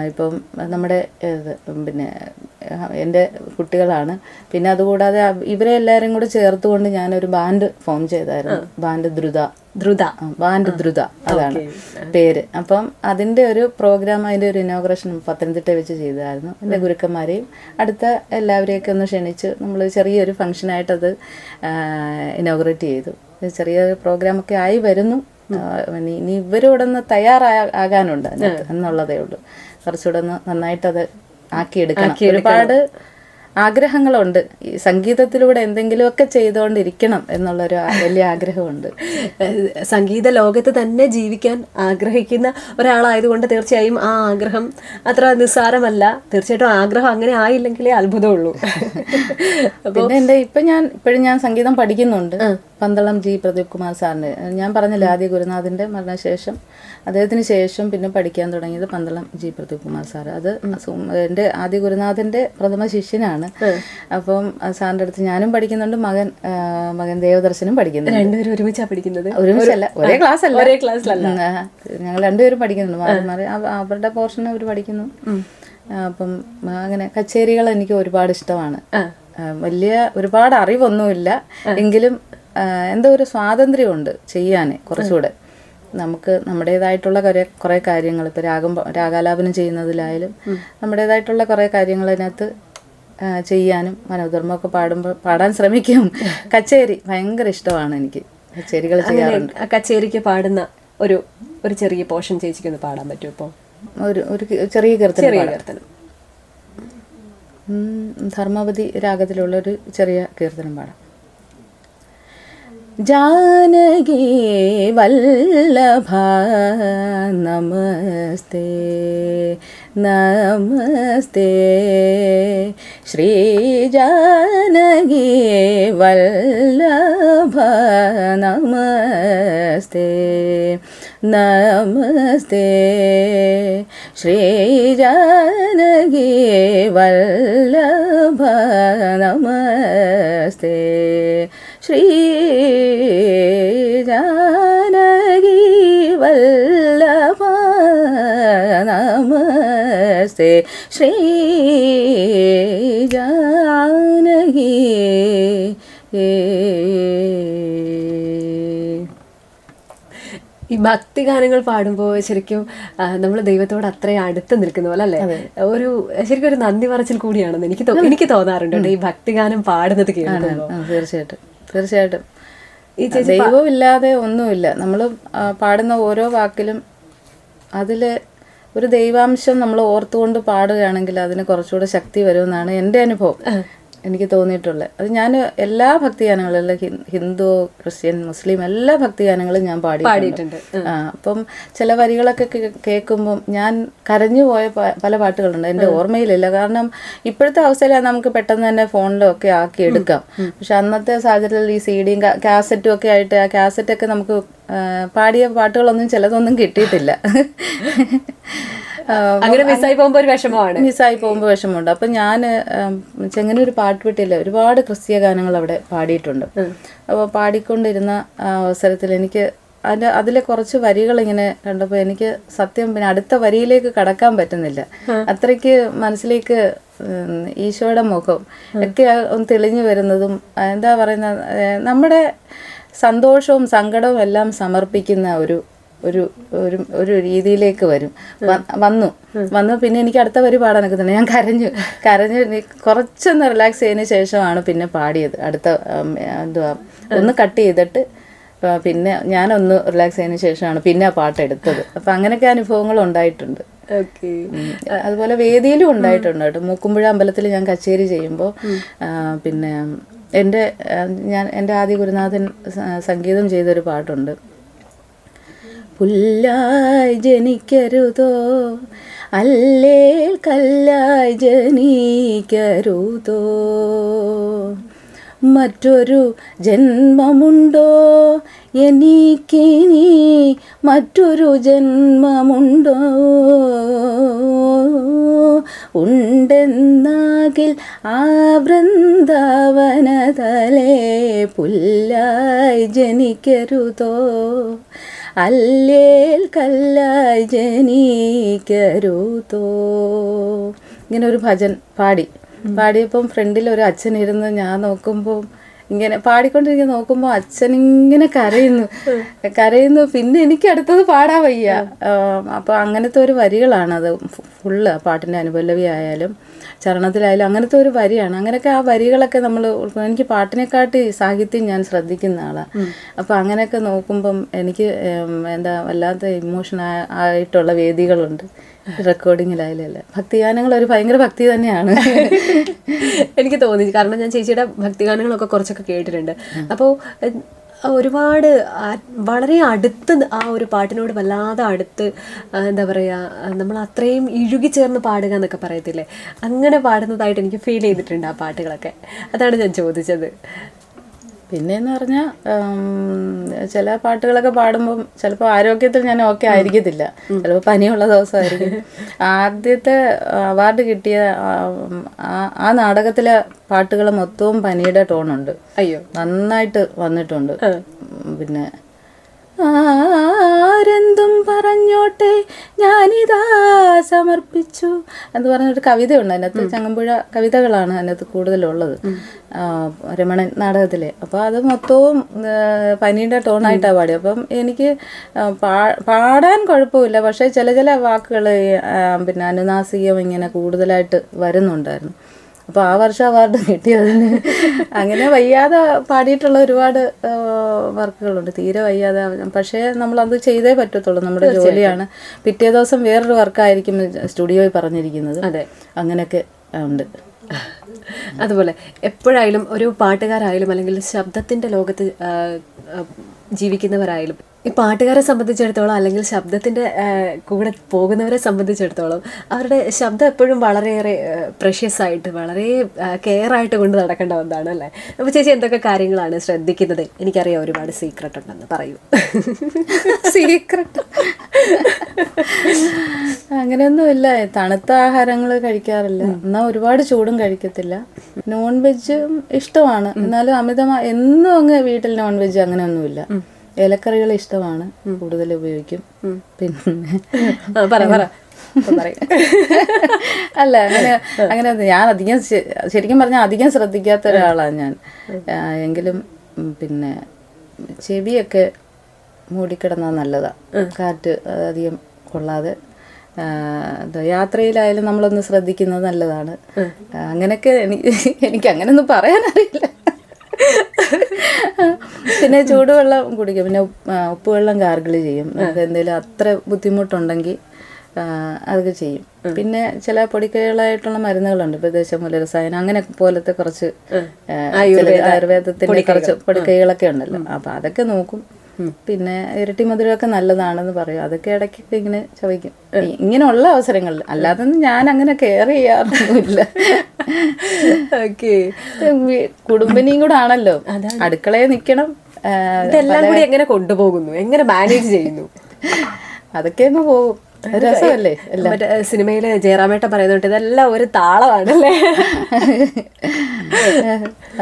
ഇപ്പം നമ്മുടെ പിന്നെ എൻ്റെ കുട്ടികളാണ്. പിന്നെ അതുകൂടാതെ ഇവരെ എല്ലാവരും കൂടെ ചേർത്തുകൊണ്ട് ഞാനൊരു ബാൻഡ് ഫോം ചെയ്തായിരുന്നു, ബാൻഡ് ദ്രുത അതാണ് പേര്. അപ്പം അതിൻ്റെ ഒരു പ്രോഗ്രാം, അതിൻ്റെ ഒരു ഇനോഗ്രേഷൻ പത്തനംതിട്ട വെച്ച് ചെയ്തായിരുന്നു. എൻ്റെ ഗുരുക്കന്മാരെയും അടുത്ത എല്ലാവരെയൊക്കെ ഒന്ന് ക്ഷണിച്ച് നമ്മൾ ചെറിയൊരു ഫംഗ്ഷനായിട്ടത് ഇനോഗ്രേറ്റ് ചെയ്തു. ചെറിയൊരു പ്രോഗ്രാമൊക്കെ ആയി വരുന്നു. ഇനി ഇവരോടെ ഒന്ന് തയ്യാറാകാനുണ്ട് അതിനകത്ത് എന്നുള്ളതേ ഉള്ളൂ. കുറച്ചുകൂടെ ഒന്ന് നന്നായിട്ടത് ആക്കിയെടുക്കണം. ഒരുപാട് ആഗ്രഹങ്ങളുണ്ട്. ഈ സംഗീതത്തിലൂടെ എന്തെങ്കിലുമൊക്കെ ചെയ്തുകൊണ്ടിരിക്കണം എന്നുള്ളൊരു വലിയ ആഗ്രഹമുണ്ട്. സംഗീത ലോകത്ത് തന്നെ ജീവിക്കാൻ ആഗ്രഹിക്കുന്ന ഒരാളായതുകൊണ്ട് തീർച്ചയായും ആ ആഗ്രഹം അത്ര നിസ്സാരമല്ല. തീർച്ചയായിട്ടും ആഗ്രഹം അങ്ങനെ ആയില്ലെങ്കിലേ അത്ഭുതമുള്ളൂ. പിന്നെ ഇപ്പോഴും ഞാൻ സംഗീതം പഠിക്കുന്നുണ്ട്. പന്തളം ജി പ്രദീപ് കുമാർ സാറിൻ്റെ, ഞാൻ പറഞ്ഞില്ല, ആദ്യ ഗുരുനാഥൻ്റെ മരണശേഷം അദ്ദേഹത്തിന് ശേഷം പിന്നെ പഠിക്കാൻ തുടങ്ങിയത് പന്തളം ജി പ്രദീപ് കുമാർ സാർ. അത് എൻ്റെ ആദ്യ ഗുരുനാഥൻ്റെ പ്രഥമ ശിഷ്യനാണ്. അപ്പം സാറിൻ്റെ അടുത്ത് ഞാനും പഠിക്കുന്നുണ്ട്, മകൻ ദേവദർശനും പഠിക്കുന്നുണ്ട്. രണ്ടുപേരും ഒരുമിച്ചാണ് പഠിക്കുന്നത്? ഒരുമിച്ചല്ല, ഒരേ ക്ലാസ്സിലല്ല, ഞങ്ങൾ രണ്ടുപേരും പഠിക്കുന്നുണ്ട്, മാറി മാറി അവരുടെ പോർഷൻ അവർ പഠിക്കുന്നു. അപ്പം അങ്ങനെ കച്ചേരികൾ എനിക്ക് ഒരുപാട് ഇഷ്ടമാണ്. വലിയ ഒരുപാട് അറിവൊന്നുമില്ല, എങ്കിലും എന്തോ ഒരു സ്വാതന്ത്ര്യമുണ്ട് ചെയ്യാൻ. കുറച്ചുകൂടെ നമുക്ക് നമ്മുടേതായിട്ടുള്ള കുറേ കാര്യങ്ങൾ, ഇപ്പോൾ രാഗാലാപനം ചെയ്യുന്നതിലായാലും നമ്മുടേതായിട്ടുള്ള കുറേ കാര്യങ്ങൾ അതിനകത്ത് ചെയ്യാനും, മനോധർമ്മമൊക്കെ പാടാൻ ശ്രമിക്കും. കച്ചേരി ഭയങ്കര ഇഷ്ടമാണ് എനിക്ക്, കച്ചേരികൾ ചെയ്യാറുണ്ട്. കച്ചേരിക്ക് പാടുന്ന ഒരു ചെറിയ പോർഷൻ ചേച്ചിക്കൊന്ന് പാടാൻ പറ്റുമോ? ഇപ്പോൾ ഒരു ചെറിയ കീർത്തനം, ധർമ്മവതി രാഗത്തിലുള്ളൊരു ചെറിയ കീർത്തനം പാടാം. ജാനകി വല്ലഭ നമസ്തേ നമസ്തേ, ശ്രീ ജാനകി വല്ലഭ നമസ്തേ നമസ്തേ, ശ്രീ ജാനകി വല്ലഭ നമസ്തേ, ശ്രീ ശ്രീ ജാനകി. ഈ ഭക്തി ഗാനങ്ങൾ പാടുമ്പോൾ ശരിക്കും നമ്മൾ ദൈവത്തോട് അത്രയും അടുത്ത് നിൽക്കുന്ന പോലെ അല്ലേ, ഒരു ശരിക്കും ഒരു നന്ദി പറച്ചിൽ കൂടിയാണെന്ന് എനിക്ക് തോന്നാറുണ്ട് ഈ ഭക്തിഗാനം പാടുന്നത് കേൾക്കുമ്പോൾ. തീർച്ചയായിട്ടും തീർച്ചയായിട്ടും. ഈ ദൈവമില്ലാതെ ഒന്നുമില്ല. നമ്മൾ പാടുന്ന ഓരോ വാക്കിലും അതിൽ ഒരു ദൈവാംശം നമ്മൾ ഓർത്തുകൊണ്ട് പാടുകയാണെങ്കിൽ അതിന് കുറച്ചുകൂടെ ശക്തി വരുമെന്നാണ് എൻ്റെ അനുഭവം, എനിക്ക് തോന്നിയിട്ടുള്ളത്. അത് ഞാൻ എല്ലാ ഭക്തിഗാനങ്ങളും, ഹിന്ദു, ക്രിസ്ത്യൻ, മുസ്ലിം എല്ലാ ഭക്തിഗാനങ്ങളും ഞാൻ പാടിയിട്ടുണ്ട്. അപ്പം ചില വരികളൊക്കെ കേൾക്കുമ്പം ഞാൻ കരഞ്ഞു പോയ പല പാട്ടുകളുണ്ട്, എൻ്റെ ഓർമ്മയിലില്ല. കാരണം ഇപ്പോഴത്തെ അവസ്ഥയിൽ നമുക്ക് പെട്ടെന്ന് തന്നെ ഫോണിലൊക്കെ ആക്കി എടുക്കാം. പക്ഷെ അന്നത്തെ സാഹചര്യത്തിൽ ഈ CD-യും കാസറ്റും ഒക്കെ ആയിട്ട് ആ കാസറ്റൊക്കെ നമുക്ക് പാടിയ പാട്ടുകളൊന്നും ചിലതൊന്നും കിട്ടിയിട്ടില്ല. അങ്ങനെ മിസ്സായി പോകുമ്പോൾ ഒരു വിഷമമാണ്. മിസ്സായി പോകുമ്പോൾ വിഷമമുണ്ട്. അപ്പം ഞാൻ ചെങ്ങന്നൂർ പാട്ടുപെട്ടിയിൽ ഒരുപാട് ക്രിസ്തീയ ഗാനങ്ങൾ അവിടെ പാടിയിട്ടുണ്ട്. അപ്പോൾ പാടിക്കൊണ്ടിരുന്ന അവസരത്തിൽ എനിക്ക് അതിലെ കുറച്ച് വരികൾ ഇങ്ങനെ കണ്ടപ്പോൾ എനിക്ക് സത്യം പിന്നെ അടുത്ത വരിയിലേക്ക് കടക്കാൻ പറ്റുന്നില്ല. അത്രയ്ക്ക് മനസ്സിലേക്ക് ഈശോയുടെ മുഖം ഒക്കെ ഒന്ന് തെളിഞ്ഞു വരുന്നതും, എന്താ പറയുന്ന, നമ്മുടെ സന്തോഷവും സങ്കടവും എല്ലാം സമർപ്പിക്കുന്ന ഒരു ഒരു ഒരു രീതിയിലേക്ക് വന്നു. പിന്നെ എനിക്ക് അടുത്ത വരി പാടാനൊക്കെ തന്നെ ഞാൻ കരഞ്ഞ് കുറച്ചൊന്ന് റിലാക്സ് ചെയ്തതിന് ശേഷമാണ് പിന്നെ പാടിയത്. അടുത്ത എന്തുവാ ഒന്ന് കട്ട് ചെയ്തിട്ട് പിന്നെ ഞാനൊന്ന് റിലാക്സ് ചെയ്തതിന് ശേഷമാണ് പിന്നെ ആ പാട്ട് എടുത്തത്. അപ്പം അങ്ങനെയൊക്കെ അനുഭവങ്ങൾ ഉണ്ടായിട്ടുണ്ട്. അതുപോലെ വേദിയിലും ഉണ്ടായിട്ടുണ്ട് കേട്ടോ. മൂക്കുമ്പുഴ അമ്പലത്തിൽ ഞാൻ കച്ചേരി ചെയ്യുമ്പോൾ പിന്നെ എൻ്റെ ആദ്യ ഗുരുനാഥൻ സംഗീതം ചെയ്തൊരു പാട്ടുണ്ട്. പുല്ലായി ജനിക്കരുതോ അല്ലേൽ കല്ലായി ജനിക്കരുതോ, മറ്റൊരു ജന്മമുണ്ടോ എനിക്കിനി മറ്റൊരു ജന്മമുണ്ടോ, ഉണ്ടെന്നാകിൽ ആ വൃന്ദാവനതലേ പുല്ലായി ജനിക്കരുതോ അല്ലേൽ കല്ലായി ജനിക്കരുതോ. ഇങ്ങനെ ഒരു ഭജൻ പാടിയപ്പം ഫ്രണ്ടിൽ ഒരു അച്ഛൻ ഇരുന്ന് ഞാൻ നോക്കുമ്പോൾ ഇങ്ങനെ പാടിക്കൊണ്ടിരിക്കുന്ന നോക്കുമ്പോൾ അച്ഛൻ ഇങ്ങനെ കരയുന്നു. പിന്നെ എനിക്ക് അടുത്തത് പാടാൻ വയ്യ. അപ്പോൾ അങ്ങനത്തെ ഒരു വരികളാണ് അത് ഫുള്ള്. പാട്ടിൻ്റെ അനുപല്ലവി ആയാലും ചരണത്തിലായാലും അങ്ങനത്തെ ഒരു വരിയാണ്. അങ്ങനെയൊക്കെ ആ വരികളൊക്കെ എനിക്ക് പാട്ടിനെക്കാട്ടി സാഹിത്യം ഞാൻ ശ്രദ്ധിക്കുന്ന ആളാണ്. അപ്പോൾ അങ്ങനെയൊക്കെ നോക്കുമ്പം എനിക്ക് എന്താ വല്ലാത്ത ഇമോഷൻ ആയിട്ടുള്ള വേദികളുണ്ട് റെക്കോർഡിങ്ങിലായാലല്ല. ഭക്തിഗാനങ്ങൾ ഒരു ഭയങ്കര ഭക്തി തന്നെയാണ് എനിക്ക് തോന്നി. കാരണം ഞാൻ ചേച്ചിയുടെ ഭക്തിഗാനങ്ങളൊക്കെ കുറച്ചൊക്കെ കേട്ടിട്ടുണ്ട്. അപ്പോൾ ഒരുപാട് വളരെ അടുത്ത് ആ ഒരു പാട്ടിനോട് വല്ലാതെ അടുത്ത് എന്താ പറയുക, നമ്മൾ അത്രയും ഇഴുകിച്ചേർന്ന് പാടുക എന്നൊക്കെ പറയത്തില്ലേ, അങ്ങനെ പാടുന്നതായിട്ട് എനിക്ക് ഫീൽ ചെയ്തിട്ടുണ്ട് ആ പാട്ടുകളൊക്കെ. അതാണ് ഞാൻ ചോദിച്ചത്. പിന്നെയെന്ന് പറഞ്ഞാൽ ചില പാട്ടുകളൊക്കെ പാടുമ്പം ചിലപ്പോൾ ആരോഗ്യത്തിൽ ഞാൻ ഓക്കെ ആയിരിക്കത്തില്ല, ചിലപ്പോൾ പനിയുള്ള ദിവസമായിരിക്കും. ആദ്യത്തെ അവാർഡ് കിട്ടിയ ആ നാടകത്തിലെ പാട്ടുകൾ മൊത്തവും പനിയുടെ ടോണുണ്ട്. അയ്യോ, നന്നായിട്ട് വന്നിട്ടുണ്ട്. പിന്നെ ആരെന്തും പറഞ്ഞോട്ടെ ഞാനിതാ സമർപ്പിച്ചു എന്ന് പറഞ്ഞൊരു കവിതയുണ്ട് അതിനകത്ത്. ചങ്ങമ്പുഴ കവിതകളാണ് അതിനകത്ത് കൂടുതലുള്ളത് രമണൻ നാടകത്തിലെ. അപ്പോൾ അത് മൊത്തവും പനീൻ്റെ ടോണായിട്ടാണ് പാടി. അപ്പം എനിക്ക് പാടാൻ കുഴപ്പമില്ല, പക്ഷേ ചില വാക്കുകൾ പിന്നെ അനുനാസികം ഇങ്ങനെ കൂടുതലായിട്ട് വരുന്നുണ്ടായിരുന്നു. അപ്പോൾ ആ വർഷം അവാർഡ് കിട്ടിയതിന് അങ്ങനെ വയ്യാതെ പാടിയിട്ടുള്ള ഒരുപാട് വർക്കുകളുണ്ട്, തീരെ വയ്യാതെ. പക്ഷേ നമ്മളത് ചെയ്തേ പറ്റത്തുള്ളൂ, നമ്മുടെ ജോലിയാണ്. പിറ്റേ ദിവസം വേറൊരു വർക്കായിരിക്കും സ്റ്റുഡിയോയിൽ പറഞ്ഞിരിക്കുന്നത്. അതെ, അങ്ങനെയൊക്കെ ഉണ്ട്. അതുപോലെ എപ്പോഴായാലും ഒരു പാട്ടുകാരായാലും അല്ലെങ്കിൽ ശബ്ദത്തിൻ്റെ ലോകത്ത് ജീവിക്കുന്നവരായാലും ഈ പാട്ടുകാരെ സംബന്ധിച്ചിടത്തോളം അല്ലെങ്കിൽ ശബ്ദത്തിൻ്റെ കൂടെ പോകുന്നവരെ സംബന്ധിച്ചിടത്തോളം അവരുടെ ശബ്ദം എപ്പോഴും വളരെയേറെ പ്രഷ്യസ് ആയിട്ട് വളരെ കെയർ ആയിട്ട് കൊണ്ട് നടക്കേണ്ട ഒന്നാണ് അല്ലേ. അപ്പോൾ ചേച്ചി എന്തൊക്കെ കാര്യങ്ങളാണ് ശ്രദ്ധിക്കുന്നത്? എനിക്കറിയാം ഒരുപാട് സീക്രട്ട് ഉണ്ടെന്ന്, പറയൂ. സീക്രട്ട് അങ്ങനെയൊന്നുമില്ല. തണുത്ത ആഹാരങ്ങൾ കഴിക്കാറില്ല, എന്നാൽ ഒരുപാട് ചൂടും കഴിക്കത്തില്ല. നോൺ വെജും ഇഷ്ടമാണ്, എന്നാലും അമിതമായി എന്നും അങ്ങ് വീട്ടിൽ നോൺ വെജ് അങ്ങനെയൊന്നുമില്ല. ഇലക്കറികൾ ഇഷ്ടമാണ്, കൂടുതൽ ഉപയോഗിക്കും. പിന്നെ പറയും. അല്ല, അങ്ങനെ ഞാൻ അധികം ശരിക്കും പറഞ്ഞാൽ അധികം ശ്രദ്ധിക്കാത്ത ഒരാളാണ് ഞാൻ. എങ്കിലും പിന്നെ ചെവിയൊക്കെ മൂടിക്കിടന്നാൽ നല്ലതാ, കാറ്റ് അധികം കൊള്ളാതെ. യാത്രയിലായാലും നമ്മളൊന്ന് ശ്രദ്ധിക്കുന്നത് നല്ലതാണ്. അങ്ങനെയൊക്കെ എനിക്ക് അങ്ങനെയൊന്നും പറയാനറിയില്ല. പിന്നെ ചൂടുവെള്ളം കുടിക്കും, പിന്നെ ഉപ്പുവെള്ളം ഗാർഗിൾ ചെയ്യും. നമുക്ക് എന്തെങ്കിലും അത്ര ബുദ്ധിമുട്ടുണ്ടെങ്കിൽ അതൊക്കെ ചെയ്യും. പിന്നെ ചില പൊടിക്കൈകളായിട്ടുള്ള മരുന്നുകളുണ്ട്, ഇപ്പോൾ ദേശമൂല രസായനം അങ്ങനെ പോലത്തെ കുറച്ച് ആയുർവേദത്തിൻ്റെ കുറച്ച് പൊടിക്കൈകളൊക്കെ ഉണ്ടല്ലോ, അപ്പം അതൊക്കെ നോക്കും. പിന്നെ ഇരട്ടി മധുരമൊക്കെ നല്ലതാണെന്ന് പറയും, അതൊക്കെ ഇടയ്ക്കൊക്കെ ഇങ്ങനെ ചവയ്ക്കും ഇങ്ങനെയുള്ള അവസരങ്ങളിൽ. അല്ലാതെ ഞാൻ അങ്ങനെ കെയർ ചെയ്യാറൊന്നുമില്ല. ഓക്കെ, കുടുംബിനിയും കൂടെ ആണല്ലോ, അടുക്കളയിൽ നിൽക്കണം. ഇതെല്ലാം കൂടി എങ്ങനെ കൊണ്ടുപോകുന്നു, എങ്ങനെ മാനേജ് ചെയ്യുന്നു? അതൊക്കെ അങ്ങ് പോകും, രസമല്ലേ. മറ്റേ സിനിമയില് ജയറാമേട്ട പറയുന്നുണ്ട് ഇതെല്ലാം ഒരു താളമാണല്ലേ.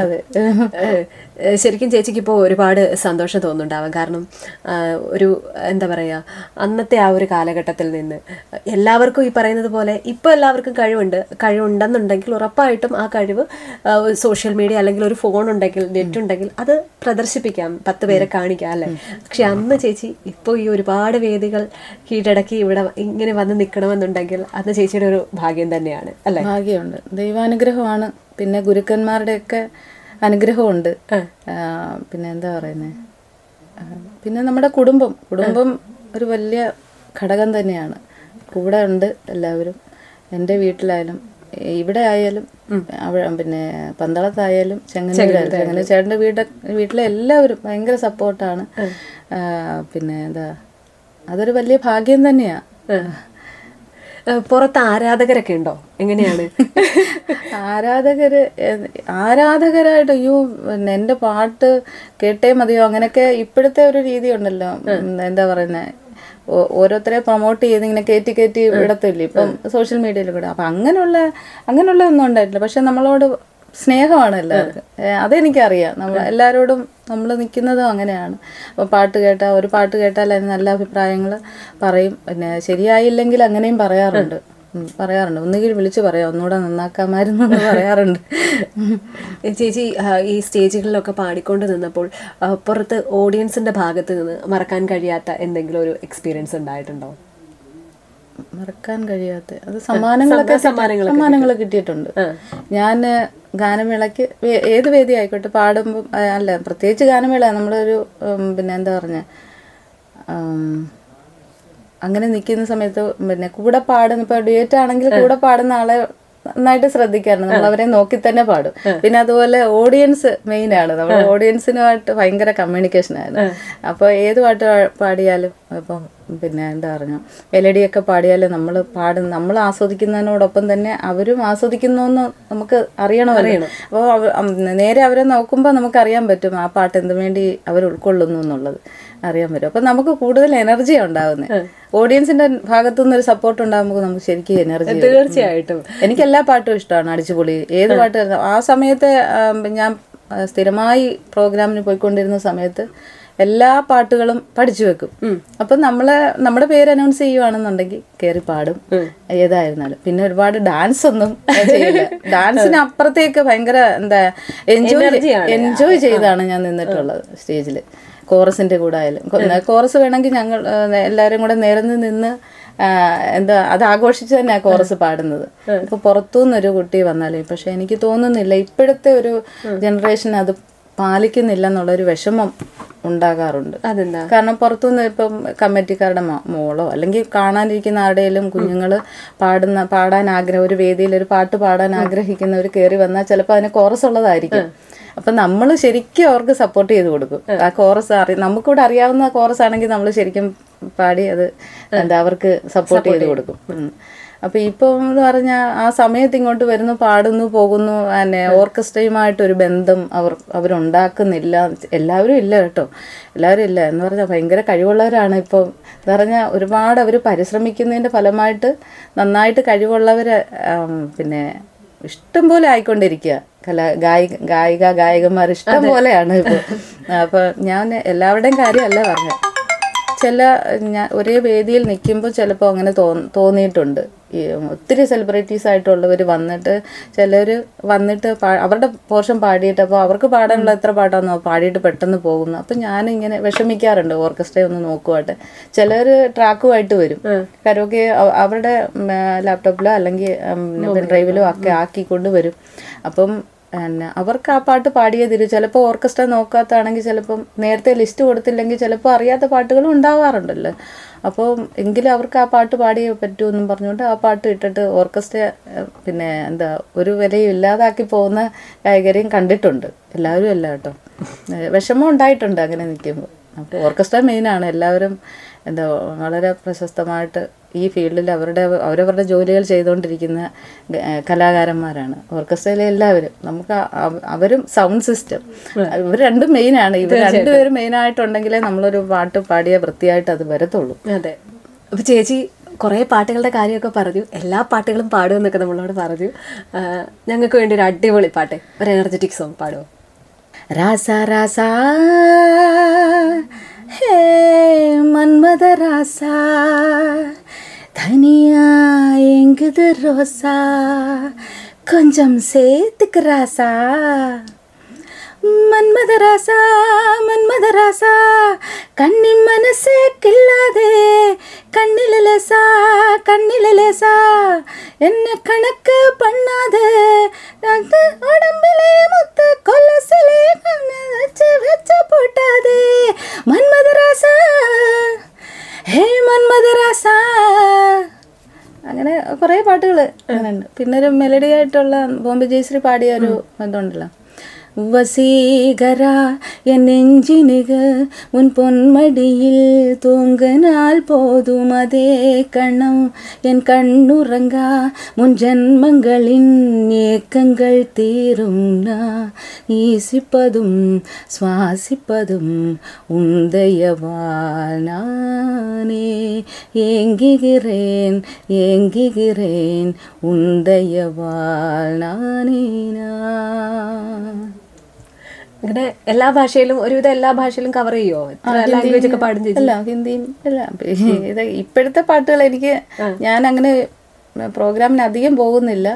അതെ, ശരിക്കും ചേച്ചിക്ക് ഇപ്പോൾ ഒരുപാട് സന്തോഷം തോന്നുന്നുണ്ടാവാം. കാരണം ഒരു എന്താ പറയുക, അന്നത്തെ ആ ഒരു കാലഘട്ടത്തിൽ നിന്ന് എല്ലാവർക്കും ഈ പറയുന്നത് പോലെ ഇപ്പോൾ എല്ലാവർക്കും കഴിവുണ്ടെന്നുണ്ടെങ്കിൽ ഉറപ്പായിട്ടും ആ കഴിവ് സോഷ്യൽ മീഡിയ അല്ലെങ്കിൽ ഒരു ഫോൺ ഉണ്ടെങ്കിൽ, നെറ്റ് ഉണ്ടെങ്കിൽ അത് പ്രദർശിപ്പിക്കാം, 10 പേരെ കാണിക്കാം അല്ലേ. പക്ഷെ അന്ന് ചേച്ചി ഇപ്പോൾ ഈ ഒരുപാട് വേദികൾ കീഴടക്കി ഇവിടെ ഇങ്ങനെ വന്ന് നിൽക്കണമെന്നുണ്ടെങ്കിൽ അന്ന് ചേച്ചിയുടെ ഒരു ഭാഗ്യം തന്നെയാണ് അല്ലേ. ഭാഗ്യമുണ്ട്, ദൈവാനുഗ്രഹമാണ്. പിന്നെ ഗുരുക്കന്മാരുടെയൊക്കെ അനുഗ്രഹമുണ്ട്. പിന്നെ എന്താ പറയുന്നത്, പിന്നെ നമ്മുടെ കുടുംബം ഒരു വലിയ ഘടകം തന്നെയാണ്. കൂടെ ഉണ്ട് എല്ലാവരും. എൻ്റെ വീട്ടിലായാലും ഇവിടെ ആയാലും പിന്നെ പന്തളത്തായാലും ചെങ്ങന്നൂരായാലും, അങ്ങനെ ചേട്ടൻ്റെ വീട്ടിലെ എല്ലാവരും ഭയങ്കര സപ്പോർട്ടാണ്. പിന്നെ എന്താ, അതൊരു വലിയ ഭാഗ്യം തന്നെയാണ്. പുറത്ത് ആരാധകരൊക്കെ ഉണ്ടോ, എങ്ങനെയാണ്? ആരാധകരായിട്ട് അയ്യോ പിന്നെ എൻ്റെ പാട്ട് കേട്ടേ മതിയോ അങ്ങനെയൊക്കെ ഇപ്പോഴത്തെ ഒരു രീതി ഉണ്ടല്ലോ. എന്താ പറയുന്നത്, ഓരോരുത്തരെ പ്രൊമോട്ട് ചെയ്ത് ഇങ്ങനെ കയറ്റി വിടത്തില്ലേ ഇപ്പം സോഷ്യൽ മീഡിയയിൽ കൂടെ. അപ്പം അങ്ങനെയുള്ള ഒന്നും ഉണ്ടായിട്ടില്ല. പക്ഷെ നമ്മളോട് സ്നേഹമാണ് എല്ലാവർക്കും, അതെനിക്കറിയാം. എല്ലാവരോടും നമ്മൾ നിൽക്കുന്നതും അങ്ങനെയാണ്. അപ്പോൾ ഒരു പാട്ട് കേട്ടാൽ അതിന് നല്ല അഭിപ്രായങ്ങൾ പറയും. പിന്നെ ശരിയായില്ലെങ്കിൽ അങ്ങനെയും പറയാറുണ്ട്. ഒന്നുകിൽ വിളിച്ച് പറയാം, ഒന്നുകൂടെ നന്നാക്കാമായിരുന്നു എന്ന് പറയാറുണ്ട്. ചേച്ചി ഈ സ്റ്റേജുകളിലൊക്കെ പാടിക്കൊണ്ട് നിന്നപ്പോൾ പുറത്ത് ഓഡിയൻസിൻ്റെ ഭാഗത്ത് നിന്ന് മറക്കാൻ കഴിയാത്ത എന്തെങ്കിലും ഒരു എക്സ്പീരിയൻസ് ഉണ്ടായിട്ടുണ്ടോ? മറക്കാൻ കഴിയാത്ത അത് സമ്മാനങ്ങൾ കിട്ടിയിട്ടുണ്ട്. ഞാൻ ഗാനമേളയ്ക്ക് ഏത് വേദി ആയിക്കോട്ടെ പാടുമ്പോൾ, അല്ല പ്രത്യേകിച്ച് ഗാനമേള നമ്മളൊരു പിന്നെ എന്താ പറഞ്ഞ അങ്ങനെ നിൽക്കുന്ന സമയത്ത് പിന്നെ കൂടെ പാടുന്ന, ഇപ്പോൾ ഡ്യുവറ്റ് ആണെങ്കിൽ കൂടെ പാടുന്ന ആളെ നന്നായിട്ട് ശ്രദ്ധിക്കാറുണ്ട്. നമ്മൾ അവരെ നോക്കി തന്നെ പാടും. പിന്നെ അതുപോലെ ഓഡിയൻസ് മെയിൻ ആണ്. നമ്മൾ ഓഡിയൻസിനുമായിട്ട് ഭയങ്കര കമ്മ്യൂണിക്കേഷനായിരുന്നു. അപ്പോൾ ഏത് പാട്ട് പാടിയാലും, ഇപ്പം പിന്നെ എന്താ പറഞ്ഞാൽ മെലഡിയൊക്കെ പാടിയാലും നമ്മൾ ആസ്വദിക്കുന്നതിനോടൊപ്പം തന്നെ അവരും ആസ്വദിക്കുന്നു നമുക്ക് അറിയണമല്ലോ. അപ്പോൾ നേരെ അവരെ നോക്കുമ്പോൾ നമുക്കറിയാൻ പറ്റും ആ പാട്ട് എന്ത് വേണ്ടി അവർ ഉൾക്കൊള്ളുന്നു എന്നുള്ളത് അറിയാൻ പറ്റും. അപ്പം നമുക്ക് കൂടുതൽ എനർജിയാണ് ഉണ്ടാകുന്നത്. ഓഡിയൻസിന്റെ ഭാഗത്തു നിന്നൊരു സപ്പോർട്ട് ഉണ്ടാകുമ്പോൾ നമുക്ക് ശരിക്കും എനർജി. തീർച്ചയായിട്ടും എനിക്ക് എല്ലാ പാട്ടും ഇഷ്ടമാണ്, അടിച്ചുപൊളി ഏത് പാട്ട്. ആ സമയത്ത് ഞാൻ സ്ഥിരമായി പ്രോഗ്രാമിന് പോയിക്കൊണ്ടിരുന്ന സമയത്ത് എല്ലാ പാട്ടുകളും പഠിച്ചു വെക്കും. അപ്പം നമ്മുടെ പേര് അനൗൺസ് ചെയ്യുവാണെന്നുണ്ടെങ്കിൽ കയറി പാടും ഏതായിരുന്നാലും. പിന്നെ ഒരുപാട് ഡാൻസ് ഒന്നും ചെയ്യില്ല. ഡാൻസിന് അപ്പുറത്തേക്ക് ഭയങ്കര എന്താ എൻജോയ് ചെയ്താണ് ഞാൻ നിന്നിട്ടുള്ളത് സ്റ്റേജിൽ. കോറസിൻ്റെ കൂടെ ആയാലും, കോറസ് വേണമെങ്കിൽ ഞങ്ങൾ എല്ലാവരും കൂടെ നിരന്ന് നിന്ന് അത് ആഘോഷിച്ച് തന്നെയാണ് കോറസ് പാടുന്നത്. ഇപ്പോൾ പുറത്തുനിന്നൊരു കുട്ടി വന്നാലും, പക്ഷെ എനിക്ക് തോന്നുന്നില്ല ഇപ്പോഴത്തെ ഒരു ജനറേഷൻ അത് പാലിക്കുന്നില്ല എന്നുള്ളൊരു വിഷമം ഉണ്ടാകാറുണ്ട്. അതെന്താ? കാരണം പുറത്തുനിന്ന് ഇപ്പം കമ്മിറ്റിക്കാരുടെ മോളോ അല്ലെങ്കിൽ കാണാനിരിക്കുന്ന ആരുടെയും കുഞ്ഞുങ്ങൾ പാടാൻ ഒരു വേദിയിൽ ഒരു പാട്ട് പാടാൻ ആഗ്രഹിക്കുന്നവർ കയറി വന്നാൽ ചിലപ്പോൾ അതിന് കോറസ് ഉള്ളതായിരിക്കും. അപ്പം നമ്മൾ ശരിക്കും അവർക്ക് സപ്പോർട്ട് ചെയ്ത് കൊടുക്കും. ആ കോറസ് നമുക്കിവിടെ അറിയാവുന്ന കോറസ് ആണെങ്കിൽ നമ്മൾ ശരിക്കും പാടി അത് അവർക്ക് സപ്പോർട്ട് ചെയ്ത് കൊടുക്കും. അപ്പോൾ ഇപ്പോൾ എന്ന് പറഞ്ഞാൽ ആ സമയത്ത് ഇങ്ങോട്ട് വരുന്നു, പാടുന്നു, പോകുന്നു. പിന്നെ ഓർക്കസ്ട്രയുമായിട്ടൊരു ബന്ധം അവരുണ്ടാക്കുന്നില്ല. എല്ലാവരും ഇല്ല കേട്ടോ, എല്ലാവരും ഇല്ല എന്ന് പറഞ്ഞാൽ ഭയങ്കര കഴിവുള്ളവരാണ് ഇപ്പോൾ. എന്ന് പറഞ്ഞാൽ ഒരുപാട് അവർ പരിശ്രമിക്കുന്നതിൻ്റെ ഫലമായിട്ട് നന്നായിട്ട് കഴിവുള്ളവർ പിന്നെ ഇഷ്ടം പോലെ ആയിക്കൊണ്ടിരിക്കുക. ഗായികമാർ ഇഷ്ടം പോലെയാണ് ഇപ്പോൾ. അപ്പോൾ ഞാൻ എല്ലാവരുടെയും കാര്യമല്ല പറഞ്ഞത്. ഒരേ വേദിയിൽ നിൽക്കുമ്പോൾ ചിലപ്പോൾ അങ്ങനെ തോന്നിയിട്ടുണ്ട്. ഈ ഒത്തിരി സെലിബ്രിറ്റീസ് ആയിട്ടുള്ളവർ വന്നിട്ട് ചിലർ വന്നിട്ട് അവരുടെ പോർഷൻ പാടിയിട്ട് അപ്പോൾ അവർക്ക് പാടാനുള്ള എത്ര പാട്ടാണെന്നോ പാടിയിട്ട് പെട്ടെന്ന് പോകുന്നു. അപ്പം ഞാനിങ്ങനെ വിഷമിക്കാറുണ്ട് ഓർക്കസ്ട്ര ഒന്ന് നോക്കുവാട്ടെ. ചിലർ ട്രാക്കുമായിട്ട് വരും, കരോക്കെ അവരുടെ ലാപ്ടോപ്പിലോ അല്ലെങ്കിൽ പെൻഡ്രൈവിലോ ഒക്കെ ആക്കിക്കൊണ്ട് വരും. അപ്പം അവർക്ക് ആ പാട്ട് പാടിയേ തരും. ചിലപ്പോൾ ഓർക്കസ്ട്ര നോക്കാത്തതാണെങ്കിൽ ചിലപ്പം നേരത്തെ ലിസ്റ്റ് കൊടുത്തില്ലെങ്കിൽ ചിലപ്പോൾ അറിയാത്ത പാട്ടുകളും ഉണ്ടാവാറുണ്ടല്ലോ. അപ്പോൾ എങ്കിലും അവർക്ക് ആ പാട്ട് പാടിയേ പറ്റുമെന്നും പറഞ്ഞുകൊണ്ട് ആ പാട്ട് ഇട്ടിട്ട് ഓർക്കസ്ട്ര പിന്നെ എന്താ ഒരു വിലയും ഇല്ലാതാക്കി പോകുന്ന ഗായകരെയും കണ്ടിട്ടുണ്ട്. എല്ലാവരും അല്ല കേട്ടോ, വിഷമം ഉണ്ടായിട്ടുണ്ട് അങ്ങനെ നിൽക്കുമ്പോൾ. അപ്പോൾ ഓർക്കസ്ട്ര മെയിനാണ്. എല്ലാവരും എന്താ വളരെ പ്രശസ്തമായിട്ട് ഈ ഫീൽഡിൽ അവരവരുടെ ജോലികൾ ചെയ്തുകൊണ്ടിരിക്കുന്ന കലാകാരന്മാരാണ് ഓർക്കസ്ട്രയിലെ എല്ലാവരും. നമുക്ക് അവരും സൗണ്ട് സിസ്റ്റം ഇവർ രണ്ടും മെയിനാണ്. ഇവർ രണ്ടുപേരും മെയിനായിട്ടുണ്ടെങ്കിലേ നമ്മളൊരു പാട്ട് പാടിയ വൃത്തിയായിട്ട് അത് വരത്തുള്ളൂ. അതെ. അപ്പോൾ ചേച്ചി കുറേ പാട്ടുകളുടെ കാര്യമൊക്കെ പറഞ്ഞു, എല്ലാ പാട്ടുകളും പാടുമെന്നൊക്കെ നമ്മളോട് പറഞ്ഞു. ഞങ്ങൾക്ക് വേണ്ടി ഒരു അടിപൊളി പാട്ട്, ഒരു എനർജറ്റിക് സോങ് പാടുമോ? ராசா ராசா ஹே மன்மத ராசா தனியா எங்குது ரோசா கொஞ்சம் சேர்த்துக்கு ராசா மன்மத ராசா மன்மத ராசா கண்ணின் மனசே கில்லாதே கண்ணில லேசா என்ன கணக்கு பண்ணாதே உடம்பிலே முத்து கொலசிலே வச்ச போட்டாதே மன்மத ராசா ഹേ മന്മദരാസ. അങ്ങനെ കുറേ പാട്ടുകൾ അങ്ങനെ ഉണ്ട്. പിന്നെ ഒരു മെലഡി ആയിട്ടുള്ള ബോംബെ ജയശ്രീ പാടിയ ഒരു ഇതുണ്ടല്ലോ, வசீகரா என் நெஞ்சினுக உன் பொன்மடியில் தூங்கினால் போதும் அதே கணம் என் கண்ணுறங்கா முன் ஜன்மங்களின் ஏக்கங்கள் தீரும் நான் ஈசிப்பதும் சுவாசிப்பதும் உந்தயவால் நானே ஏங்குகிறேன் உந்தயவால் നാനേ நான். അങ്ങനെ എല്ലാ ഭാഷയിലും ഒരുവിധം എല്ലാ ഭാഷയിലും കവർ ചെയ്യുമോ? ലാംഗ്വേജ് ഒക്കെ പാടും ചേച്ചി? എല്ലാം, ഹിന്ദിയും എല്ലാം. ഇത് ഇപ്പോഴത്തെ പാട്ടുകൾ എനിക്ക് ഞാൻ അങ്ങനെ പ്രോഗ്രാമിന് അധികം പോകുന്നില്ല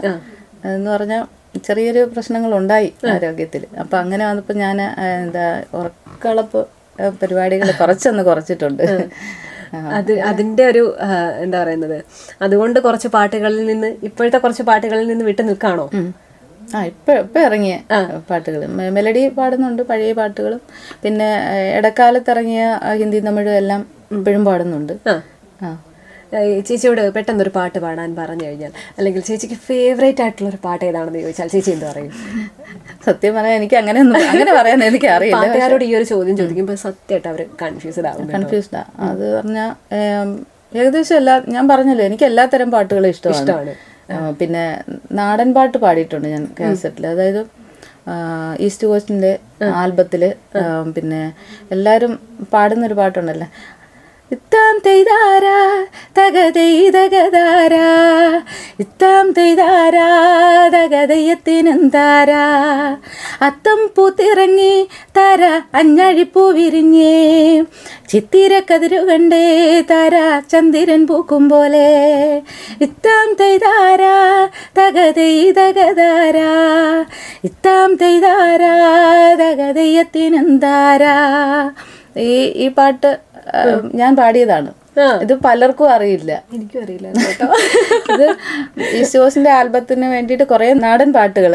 എന്ന് പറഞ്ഞാൽ ചെറിയൊരു പ്രശ്നങ്ങളുണ്ടായി ആരോഗ്യത്തിൽ. അപ്പം അങ്ങനെ വന്നപ്പോൾ ഞാൻ എന്താ ഉറക്കളപ്പ് പരിപാടികൾ കുറച്ചിട്ടുണ്ട്. അതിന്റെ ഒരു എന്താ പറയുന്നത്, അതുകൊണ്ട് കുറച്ച് പാട്ടുകളിൽ നിന്ന് ഇപ്പോഴത്തെ കുറച്ച് പാട്ടുകളിൽ നിന്ന് വിട്ടു നിൽക്കാണോ? ഇപ്പം ഇറങ്ങിയ പാട്ടുകൾ മെലഡി പാടുന്നുണ്ട്, പഴയ പാട്ടുകളും പിന്നെ ഇടക്കാലത്ത് ഇറങ്ങിയ ഹിന്ദി തമിഴും എല്ലാം ഇപ്പോഴും പാടുന്നുണ്ട്. ചേച്ചിയോട് പെട്ടെന്നൊരു പാട്ട് പാടാൻ പറഞ്ഞു കഴിഞ്ഞാൽ, അല്ലെങ്കിൽ ചേച്ചിക്ക് ഫേവറേറ്റ് ആയിട്ടുള്ള ഒരു പാട്ട് ഏതാണെന്ന് ചോദിച്ചാൽ ചേച്ചി എന്ത് പറയും? സത്യം പറയാൻ എനിക്ക് അങ്ങനെ പറയാൻ എനിക്ക് അറിയില്ല. പാട്ടുകാരോട് ഈ ഒരു ചോദ്യം ചോദിക്കുമ്പോൾ സത്യമായിട്ട് അവർ കൺഫ്യൂസ്ഡാ. അത് പറഞ്ഞാൽ ഏകദേശം ഞാൻ പറഞ്ഞല്ലോ, എനിക്ക് എല്ലാത്തരം പാട്ടുകളും ഇഷ്ടമാണ്. പിന്നെ നാടൻ പാട്ട് പാടിയിട്ടുണ്ട് ഞാൻ കാസറ്റിൽ, അതായത് ഈസ്റ്റ് കോസ്റ്റിൻ്റെ ആൽബത്തിൽ. പിന്നെ എല്ലാവരും പാടുന്നൊരു പാട്ടുണ്ടല്ലോ, ഇത്താം തെയ്താരാ തകതെയ്തകതാരാ ഇത്താം തെയ്താരാ തകതയത്തിനെന്താരാ അത്തം പൂത്തിറങ്ങി താര അഞ്ഞഴിപ്പൂ വിരിഞ്ഞേ ചിത്തിര കതിരുകണ്ടേ താര ചന്ദ്രൻ പൂക്കും പോലെ ഇത്താം തെയ്താരാ തകതെയ്തകതാരാ ഇത്താം തെയ്താരാ തകതയത്തിനെന്താരാ. ഈ പാട്ട് ഞാൻ പാടിയതാണ്. ഇത് പലർക്കും അറിയില്ല, എനിക്കും അറിയില്ല. ഇത് ഈസ്റ്റോസിന്റെ ആൽബത്തിന് വേണ്ടിയിട്ട് കുറെ നാടൻ പാട്ടുകൾ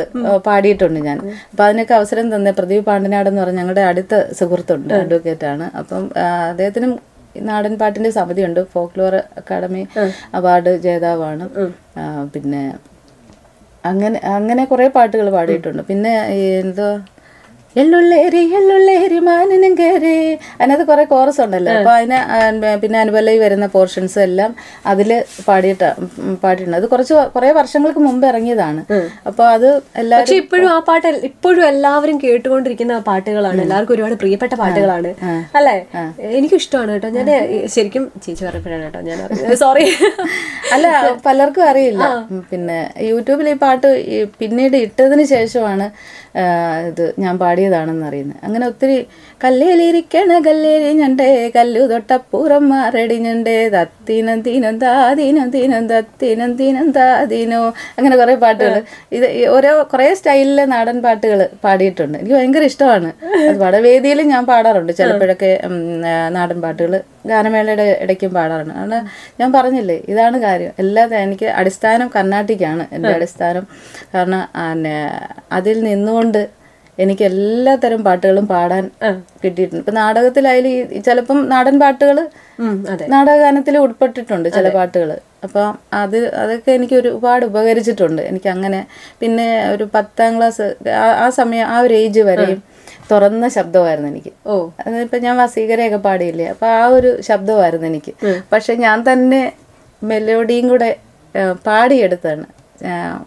പാടിയിട്ടുണ്ട് ഞാൻ. അപ്പൊ അതിനൊക്കെ അവസരം തന്നെ പ്രദീപ് പാണ്ടനാട് എന്ന് പറഞ്ഞ ഞങ്ങളുടെ അടുത്ത സുഹൃത്തുണ്ട്, അഡ്വക്കേറ്റ് ആണ്. അപ്പം അദ്ദേഹത്തിനും നാടൻ പാട്ടിന്റെ സമിതിയുണ്ട്, ഫോക്ലോർ അക്കാദമി അവാർഡ് ജേതാവാണ്. പിന്നെ അങ്ങനെ കുറെ പാട്ടുകൾ പാടിയിട്ടുണ്ട്. പിന്നെ എന്തോ എള്ളുള്ളേരി മാനിനും കയറി, അതിനകത്ത് കുറെ കോറസ് ഉണ്ടല്ലോ. അപ്പൊ പിന്നെ അനുപല്ലവി വരുന്ന പോർഷൻസ് എല്ലാം അതിൽ പാടിയിട്ടുണ്ട്. അത് കുറെ വർഷങ്ങൾക്ക് മുമ്പ് ഇറങ്ങിയതാണ്. അപ്പൊ അത് എല്ലാവരും ഇപ്പോഴും ആ പാട്ട് ഇപ്പോഴും എല്ലാവരും കേട്ടുകൊണ്ടിരിക്കുന്ന പാട്ടുകളാണ്, എല്ലാവർക്കും ഒരുപാട് പ്രിയപ്പെട്ട പാട്ടുകളാണ് അല്ലേ? എനിക്കും ഇഷ്ടമാണ് കേട്ടോ. ഞാൻ ശരിക്കും ചേച്ചി പറഞ്ഞപ്പോഴാണ് കേട്ടോ ഞാൻ സോറി അല്ല, പലർക്കും അറിയില്ല. പിന്നെ യൂട്യൂബിൽ ഈ പാട്ട് പിന്നീട് ഇട്ടതിന് ശേഷമാണ് ഇത് ഞാൻ പാടിയത് പാടിയതാണെന്ന് അറിയുന്നത്. അങ്ങനെ ഒത്തിരി കല്ലേലിരിക്കണ കല്ലേരി ഞണ്ടേ കല്ലു തൊട്ടപ്പൂറം മാറടിഞ്ഞണ്ടേ തത്തീനം തീനം താതീനം തീനം തത്തീനം തീനം താതീനോ, അങ്ങനെ കുറേ പാട്ടുകൾ. ഇത് ഓരോ കുറേ സ്റ്റൈലിലെ നാടൻ പാട്ടുകൾ പാടിയിട്ടുണ്ട്. എനിക്ക് ഭയങ്കര ഇഷ്ടമാണ് അത് പാടാൻ. വേദിയിൽ ഞാൻ പാടാറുണ്ട് ചിലപ്പോഴൊക്കെ നാടൻ പാട്ടുകൾ. ഗാനമേളയുടെ ഇടയ്ക്കും പാടാറുണ്ട്. അതുകൊണ്ട് ഞാൻ പറഞ്ഞില്ലേ, ഇതാണ് കാര്യം. എനിക്ക് അടിസ്ഥാനം കർണാട്ടിക്കാണ് എൻ്റെ അടിസ്ഥാനം. കാരണം അതിൽ നിന്നുകൊണ്ട് എനിക്ക് എല്ലാ തരം പാട്ടുകളും പാടാൻ കിട്ടിയിട്ടുണ്ട്. ഇപ്പം നാടകത്തിലായാലും ചിലപ്പം നാടൻ പാട്ടുകൾ നാടകഗാനത്തിൽ ഉൾപ്പെട്ടിട്ടുണ്ട് ചില പാട്ടുകൾ. അപ്പം അതൊക്കെ എനിക്ക് ഒരുപാട് ഉപകരിച്ചിട്ടുണ്ട്. എനിക്കങ്ങനെ പിന്നെ ഒരു 10ാം ക്ലാസ് ആ സമയം ആ ഒരു ഏജ് വരെയും തുറന്ന ശബ്ദമായിരുന്നു എനിക്ക്. അതിപ്പോൾ ഞാൻ വസീകരയൊക്കെ പാടിയില്ലേ, അപ്പോൾ ആ ഒരു ശബ്ദമായിരുന്നു എനിക്ക്. പക്ഷെ ഞാൻ തന്നെ മെലോഡിയും കൂടെ പാടിയെടുത്താണ്.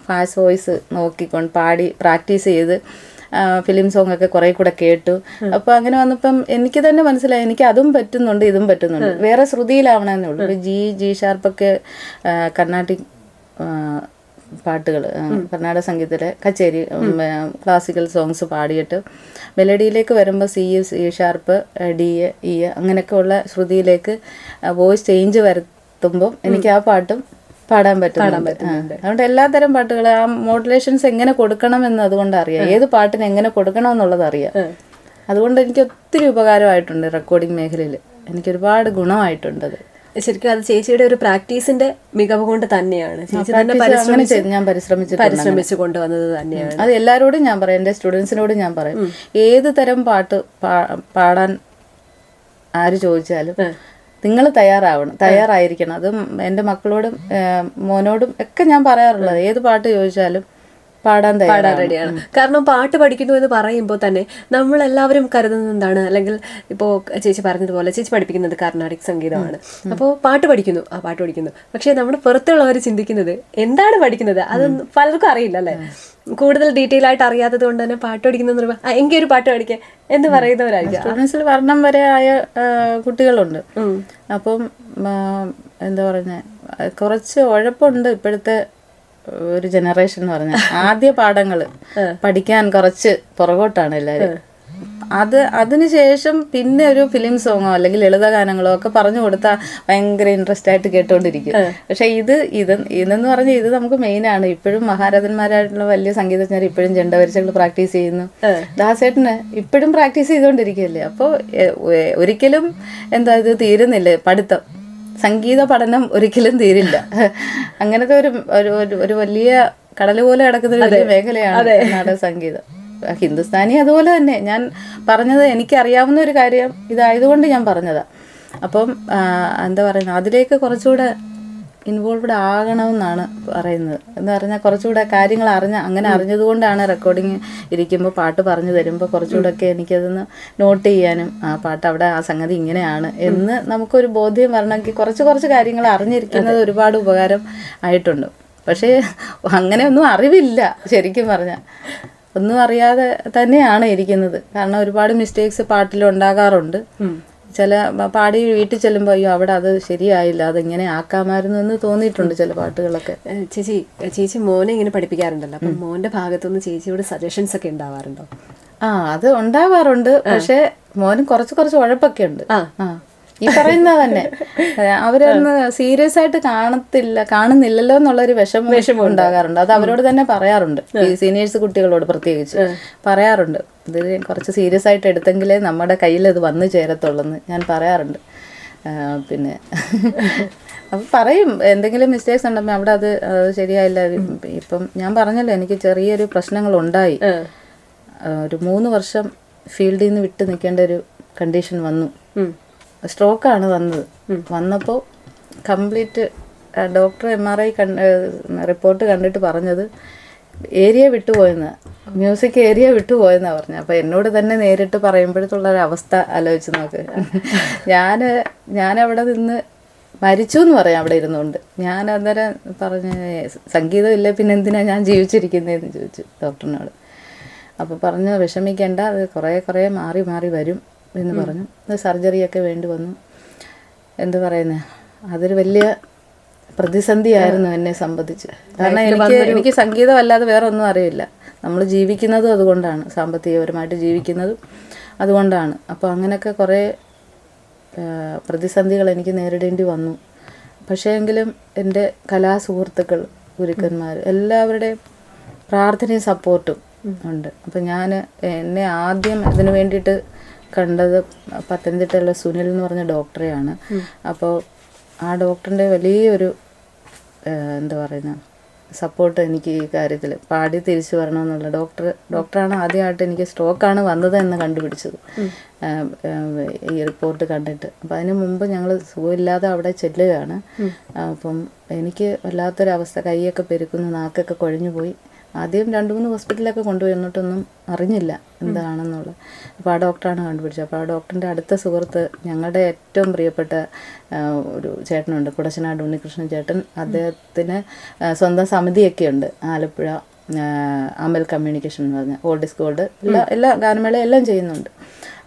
ഫാസ്റ്റ് വോയിസ് നോക്കിക്കൊണ്ട് പാടി പ്രാക്ടീസ് ചെയ്ത് ഫിലിം സോങ് ഒക്കെ കുറേ കൂടെ കേട്ടു. അപ്പോൾ അങ്ങനെ വന്നപ്പം എനിക്ക് തന്നെ മനസ്സിലായി എനിക്ക് അതും പറ്റുന്നുണ്ട് ഇതും പറ്റുന്നുണ്ട്. വേറെ ശ്രുതിയിലാവണമെന്നേ ഉള്ളൂ. ഇപ്പോൾ ജി ഷാർപ്പൊക്കെ കർണാട്ടിക് പാട്ടുകൾ കർണാടക സംഗീതത്തിലെ കച്ചേരി ക്ലാസിക്കൽ സോങ്സ് പാടിയിട്ട് മെലഡിയിലേക്ക് വരുമ്പോൾ സി ഷാർപ്പ് ഡി ഇ അങ്ങനെയൊക്കെ ഉള്ള ശ്രുതിയിലേക്ക് വോയിസ് ചേഞ്ച് വരുത്തുമ്പോൾ എനിക്ക് ആ പാട്ടും പാടാൻ പറ്റുന്നുണ്ട്. അതുകൊണ്ട് എല്ലാത്തരം പാട്ടുകൾ ആ മോഡുലേഷൻസ് എങ്ങനെ കൊടുക്കണം എന്ന് അതുകൊണ്ട് അറിയാം. ഏത് പാട്ടിന് എങ്ങനെ കൊടുക്കണം എന്നുള്ളത് അറിയാം. അതുകൊണ്ട് എനിക്ക് ഒത്തിരി ഉപകാരമായിട്ടുണ്ട് റെക്കോർഡിംഗ് മേഖലയിൽ. എനിക്ക് ഒരുപാട് ഗുണമായിട്ടുണ്ട് അത്. ശരിക്കും അത് ചേച്ചിയുടെ ഒരു പ്രാക്ടീസിന്റെ മികവ് കൊണ്ട് തന്നെയാണ്. ചേച്ചി തന്നെ ഞാൻ പരിശ്രമിച്ചു കൊണ്ടുവന്നത് തന്നെയാണ്. അത് എല്ലാവരോടും ഞാൻ പറയും, എൻ്റെ സ്റ്റുഡൻസിനോടും ഞാൻ പറയും, ഏത് തരം പാട്ട് പാടാൻ ആര് ചോദിച്ചാലും നിങ്ങൾ തയ്യാറായിരിക്കണം. അതും എൻ്റെ മക്കളോടും മോനോടും ഒക്കെ ഞാൻ പറയാറുള്ളത്, ഏത് പാട്ട് ചോദിച്ചാലും പാടാൻ റെഡിയാണ്. കാരണം പാട്ട് പഠിക്കുന്നു എന്ന് പറയുമ്പോൾ തന്നെ നമ്മളെല്ലാവരും കരുതുന്നത് എന്താണ്, അല്ലെങ്കിൽ ഇപ്പോൾ ചേച്ചി പറഞ്ഞതുപോലെ ചേച്ചി പഠിപ്പിക്കുന്നത് കർണാടിക് സംഗീതമാണ്. അപ്പോൾ പാട്ട് പഠിക്കുന്നു, പക്ഷേ നമ്മുടെ പുറത്തുള്ളവർ ചിന്തിക്കുന്നത് എന്താണ് പഠിക്കുന്നത് അത് പലർക്കും അറിയില്ല അല്ലേ. കൂടുതൽ ഡീറ്റെയിൽ ആയിട്ട് അറിയാത്തത് കൊണ്ട് തന്നെ പാട്ട് പഠിക്കുന്നത് പറയുമ്പോൾ എങ്കിൽ ഒരു പാട്ട് പഠിക്കുക എന്ന് പറയുന്നവരായിരിക്കും. സ്റ്റുഡൻസിൽ വർണ്ണം വരെ ആയ കുട്ടികളുണ്ട്. അപ്പം എന്താ പറയുന്നത്, കുറച്ച് ഉഴപ്പുണ്ട് ഇപ്പോഴത്തെ ഒരു ജനറേഷൻ എന്ന് പറഞ്ഞാൽ. ആദ്യ പാഠങ്ങൾ പഠിക്കാൻ കുറച്ച് പുറകോട്ടാണ് എല്ലാവരും. അതിനുശേഷം പിന്നെ ഒരു ഫിലിം സോങ്ങോ അല്ലെങ്കിൽ ലളിതഗാനങ്ങളോ ഒക്കെ പറഞ്ഞു കൊടുത്താൽ ഭയങ്കര ഇൻട്രസ്റ്റ് ആയിട്ട് കേട്ടോണ്ടിരിക്കും. പക്ഷെ ഇതെന്ന് പറഞ്ഞാൽ ഇത് നമുക്ക് മെയിനാണ്. ഇപ്പോഴും മഹാരഥന്മാരായിട്ടുള്ള വലിയ സംഗീതജ്ഞർ ഇപ്പോഴും ചെണ്ടവരിച്ചകൾ പ്രാക്ടീസ് ചെയ്യുന്നു. ദാസേട്ടന് ഇപ്പോഴും പ്രാക്ടീസ് ചെയ്തുകൊണ്ടിരിക്കുകയല്ലേ. അപ്പോൾ ഒരിക്കലും ഇത് തീരുന്നില്ലേ പഠിത്തം. സംഗീത പഠനം ഒരിക്കലും തീരില്ല. അങ്ങനത്തെ ഒരു വലിയ കടൽ പോലെ കിടക്കുന്ന ഒരു വലിയ മേഖലയാണ് കർണാടക സംഗീതം. ഹിന്ദുസ്ഥാനി അതുപോലെ തന്നെ. ഞാൻ പറഞ്ഞത് എനിക്കറിയാവുന്ന ഒരു കാര്യം ഇതായതുകൊണ്ട് ഞാൻ പറഞ്ഞതാ. അപ്പം എന്താ പറയുന്നത്, അതിലേക്ക് കുറച്ചുകൂടെ ഇൻവോൾവ്ഡ് ആകണമെന്നാണ് പറയുന്നത്. എന്ന് പറഞ്ഞാൽ കുറച്ചുകൂടെ കാര്യങ്ങൾ അങ്ങനെ അറിഞ്ഞതുകൊണ്ടാണ് റെക്കോർഡിങ് ഇരിക്കുമ്പോൾ പാട്ട് പറഞ്ഞു തരുമ്പോൾ കുറച്ചുകൂടെയൊക്കെ എനിക്കതൊന്ന് നോട്ട് ചെയ്യാനും ആ പാട്ട് അവിടെ ആ സംഗതി ഇങ്ങനെയാണ് എന്ന് നമുക്കൊരു ബോധ്യം വരണമെങ്കിൽ കുറച്ച് കാര്യങ്ങൾ അറിഞ്ഞിരിക്കുന്നത് ഒരുപാട് ഉപകാരം ആയിട്ടുണ്ട്. പക്ഷേ അങ്ങനെയൊന്നും അറിവില്ല. ശരിക്കും പറഞ്ഞാൽ ഒന്നും അറിയാതെ തന്നെയാണ് ഇരിക്കുന്നത്. കാരണം ഒരുപാട് മിസ്റ്റേക്സ് പാട്ടിൽ ഉണ്ടാകാറുണ്ട്. ചില പാടി വീട്ടിൽ ചെല്ലുമ്പോൾ അയ്യോ അവിടെ അത് ശരിയായില്ല, അതിങ്ങനെ ആക്കാമായിരുന്നു എന്ന് തോന്നിയിട്ടുണ്ട് ചില പാട്ടുകളൊക്കെ. ചേച്ചി മോനെ ഇങ്ങനെ പഠിപ്പിക്കാറുണ്ടല്ലോ, അപ്പം മോന്റെ ഭാഗത്തുനിന്ന് ചേച്ചിയോട് സജഷൻസ് ഒക്കെ ഉണ്ടാവാറുണ്ടോ? അത് ഉണ്ടാവാറുണ്ട്. പക്ഷെ മോനും കുറച്ച് ഉഴപ്പൊക്കെ ഉണ്ട്. ഈ പറയുന്നത് തന്നെ അവരൊന്ന് സീരിയസ് ആയിട്ട് കാണുന്നില്ലല്ലോ എന്നുള്ളൊരു വിഷമം ഉണ്ടാകാറുണ്ട്. അത് അവരോട് തന്നെ പറയാറുണ്ട്. ഈ സീനിയേഴ്സ് കുട്ടികളോട് പ്രത്യേകിച്ച് പറയാറുണ്ട്. ഇതിൽ കുറച്ച് സീരിയസ് ആയിട്ട് എടുത്തെങ്കിലേ നമ്മുടെ കയ്യിൽ ഇത് വന്നു ചേരത്തുള്ളെന്ന് ഞാൻ പറയാറുണ്ട്. പിന്നെ അപ്പം പറയും എന്തെങ്കിലും മിസ്റ്റേക്സ് ഉണ്ടെങ്കിൽ അവിടെ അത് ശരിയായില്ല. ഇപ്പം ഞാൻ പറഞ്ഞല്ലോ എനിക്ക് ചെറിയൊരു പ്രശ്നങ്ങളുണ്ടായി. ഒരു 3 വർഷം ഫീൽഡിൽ നിന്ന് വിട്ട് നിൽക്കേണ്ട ഒരു കണ്ടീഷൻ വന്നു. സ്ട്രോക്കാണ് വന്നപ്പോൾ കംപ്ലീറ്റ് ഡോക്ടർ MRI റിപ്പോർട്ട് കണ്ടിട്ട് പറഞ്ഞത് ഏരിയ വിട്ടുപോയെന്ന്, മ്യൂസിക് ഏരിയ വിട്ടുപോയെന്നാണ് പറഞ്ഞത്. അപ്പോൾ എന്നോട് തന്നെ നേരിട്ട് പറയുമ്പോഴത്തുള്ളൊരവസ്ഥ ആലോചിച്ച് നോക്ക്. ഞാൻ അവിടെ നിന്ന് മരിച്ചു എന്ന് പറയാം അവിടെ ഇരുന്നുകൊണ്ട്. ഞാൻ അന്നേരം പറഞ്ഞ് സംഗീതം ഇല്ല പിന്നെ എന്തിനാണ് ഞാൻ ജീവിച്ചിരിക്കുന്നതെന്ന് ചോദിച്ചു ഡോക്ടറിനോട്. അപ്പോൾ പറഞ്ഞു വിഷമിക്കേണ്ട, അത് കുറേ മാറി വരും എന്ന് പറഞ്ഞു. സർജറിയൊക്കെ വേണ്ടി വന്നു. എന്താ പറയുന്നത്, അതൊരു വലിയ പ്രതിസന്ധിയായിരുന്നു എന്നെ സംബന്ധിച്ച്. കാരണം എനിക്ക് സംഗീതം അല്ലാതെ വേറെ ഒന്നും അറിയില്ല. നമ്മൾ ജീവിക്കുന്നതും അതുകൊണ്ടാണ്, സാമ്പത്തികപരമായിട്ട് ജീവിക്കുന്നതും അതുകൊണ്ടാണ്. അപ്പോൾ അങ്ങനെയൊക്കെ കുറേ പ്രതിസന്ധികൾ എനിക്ക് നേരിടേണ്ടി വന്നു. പക്ഷേ എങ്കിലും എൻ്റെ കലാസുഹൃത്തുക്കൾ, ഗുരുക്കന്മാർ എല്ലാവരുടെയും പ്രാർത്ഥനയും സപ്പോർട്ടും ഉണ്ട്. അപ്പം എന്നെ ആദ്യം ഇതിന് വേണ്ടിയിട്ട് കണ്ടത് പത്തനംതിട്ടയിലുള്ള സുനിൽ എന്ന് പറഞ്ഞ ഡോക്ടറെയാണ്. അപ്പോൾ ആ ഡോക്ടറിൻ്റെ വലിയൊരു എന്താ പറയുക സപ്പോർട്ട് എനിക്ക് ഈ കാര്യത്തിൽ, പാടി തിരിച്ചു വരണമെന്നുള്ള ഡോക്ടറാണ് ആദ്യമായിട്ട് എനിക്ക് സ്ട്രോക്കാണ് വന്നത് എന്ന് കണ്ടുപിടിച്ചത് ഈ റിപ്പോർട്ട് കണ്ടിട്ട്. അപ്പം അതിന് മുമ്പ് ഞങ്ങൾ സുഖമില്ലാതെ അവിടെ ചെല്ലുകയാണ്. അപ്പം എനിക്ക് വല്ലാത്തൊരവസ്ഥ, കൈയൊക്കെ പെരുക്കുന്നു, നാക്കൊക്കെ കുഴഞ്ഞു പോയി. ആദ്യം 2-3 ഹോസ്പിറ്റലൊക്കെ കൊണ്ടുപോയി, എന്നിട്ടൊന്നും അറിഞ്ഞില്ല എന്താണെന്നുള്ളത്. അപ്പോൾ ആ ഡോക്ടറാണ് കണ്ടുപിടിച്ചത്. അപ്പോൾ ആ ഡോക്ടറിൻ്റെ അടുത്ത സുഹൃത്ത്, ഞങ്ങളുടെ ഏറ്റവും പ്രിയപ്പെട്ട ഒരു ചേട്ടനുണ്ട്, കുടശനാട് ഉണ്ണികൃഷ്ണൻ ചേട്ടൻ. അദ്ദേഹത്തിന് സ്വന്തം സമിതിയൊക്കെ ഉണ്ട് ആലപ്പുഴ, അമൽ കമ്മ്യൂണിക്കേഷൻ എന്ന് പറഞ്ഞ ഓൾഡ് ഈസ് ഗോൾഡ്, എല്ലാ ഗാനമേള എല്ലാം ചെയ്യുന്നുണ്ട്.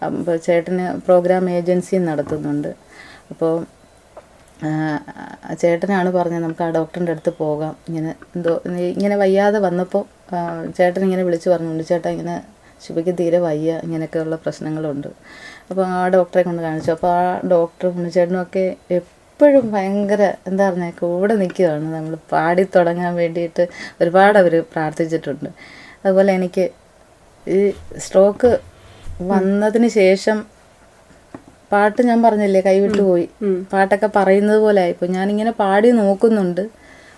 അപ്പോൾ ചേട്ടന് പ്രോഗ്രാം ഏജൻസിയും നടത്തുന്നുണ്ട്. അപ്പോൾ ചേട്ടനാണ് പറഞ്ഞത് നമുക്ക് ആ ഡോക്ടറിൻ്റെ അടുത്ത് പോകാം. ഇങ്ങനെ വയ്യാതെ വന്നപ്പോൾ ചേട്ടൻ ഇങ്ങനെ വിളിച്ച് പറഞ്ഞു, ചേട്ടാ ഇങ്ങനെ ശുഭയ്ക്ക് തീരെ വയ്യ, ഇങ്ങനെയൊക്കെയുള്ള പ്രശ്നങ്ങളുണ്ട്. അപ്പോൾ ആ ഡോക്ടറെ കൊണ്ട് കാണിച്ചു. അപ്പോൾ ആ ഡോക്ടർ ഉണ്ണിച്ചേട്ടനുമൊക്കെ എപ്പോഴും ഭയങ്കര എന്താ പറഞ്ഞാൽ കൂടെ നിൽക്കുകയാണ്. നമ്മൾ പാടി തുടങ്ങാൻ വേണ്ടിയിട്ട് ഒരുപാട് അവർ പ്രാർത്ഥിച്ചിട്ടുണ്ട്. അതുപോലെ എനിക്ക് ഈ സ്ട്രോക്ക് വന്നതിന് ശേഷം പാട്ട് ഞാൻ പറഞ്ഞില്ലേ കൈവിട്ടു പോയി, പാട്ടൊക്കെ പറയുന്നത് പോലെ ആയിപ്പോൾ. ഞാനിങ്ങനെ പാടി നോക്കുന്നുണ്ട്,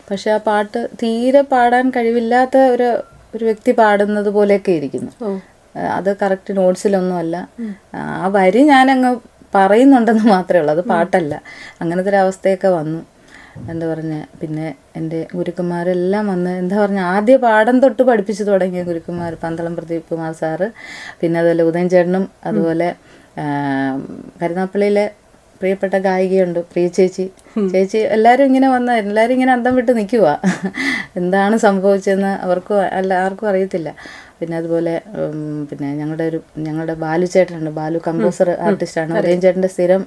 പക്ഷെ ആ പാട്ട് തീരെ പാടാൻ കഴിവില്ലാത്ത ഒരു വ്യക്തി പാടുന്നത് പോലെയൊക്കെ ഇരിക്കുന്നു. അത് കറക്റ്റ് നോട്ട്സിലൊന്നും അല്ല. ആ വരി ഞാനങ്ങ് പറയുന്നുണ്ടെന്ന് മാത്രമേ ഉള്ളൂ, അത് പാട്ടല്ല. അങ്ങനത്തെ ഒരു അവസ്ഥയൊക്കെ വന്നു. എന്താ പറഞ്ഞ പിന്നെ എൻ്റെ ഗുരുക്കന്മാരെല്ലാം വന്ന് എന്താ പറഞ്ഞ ആദ്യ പാഠം തൊട്ട് പഠിപ്പിച്ചു തുടങ്ങിയ ഗുരുക്കന്മാർ, പന്തളം പ്രദീപ് കുമാർ സാറ്, പിന്നെ അതുപോലെ ഉദയൻ ചേട്ടനും, അതുപോലെ കരുനാപ്പള്ളിയിലെ പ്രിയപ്പെട്ട ഗായികയുണ്ട് പ്രിയ ചേച്ചി. എല്ലാവരും ഇങ്ങനെ എല്ലാവരും ഇങ്ങനെ അന്തം വിട്ട് നിൽക്കുക, എന്താണ് സംഭവിച്ചതെന്ന് ആർക്കും അറിയത്തില്ല. പിന്നെ അതുപോലെ പിന്നെ ഞങ്ങളുടെ ബാലു ചേട്ടനുണ്ട്, ബാലു കമ്പോസർ ആർട്ടിസ്റ്റാണ്, ഉദയൻ ചേട്ടൻ്റെ സ്ഥിരം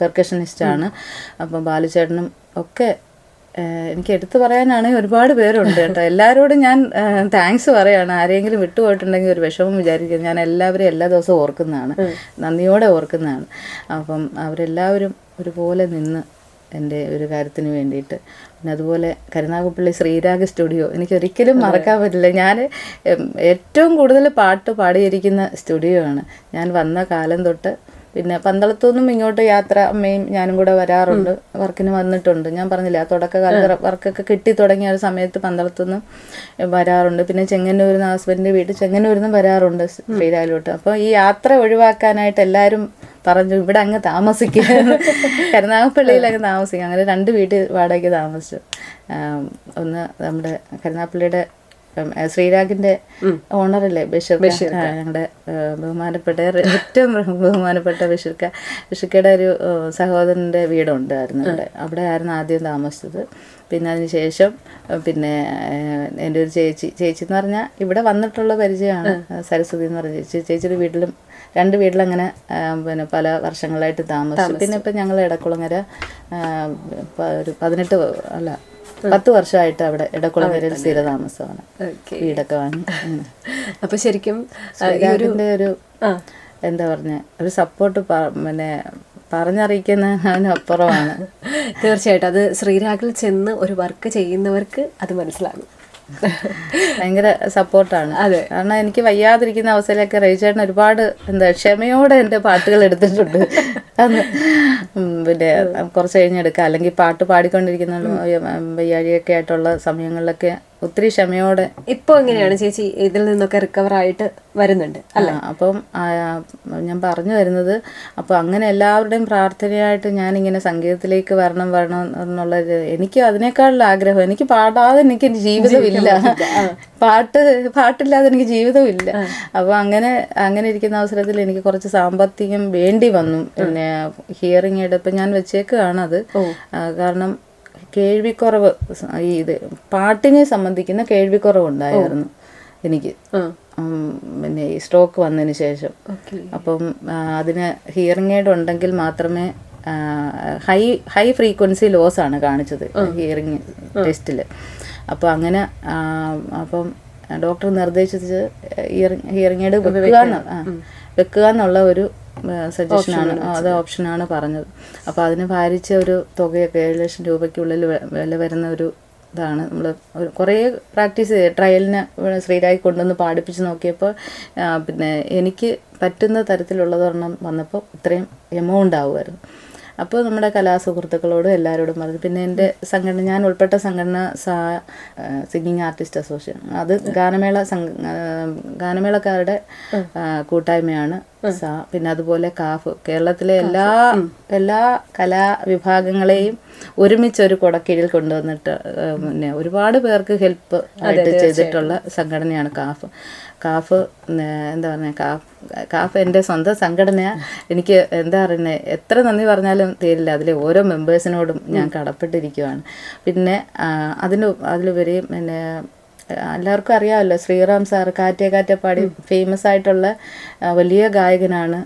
പെർക്കഷനിസ്റ്റാണ്. അപ്പം ബാലു ചേട്ടനും ഒക്കെ എനിക്ക് എടുത്തു പറയാനാണെങ്കിൽ ഒരുപാട് പേരുണ്ട് കേട്ടോ. എല്ലാവരോടും ഞാൻ താങ്ക്സ് പറയാണ്. ആരെങ്കിലും വിട്ടുപോയിട്ടുണ്ടെങ്കിൽ ഒരു വിഷമം വിചാരിക്കുന്നത്, ഞാൻ എല്ലാവരും എല്ലാ ദിവസവും ഓർക്കുന്നതാണ്, നന്ദിയോടെ ഓർക്കുന്നതാണ്. അപ്പം അവരെല്ലാവരും ഒരുപോലെ നിന്ന് എൻ്റെ ഒരു കാര്യത്തിന് വേണ്ടിയിട്ട്. പിന്നെ അതുപോലെ കരുനാഗപ്പള്ളി ശ്രീരാഗ് സ്റ്റുഡിയോ എനിക്കൊരിക്കലും മറക്കാൻ പറ്റില്ല. ഞാൻ ഏറ്റവും കൂടുതൽ പാട്ട് പാടിയിരിക്കുന്ന സ്റ്റുഡിയോ ആണ്. ഞാൻ വന്ന കാലം തൊട്ട് പിന്നെ പന്തളത്തുനിന്നും ഇങ്ങോട്ട് യാത്ര അമ്മയും ഞാനും കൂടെ വരാറുണ്ട്, വർക്കിന് വന്നിട്ടുണ്ട്. ഞാൻ പറഞ്ഞില്ല ആ തുടക്കകാലത്ത് വർക്കൊക്കെ കിട്ടി തുടങ്ങിയ ഒരു സമയത്ത് പന്തളത്തുനിന്നും വരാറുണ്ട്. പിന്നെ ചെങ്ങന്നൂരിൽ നിന്ന് ഹസ്ബൻഡിൻ്റെ വീട്ടിൽ ചെങ്ങന്നൂരിൽ നിന്നും വരാറുണ്ട് ശ്രീരാഗിലോട്ട്. അപ്പോൾ ഈ യാത്ര ഒഴിവാക്കാനായിട്ട് എല്ലാവരും പറഞ്ഞു ഇവിടെ അങ്ങ് താമസിക്കുക, കരുനാഗപ്പള്ളിയിൽ അങ്ങ് താമസിക്കുക. അങ്ങനെ 2 വീട്ടിൽ വാടകയ്ക്ക് താമസിച്ചു. ഒന്ന് നമ്മുടെ കരുനാഗപ്പള്ളിയുടെ ശ്രീരാഗിൻ്റെ ഓണറല്ലേ ബഷീർ, ഞങ്ങളുടെ ബഹുമാനപ്പെട്ട ഏറ്റവും ബഹുമാനപ്പെട്ട ബഷീർക്കയുടെ ഒരു സഹോദരൻ്റെ വീടുണ്ടായിരുന്നു അവിടെ ആയിരുന്നു ആദ്യം താമസിച്ചത്. പിന്നെ അതിന് ശേഷം പിന്നെ എൻ്റെ ഒരു ചേച്ചി എന്ന് പറഞ്ഞാൽ ഇവിടെ വന്നിട്ടുള്ള പരിചയമാണ്, സരസ്വതി എന്ന് പറഞ്ഞ ചേച്ചിയുടെ വീട്ടിലും 2 വീട്ടിലങ്ങനെ പിന്നെ പല വർഷങ്ങളായിട്ട് താമസിച്ചു. പിന്നെ ഇപ്പം ഞങ്ങൾ എടക്കുളങ്ങര ഒരു 10 വർഷമായിട്ട് അവിടെ എടക്കുളങ്ങരയിൽ സ്ഥിരതാമസമാണ്, വീടൊക്കെ വാങ്ങി. അപ്പൊ ശരിക്കും ഇതിൻ്റെ ഒരു എന്താ പറഞ്ഞ ഒരു സപ്പോർട്ട് പിന്നെ പറഞ്ഞറിയിക്കുന്നതിനപ്പുറമാണ്. തീർച്ചയായിട്ടും അത് ശ്രീരാഗിൽ ചെന്ന് ഒരു വർക്ക് ചെയ്യുന്നവർക്ക് അത് മനസ്സിലാകും. ഭയങ്കര സപ്പോർട്ടാണ്. അതെ, കാരണം എനിക്ക് വയ്യാതിരിക്കുന്ന അവസ്ഥയിലൊക്കെ റവിചേട്ടൻ ഒരുപാട് ക്ഷമയോടെ എൻ്റെ പാട്ടുകൾ എടുത്തിട്ടുണ്ട്. അന്ന് പിന്നെ കുറച്ച് കഴിഞ്ഞെടുക്കുക, അല്ലെങ്കിൽ പാട്ട് പാടിക്കൊണ്ടിരിക്കുന്ന വയ്യാഴിയൊക്കെ ആയിട്ടുള്ള സമയങ്ങളിലൊക്കെ ഒത്തിരി ക്ഷമയോടെ. ഇപ്പോൾ എങ്ങനെയാണ് ചേച്ചി ഇതിൽ നിന്നൊക്കെ റിക്കവർ ആയിട്ട് വരുന്നുണ്ട് അല്ല? അപ്പം ഞാൻ പറഞ്ഞു വരുന്നത്, അപ്പോൾ അങ്ങനെ എല്ലാവരുടെയും പ്രാർത്ഥനയായിട്ട് ഞാനിങ്ങനെ സംഗീതത്തിലേക്ക് വരണം എന്നുള്ളത് എനിക്ക് അതിനേക്കാളുള്ള ആഗ്രഹം. എനിക്ക് പാടാതെ എനിക്ക് ജീവിതമില്ല, പാട്ടില്ലാതെ എനിക്ക് ജീവിതമില്ല. അപ്പോൾ അങ്ങനെ ഇരിക്കുന്ന അവസരത്തിൽ എനിക്ക് കുറച്ച് സാമ്പത്തികം വേണ്ടി വന്നു. പിന്നെ ഹിയറിംഗ് എയ്ഡ് ഇപ്പം ഞാൻ വെച്ചേക്കാണത്. കാരണം കേൾവിക്കുറവ്, പാട്ടിനെ സംബന്ധിക്കുന്ന കേൾവിക്കുറവുണ്ടായിരുന്നു എനിക്ക് പിന്നെ ഈ സ്ട്രോക്ക് വന്നതിന് ശേഷം. അപ്പം അതിന് ഹിയറിംഗ് എയ്ഡ് ഉണ്ടെങ്കിൽ മാത്രമേ ഹൈ ഫ്രീക്വൻസി ലോസ് ആണ് കാണിച്ചത് ഹിയറിംഗ് ടെസ്റ്റിൽ. അപ്പോൾ അങ്ങനെ അപ്പം ഡോക്ടർ നിർദ്ദേശിച്ച് ഹിയറിംഗ് എയ്ഡ് വെക്കുക എന്നുള്ള ഒരു സജഷനാണ്, അത് ഓപ്ഷനാണ് പറഞ്ഞത്. അപ്പോൾ അതിന് ഭാരിച്ച ഒരു തുകയൊക്കെ 7 ലക്ഷം രൂപയ്ക്കുള്ളിൽ വില വരുന്ന ഒരു ഇതാണ്. നമ്മൾ കുറേ പ്രാക്ടീസ് ചെയ്ത് ട്രയലിന് ശ്രീരായി കൊണ്ടുവന്ന് പാടിപ്പിച്ച് നോക്കിയപ്പോൾ പിന്നെ എനിക്ക് പറ്റുന്ന തരത്തിലുള്ളതൊരെണ്ണം വന്നപ്പോൾ ഇത്രയും എമൗണ്ട് ആവുമായിരുന്നു. അപ്പോൾ നമ്മുടെ കലാസുഹൃത്തുക്കളോടും എല്ലാവരോടും പറഞ്ഞു. പിന്നെ എൻ്റെ സംഘടന, ഞാൻ ഉൾപ്പെട്ട സംഘടന സിംഗിങ് ആർട്ടിസ്റ്റ് അസോസിയേഷൻ, അത് ഗാനമേളക്കാരുടെ കൂട്ടായ്മയാണ് പിന്നെ അതുപോലെ കാഫ്, കേരളത്തിലെ എല്ലാ കലാവിഭാഗങ്ങളെയും ഒരുമിച്ചൊരു കുടക്കീഴിൽ കൊണ്ടുവന്നിട്ട് പിന്നെ ഒരുപാട് പേർക്ക് ഹെൽപ്പ് ആയിട്ട് ചെയ്തിട്ടുള്ള സംഘടനയാണ് കാഫ്. എന്താ പറയുക, കാഫ് എൻ്റെ സ്വന്തം സംഘടനയാണ്. എനിക്ക് എന്താ പറയുന്നത്, എത്ര നന്ദി പറഞ്ഞാലും തീരില്ല. അതിലെ ഓരോ മെമ്പേഴ്സിനോടും ഞാൻ കടപ്പെട്ടിരിക്കുകയാണ്. പിന്നെ അതിലുപരി പിന്നെ എല്ലാവർക്കും അറിയാമല്ലോ, ശ്രീറാം സാർ കാറ്റേ പാടി ഫേമസ് ആയിട്ടുള്ള വലിയ ഗായകനാണ്.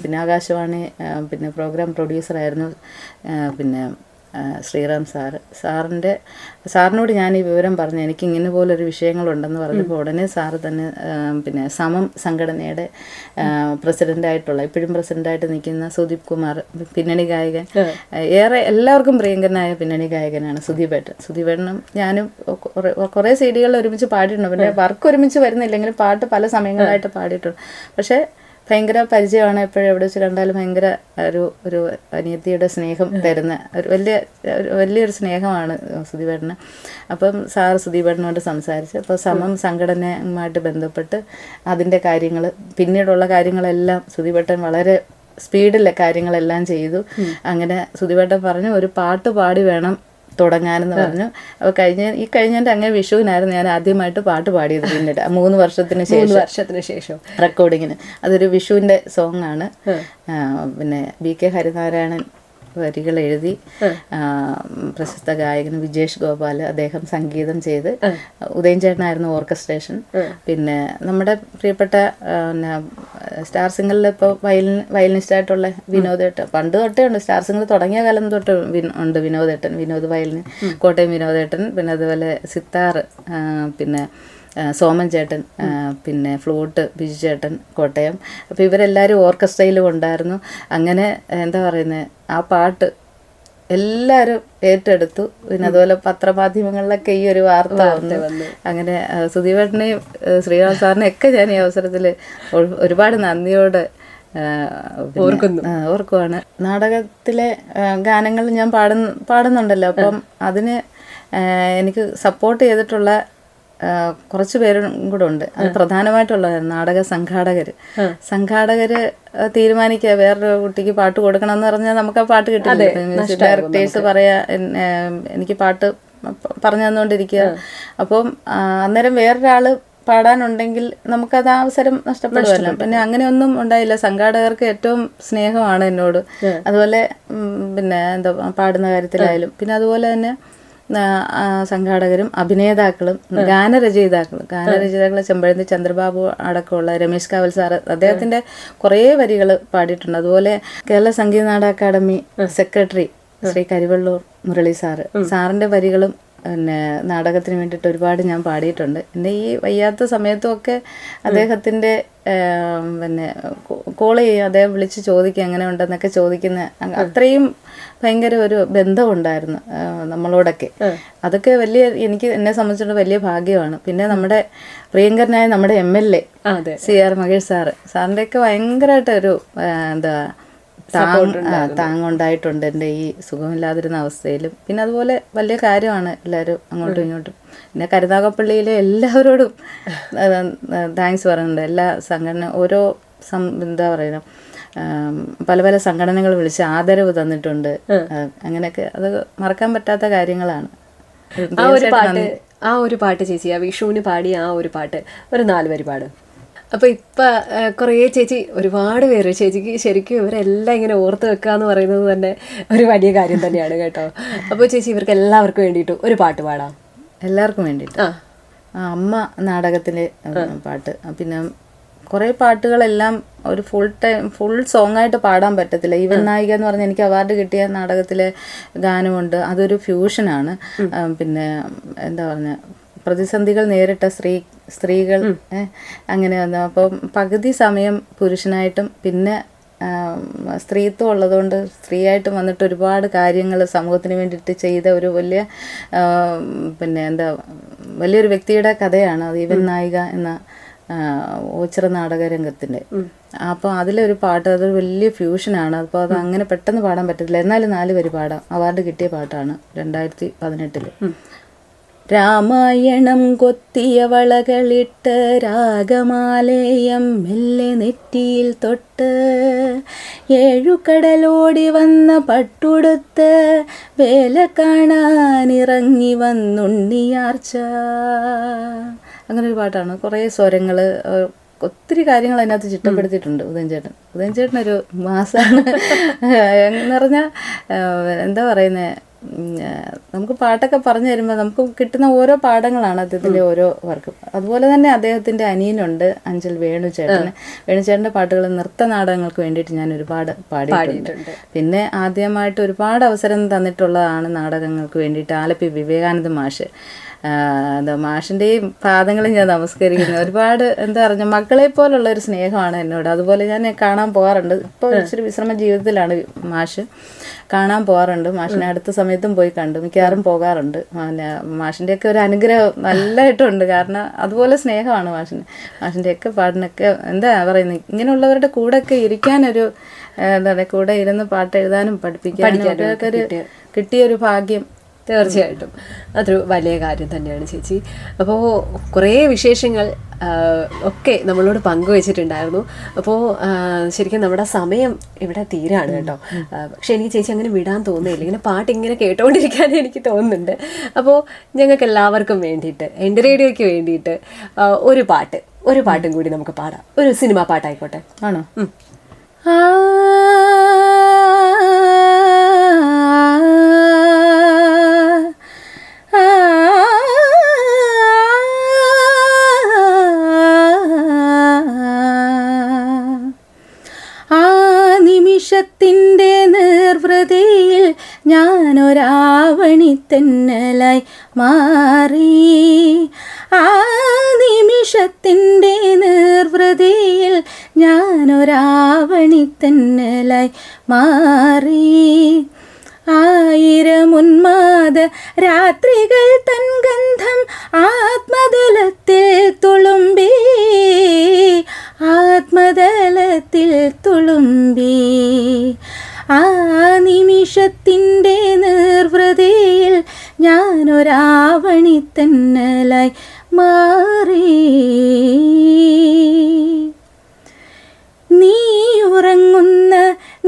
പിന്നെ ആകാശവാണി പിന്നെ പ്രോഗ്രാം പ്രൊഡ്യൂസറായിരുന്നു പിന്നെ ശ്രീറാം സാറിനോട് ഞാൻ ഈ വിവരം പറഞ്ഞു, എനിക്ക് ഇങ്ങനെ പോലൊരു വിഷയങ്ങളുണ്ടെന്ന് പറഞ്ഞപ്പോൾ ഉടനെ സാറ് തന്നെ പിന്നെ സമം സംഘടനയുടെ പ്രസിഡൻ്റായിട്ടുള്ള, ഇപ്പോഴും പ്രസിഡൻ്റായിട്ട് നിൽക്കുന്ന സുദീപ് കുമാർ, പിന്നണി ഗായകൻ, ഏറെ എല്ലാവർക്കും പ്രിയങ്കരനായ പിന്നണി ഗായകനാണ് സുദീപേട്ടനും ഞാനും കുറേ സീഡികളിൽ ഒരുമിച്ച് പാടിയിട്ടുണ്ട്. പിന്നെ വർക്ക് ഒരുമിച്ച് വരുന്നില്ലെങ്കിലും പാട്ട് പല സമയങ്ങളായിട്ട് പാടിയിട്ടുണ്ട്. പക്ഷേ ഭയങ്കര പരിചയമാണ്. എപ്പോഴും എവിടെ വെച്ച് കണ്ടാലും ഭയങ്കര ഒരു അനിയത്തിയുടെ സ്നേഹം തരുന്ന വലിയൊരു സ്നേഹമാണ് സുദീപേട്ടന്. അപ്പം സുദീപേട്ടനോട് സംസാരിച്ച് അപ്പോൾ സമം സംഘടനയുമായിട്ട് ബന്ധപ്പെട്ട് അതിൻ്റെ കാര്യങ്ങൾ, പിന്നീടുള്ള കാര്യങ്ങളെല്ലാം സുദീപേട്ടൻ വളരെ സ്പീഡിലെ കാര്യങ്ങളെല്ലാം ചെയ്തു. അങ്ങനെ സുദീപേട്ടൻ പറഞ്ഞു ഒരു പാട്ട് പാടി വേണം തുടങ്ങാനെന്ന് പറഞ്ഞു. അപ്പോൾ കഴിഞ്ഞതിൻ്റെ അങ്ങനെ വിഷുവിനായിരുന്നു ഞാൻ ആദ്യമായിട്ട് പാട്ട് പാടിയത്. പിന്നീട് 3 വർഷത്തിന് ശേഷം റെക്കോർഡിങ്ങിന്. അതൊരു വിഷുവിൻ്റെ സോങ്ങാണ്. പിന്നെ BK ഹരിനാരായണൻ വരികൾ എഴുതി, പ്രശസ്ത ഗായകൻ വിജേഷ് ഗോപാൽ അദ്ദേഹം സംഗീതം ചെയ്ത്, ഉദയൻ ചേട്ടനായിരുന്നു ഓർക്കസ്ട്രേഷൻ. പിന്നെ നമ്മുടെ പ്രിയപ്പെട്ട സ്റ്റാർ സിംഗറിൽ ഇപ്പോൾ വയലിനിസ്റ്റായിട്ടുള്ള വിനോദേട്ടൻ, പണ്ട് തൊട്ടേ ഉണ്ട്, സ്റ്റാർ സിംഗർ തുടങ്ങിയ കാലം തൊട്ട് ഉണ്ട് വിനോദ് വയലിന്, കോട്ടയം വിനോദേട്ടൻ, പിന്നെ അതുപോലെ സിത്താർ, പിന്നെ സോമൻ ചേട്ടൻ, പിന്നെ ഫ്ലൂട്ട് ബിജു ചേട്ടൻ കോട്ടയം. അപ്പോൾ ഇവരെല്ലാവരും ഓർക്കസ്ട്രയിലും ഉണ്ടായിരുന്നു. അങ്ങനെ എന്താ പറയുന്നത്, ആ പാട്ട് എല്ലാവരും ഏറ്റെടുത്തു. പിന്നെ അതുപോലെ പത്രമാധ്യമങ്ങളിലൊക്കെ ഈ ഒരു വാർത്ത വന്നു. അങ്ങനെ സുദീപേട്ടനെയും ശ്രീറാം സാറിനെയൊക്കെ ഞാൻ ഈ അവസരത്തിൽ ഒരുപാട് നന്ദിയോടെ ഓർക്കുവാണ്. നാടകത്തിലെ ഗാനങ്ങൾ ഞാൻ പാടുന്നുണ്ടല്ലോ. അപ്പം അതിന് എനിക്ക് സപ്പോർട്ട് ചെയ്തിട്ടുള്ള കുറച്ച് പേരും കൂടെ ഉണ്ട്. അത് പ്രധാനമായിട്ടുള്ള നാടക സംഘാടകർ തീരുമാനിക്കുക വേറൊരു കുട്ടിക്ക് പാട്ട് കൊടുക്കണം എന്ന് പറഞ്ഞാൽ നമുക്ക് ആ പാട്ട് കിട്ടില്ല. ഡയറക്ടേഴ്സ് പറയാ എനിക്ക് പാട്ട് പറഞ്ഞു തന്നുകൊണ്ടിരിക്കുക. അപ്പം അന്നേരം വേറൊരാൾ പാടാനുണ്ടെങ്കിൽ നമുക്കത് അവസരം നഷ്ടപ്പെടുമല്ലോ. പിന്നെ അങ്ങനെയൊന്നും ഉണ്ടായില്ല. സംഘാടകർക്ക് ഏറ്റവും സ്നേഹമാണ് എന്നോട്. അതുപോലെ പിന്നെ എന്താ പാടുന്ന കാര്യത്തിലായാലും, പിന്നെ അതുപോലെ തന്നെ സംഘാടകരും അഭിനേതാക്കളും ഗാനരചയിതാക്കൾ ചെമ്പഴന്തി ചന്ദ്രബാബു അടക്കമുള്ള രമേശ് കാവൽ സാറ്, അദ്ദേഹത്തിന്റെ കുറേ വരികൾ പാടിയിട്ടുണ്ട്. അതുപോലെ കേരള സംഗീത നാടക അക്കാദമി സെക്രട്ടറി ശ്രീ കരിവള്ളൂർ മുരളി സാറിന്റെ വരികളും പിന്നെ നാടകത്തിന് വേണ്ടിയിട്ട് ഒരുപാട് ഞാൻ പാടിയിട്ടുണ്ട്. എൻ്റെ ഈ വയ്യാത്ത സമയത്തുമൊക്കെ അദ്ദേഹത്തിൻ്റെ പിന്നെ കോൾ ചെയ്യും, അദ്ദേഹം വിളിച്ച് ചോദിക്കുക എങ്ങനെ ഉണ്ടെന്നൊക്കെ ചോദിക്കുന്ന അത്രയും ഭയങ്കര ഒരു ബന്ധമുണ്ടായിരുന്നു നമ്മളോടൊക്കെ. അതൊക്കെ എന്നെ സംബന്ധിച്ചിടത്തോളം വലിയ ഭാഗ്യമാണ്. പിന്നെ നമ്മുടെ പ്രിയങ്കരനായ നമ്മുടെ MLA CR മഹേഷ് സാറിൻ്റെയൊക്കെ ഭയങ്കരമായിട്ട് ഒരു എന്താ താങ്ങുണ്ടായിട്ടുണ്ട് എൻ്റെ ഈ സുഖമില്ലാതിരുന്ന അവസ്ഥയിലും. പിന്നെ അതുപോലെ വലിയ കാര്യമാണ് എല്ലാവരും അങ്ങോട്ടും ഇങ്ങോട്ടും. പിന്നെ കരുനാഗപ്പള്ളിയിലെ എല്ലാവരോടും താങ്ക്സ് പറയുന്നുണ്ട്. എല്ലാ സംഘടന ഓരോ എന്താ പറയുക പല സംഘടനകൾ വിളിച്ച് ആദരവ് തന്നിട്ടുണ്ട്. അങ്ങനെയൊക്കെ അത് മറക്കാൻ പറ്റാത്ത കാര്യങ്ങളാണ്. ആ ഒരു പാട്ട് ചേച്ചി, ആ വിഷുവിന് പാടിയ ആ ഒരു പാട്ട് ഒരു 4 വരി പാടും. അപ്പോൾ ഇപ്പം കുറേ ചേച്ചി, ഒരുപാട് പേര് ചേച്ചിക്ക് ശരിക്കും ഇവരെല്ലാം ഇങ്ങനെ ഓർത്ത് വെക്കുക എന്ന് പറയുന്നത് തന്നെ ഒരു വലിയ കാര്യം തന്നെയാണ് കേട്ടോ. അപ്പോൾ ചേച്ചി ഇവർക്ക് എല്ലാവർക്കും വേണ്ടിയിട്ട് ഒരു പാട്ട് പാടാം. എല്ലാവർക്കും വേണ്ടിയിട്ട് അമ്മ നാടകത്തിലെ പാട്ട്. പിന്നെ കുറേ പാട്ടുകളെല്ലാം ഒരു ഫുൾ സോങ് ആയിട്ട് പാടാൻ പറ്റത്തില്ല. ഈവൻ നായിക എന്ന് പറഞ്ഞാൽ എനിക്ക് അവാർഡ് കിട്ടിയ നാടകത്തിലെ ഗാനമുണ്ട്. അതൊരു ഫ്യൂഷനാണ്. പിന്നെ എന്താ പറഞ്ഞ പ്രതിസന്ധികൾ നേരിട്ട സ്ത്രീകൾ അങ്ങനെ വന്നു. അപ്പം പകുതി സമയം പുരുഷനായിട്ടും പിന്നെ സ്ത്രീത്വം ഉള്ളതുകൊണ്ട് സ്ത്രീയായിട്ട് വന്നിട്ട് ഒരുപാട് കാര്യങ്ങൾ സമൂഹത്തിന് വേണ്ടിയിട്ട് ചെയ്ത ഒരു വലിയ പിന്നെ എന്താ വലിയൊരു വ്യക്തിയുടെ കഥയാണ് അത്. ഈവൻ നായിക എന്ന ഓച്ചിറ നാടകരംഗത്തിൻ്റെ. അപ്പോൾ അതിലൊരു പാട്ട് അതൊരു വലിയ ഫ്യൂഷനാണ്. അപ്പോൾ അത് അങ്ങനെ പെട്ടെന്ന് പാടാൻ പറ്റത്തില്ല, എന്നാലും 4 വരി പാടാം. അവാർഡ് കിട്ടിയ പാട്ടാണ് 2018. രാമായണം കൊത്തിയ വളകളിട്ട് രാഗമാലയം മെല്ലെ നെറ്റിയിൽ തൊട്ട് 7 കടലോടി വന്ന പട്ടുടുത്ത് വേല കാണാനിറങ്ങി വന്നുണ്ണിയാർച്ച. അങ്ങനെ ഒരു പാട്ടാണ്. കുറേ സ്വരങ്ങൾ, ഒത്തിരി കാര്യങ്ങൾ അതിനകത്ത് ചിട്ടപ്പെടുത്തിയിട്ടുണ്ട് ഉദയൻ ചേട്ടനൊരു മാസാണ് എന്ന് പറഞ്ഞാൽ എന്താ പറയുന്നത്. നമുക്ക് പാട്ടൊക്കെ പറഞ്ഞു തരുമ്പോൾ നമുക്ക് കിട്ടുന്ന ഓരോ പാഠങ്ങളാണ് അദ്ദേഹത്തിൻ്റെ ഓരോ വർക്കും. അതുപോലെ തന്നെ അദ്ദേഹത്തിൻ്റെ അനിയനുണ്ട് അഞ്ചൽ വേണുചേട്ടൻ്റെ പാട്ടുകൾ നൃത്ത നാടകങ്ങൾക്ക് വേണ്ടിയിട്ട് ഞാൻ ഒരുപാട് പാടിയിട്ടുണ്ട്. പിന്നെ ആദ്യമായിട്ട് ഒരുപാട് അവസരം തന്നിട്ടുള്ളതാണ് നാടകങ്ങൾക്ക് വേണ്ടിയിട്ട് ആലപ്പി വിവേകാനന്ദ മാഷ്. എന്താ മാഷിൻ്റെയും പാദങ്ങളും ഞാൻ നമസ്കരിക്കുന്നു. ഒരുപാട് എന്താ പറഞ്ഞാൽ മക്കളെ പോലുള്ള ഒരു സ്നേഹമാണ് എന്നോട്. അതുപോലെ ഞാൻ കാണാൻ പോകാറുണ്ട്. ഇപ്പോൾ ഇച്ചിരി വിശ്രമ ജീവിതത്തിലാണ് മാഷ്. കാണാൻ പോകാറുണ്ട്. മാഷിനെ അടുത്ത സമയത്തും പോയി കണ്ടു, മിക്കവാറും പോകാറുണ്ട്. പിന്നെ മാഷിൻ്റെയൊക്കെ ഒരു അനുഗ്രഹം നല്ലതായിട്ടുണ്ട്. കാരണം അതുപോലെ സ്നേഹമാണ് മാഷിൻ്റെയൊക്കെ പാട്ടിനൊക്കെ എന്താ പറയുന്നത്, ഇങ്ങനെയുള്ളവരുടെ കൂടെയൊക്കെ ഇരിക്കാനൊരു എന്താ പറയുക, കൂടെ ഇരുന്ന് പാട്ട് എഴുതാനും പഠിപ്പിക്കാനും ഒക്കെ ഒരു കിട്ടിയൊരു ഭാഗ്യം. തീർച്ചയായിട്ടും അതൊരു വലിയ കാര്യം തന്നെയാണ് ചേച്ചി. അപ്പോൾ കുറേ വിശേഷങ്ങൾ ഒക്കെ നമ്മളോട് പങ്കുവെച്ചിട്ടുണ്ടായിരുന്നു. അപ്പോൾ ശരിക്കും നമ്മുടെ സമയം ഇവിടെ തീരാണ് കേട്ടോ. പക്ഷെ എനിക്ക് ചേച്ചി അങ്ങനെ വിടാൻ തോന്നുന്നില്ല. ഇങ്ങനെ പാട്ട് ഇങ്ങനെ കേട്ടോണ്ടിരിക്കാനേ എനിക്ക് തോന്നുന്നുണ്ട്. അപ്പോൾ ഞങ്ങൾക്ക് എല്ലാവർക്കും വേണ്ടിയിട്ട്, എൻ്റെ റേഡിയോയ്ക്ക് വേണ്ടിയിട്ട് ഒരു പാട്ടും കൂടി നമുക്ക് പാടാം. ഒരു സിനിമ പാട്ടായിക്കോട്ടെ. ആണോ? നിമിഷത്തിൻ്റെ നിർവൃതിയിൽ ഞാനൊരാവണിത്തെന്നലായി മാറി. ആ നിമിഷത്തിൻ്റെ നിർവൃതിയിൽ ഞാനൊരാവണിത്തെന്നലായി മാറി. 1000 ഉന്മാദ രാത്രികൾ തൻ ഗന്ധം ആത്മതലത്തിൽ തുളുമ്പി, ആത്മതലത്തിൽ തുളുമ്പി. ആ നിമിഷത്തിൻ്റെ നിർവൃതിയിൽ ഞാനൊരാവണിത്തെന്നലായി മാറി. നീ ഉറങ്ങുന്ന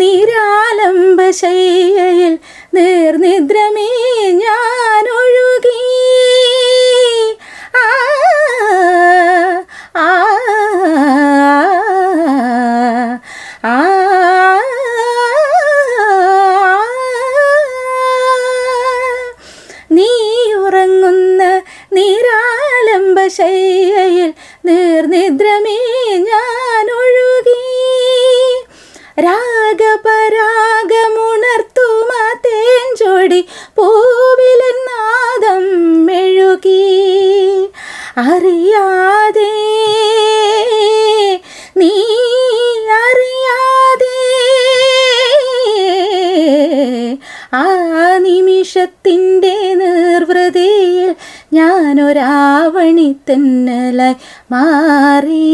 നിരാലംബശയ്യയിൽ നേർനിദ്രമേ ഞാനൊഴുകി. നീ ഉറങ്ങുന്ന നിരാലംബശയ്യയിൽ നേർനിദ്രമേ ഞാനൊഴുകി. രാഗപരാഗമുണർത്തുമ തേൻചൊടി പൂവിലെന്നാദം മെഴുകി. അറിയാതെ നീ അറിയാതെ ആ നിമിഷത്തിൻ്റെ നിർവൃതിയിൽ ഞാനൊരാവണിത്തെന്നലായി മാറി.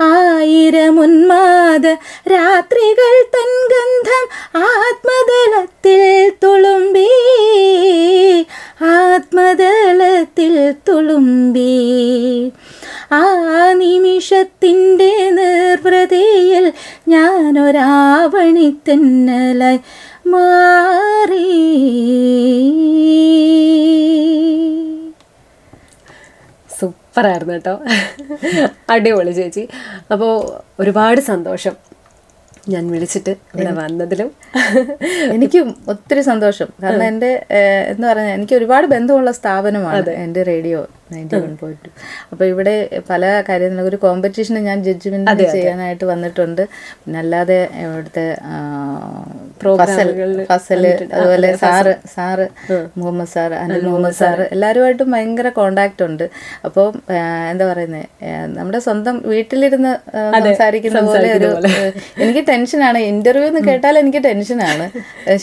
1000 ഉന്മാദ രാത്രികൾ തൻ ഗന്ധം ആത്മതലത്തിൽ തുളുമ്പി, ആത്മതലത്തിൽ തുളുമ്പി. ആ നിമിഷത്തിൻ്റെ നിർവൃതിയിൽ ഞാനൊരാവണിത്തെന്നലായി മാറി. സൂപ്പറായിരുന്നു കേട്ടോ. അടിപൊളി ചേച്ചി. അപ്പോൾ ഒരുപാട് സന്തോഷം ഞാൻ വിളിച്ചിട്ട് ഇവിടെ വന്നതിലും. എനിക്കും ഒത്തിരി സന്തോഷം. കാരണം എൻ്റെ എന്ന് പറഞ്ഞാൽ എനിക്ക് ഒരുപാട് ബന്ധമുള്ള സ്ഥാപനമാണ് എൻ്റെ റേഡിയോ 91.2. അപ്പോൾ ഇവിടെ പല കാര്യത്തിലും ഒരു കോമ്പറ്റീഷന് ഞാൻ ജഡ്ജ്മെൻറ്റ് ചെയ്യാനായിട്ട് വന്നിട്ടുണ്ട്. പിന്നെ അല്ലാതെ ഇവിടുത്തെ ഫസല്, അതുപോലെ sir Muhammad sir, Anil Muhammad sir, എല്ലാവരുമായിട്ടും ഭയങ്കര കോണ്ടാക്ട് ഉണ്ട്. അപ്പോൾ എന്താ പറയുന്നത്, നമ്മുടെ സ്വന്തം വീട്ടിലിരുന്ന് സംസാരിക്കുന്ന പോലെ ഒരു എനിക്ക് ടെൻഷനാണ്. ഇന്റർവ്യൂ എന്ന് കേട്ടാൽ എനിക്ക് ടെൻഷനാണ്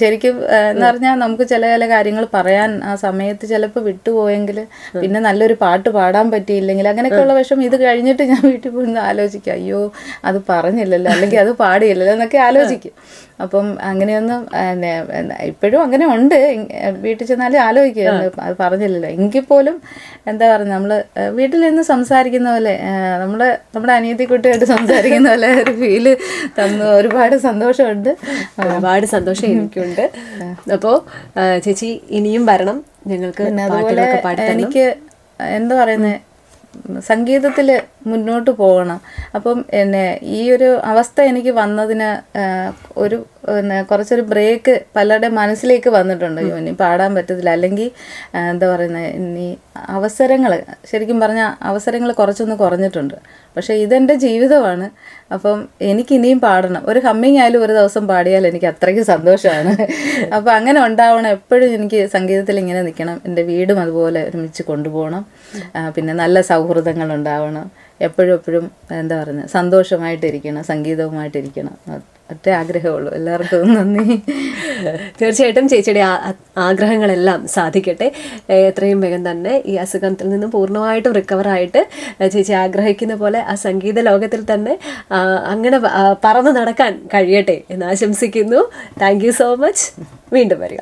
ശരിക്കും. എന്ന് പറഞ്ഞാൽ നമുക്ക് ചില ചില കാര്യങ്ങൾ പറയാൻ ആ സമയത്ത് ചിലപ്പോൾ വിട്ടുപോയെങ്കിൽ, പിന്നെ നല്ലൊരു പാട്ട് പാടാൻ പറ്റിയില്ലെങ്കിൽ, അങ്ങനെയൊക്കെയുള്ള വിഷമം. ഇത് കഴിഞ്ഞിട്ട് ഞാൻ വീട്ടിൽ പോയി ആലോചിക്കും, അയ്യോ അത് പറഞ്ഞില്ലല്ലോ, അല്ലെങ്കിൽ അത് പാടിയില്ലല്ലോ എന്നൊക്കെ ആലോചിക്കും. അപ്പം അങ്ങനെയൊന്നും ഇപ്പോഴും അങ്ങനെ ഉണ്ട്. വീട്ടിൽ ചെന്നാലും ആലോചിക്കുക, അത് പറഞ്ഞില്ലല്ലോ. എങ്കിൽ പോലും എന്താ പറയുക, നമ്മൾ വീട്ടിൽ നിന്ന് സംസാരിക്കുന്ന പോലെ, നമ്മുടെ അനിയത്തിക്കുട്ടിയായിട്ട് സംസാരിക്കുന്ന പോലെ ഒരു ഫീല് തന്നു. ഒരുപാട് സന്തോഷമുണ്ട്. ഒരുപാട് സന്തോഷം എനിക്കുണ്ട്. അപ്പോൾ ചേച്ചി ഇനിയും വരണം, ഞങ്ങൾക്ക് പാട്ടുകളൊക്കെ പാടിത്തരണം. എനിക്ക് എന്താ പറയുന്നത്, സംഗീതത്തിൽ മുന്നോട്ട് പോകണം. അപ്പം ഈ ഒരു അവസ്ഥ എനിക്ക് വന്നതിന് കുറച്ചൊരു ബ്രേക്ക് പലരുടെ മനസ്സിലേക്ക് വന്നിട്ടുണ്ട്. ഇനി പാടാൻ പറ്റത്തില്ല, അല്ലെങ്കിൽ എന്താ പറയുന്നത്, ഇനി അവസരങ്ങൾ, ശരിക്കും പറഞ്ഞാൽ അവസരങ്ങൾ കുറച്ചൊന്ന് കുറഞ്ഞിട്ടുണ്ട്. പക്ഷേ ഇതെൻ്റെ ജീവിതമാണ്. അപ്പം എനിക്കിനിയും പാടണം. ഒരു ഹമ്മിങ് ആയാലും ഒരു ദിവസം പാടിയാൽ എനിക്ക് അത്രയ്ക്ക് സന്തോഷമാണ്. അപ്പോൾ അങ്ങനെ ഉണ്ടാവണം. എപ്പോഴും എനിക്ക് സംഗീതത്തിൽ ഇങ്ങനെ നിൽക്കണം. എൻ്റെ വീടും അതുപോലെ ഒരുമിച്ച് കൊണ്ടുപോകണം. പിന്നെ നല്ല സൗഹൃദങ്ങൾ ഉണ്ടാവണം. എപ്പോഴും എന്താ പറയുന്നത്, സന്തോഷമായിട്ടിരിക്കണം, സംഗീതവുമായിട്ടിരിക്കണം. ഒറ്റ ആഗ്രഹമുള്ളൂ. എല്ലാവർക്കും നന്ദി. തീർച്ചയായിട്ടും ചേച്ചിയുടെ ആഗ്രഹങ്ങളെല്ലാം സാധിക്കട്ടെ. എത്രയും വേഗം തന്നെ ഈ അസുഖത്തിൽ നിന്ന് പൂർണ്ണമായിട്ടും റിക്കവറായിട്ട് ചേച്ചി ആഗ്രഹിക്കുന്ന പോലെ ആ സംഗീത ലോകത്തിൽ തന്നെ അങ്ങനെ പറന്നു നടക്കാൻ കഴിയട്ടെ എന്ന് ആശംസിക്കുന്നു. Thank you so much. വീണ്ടും വരിക.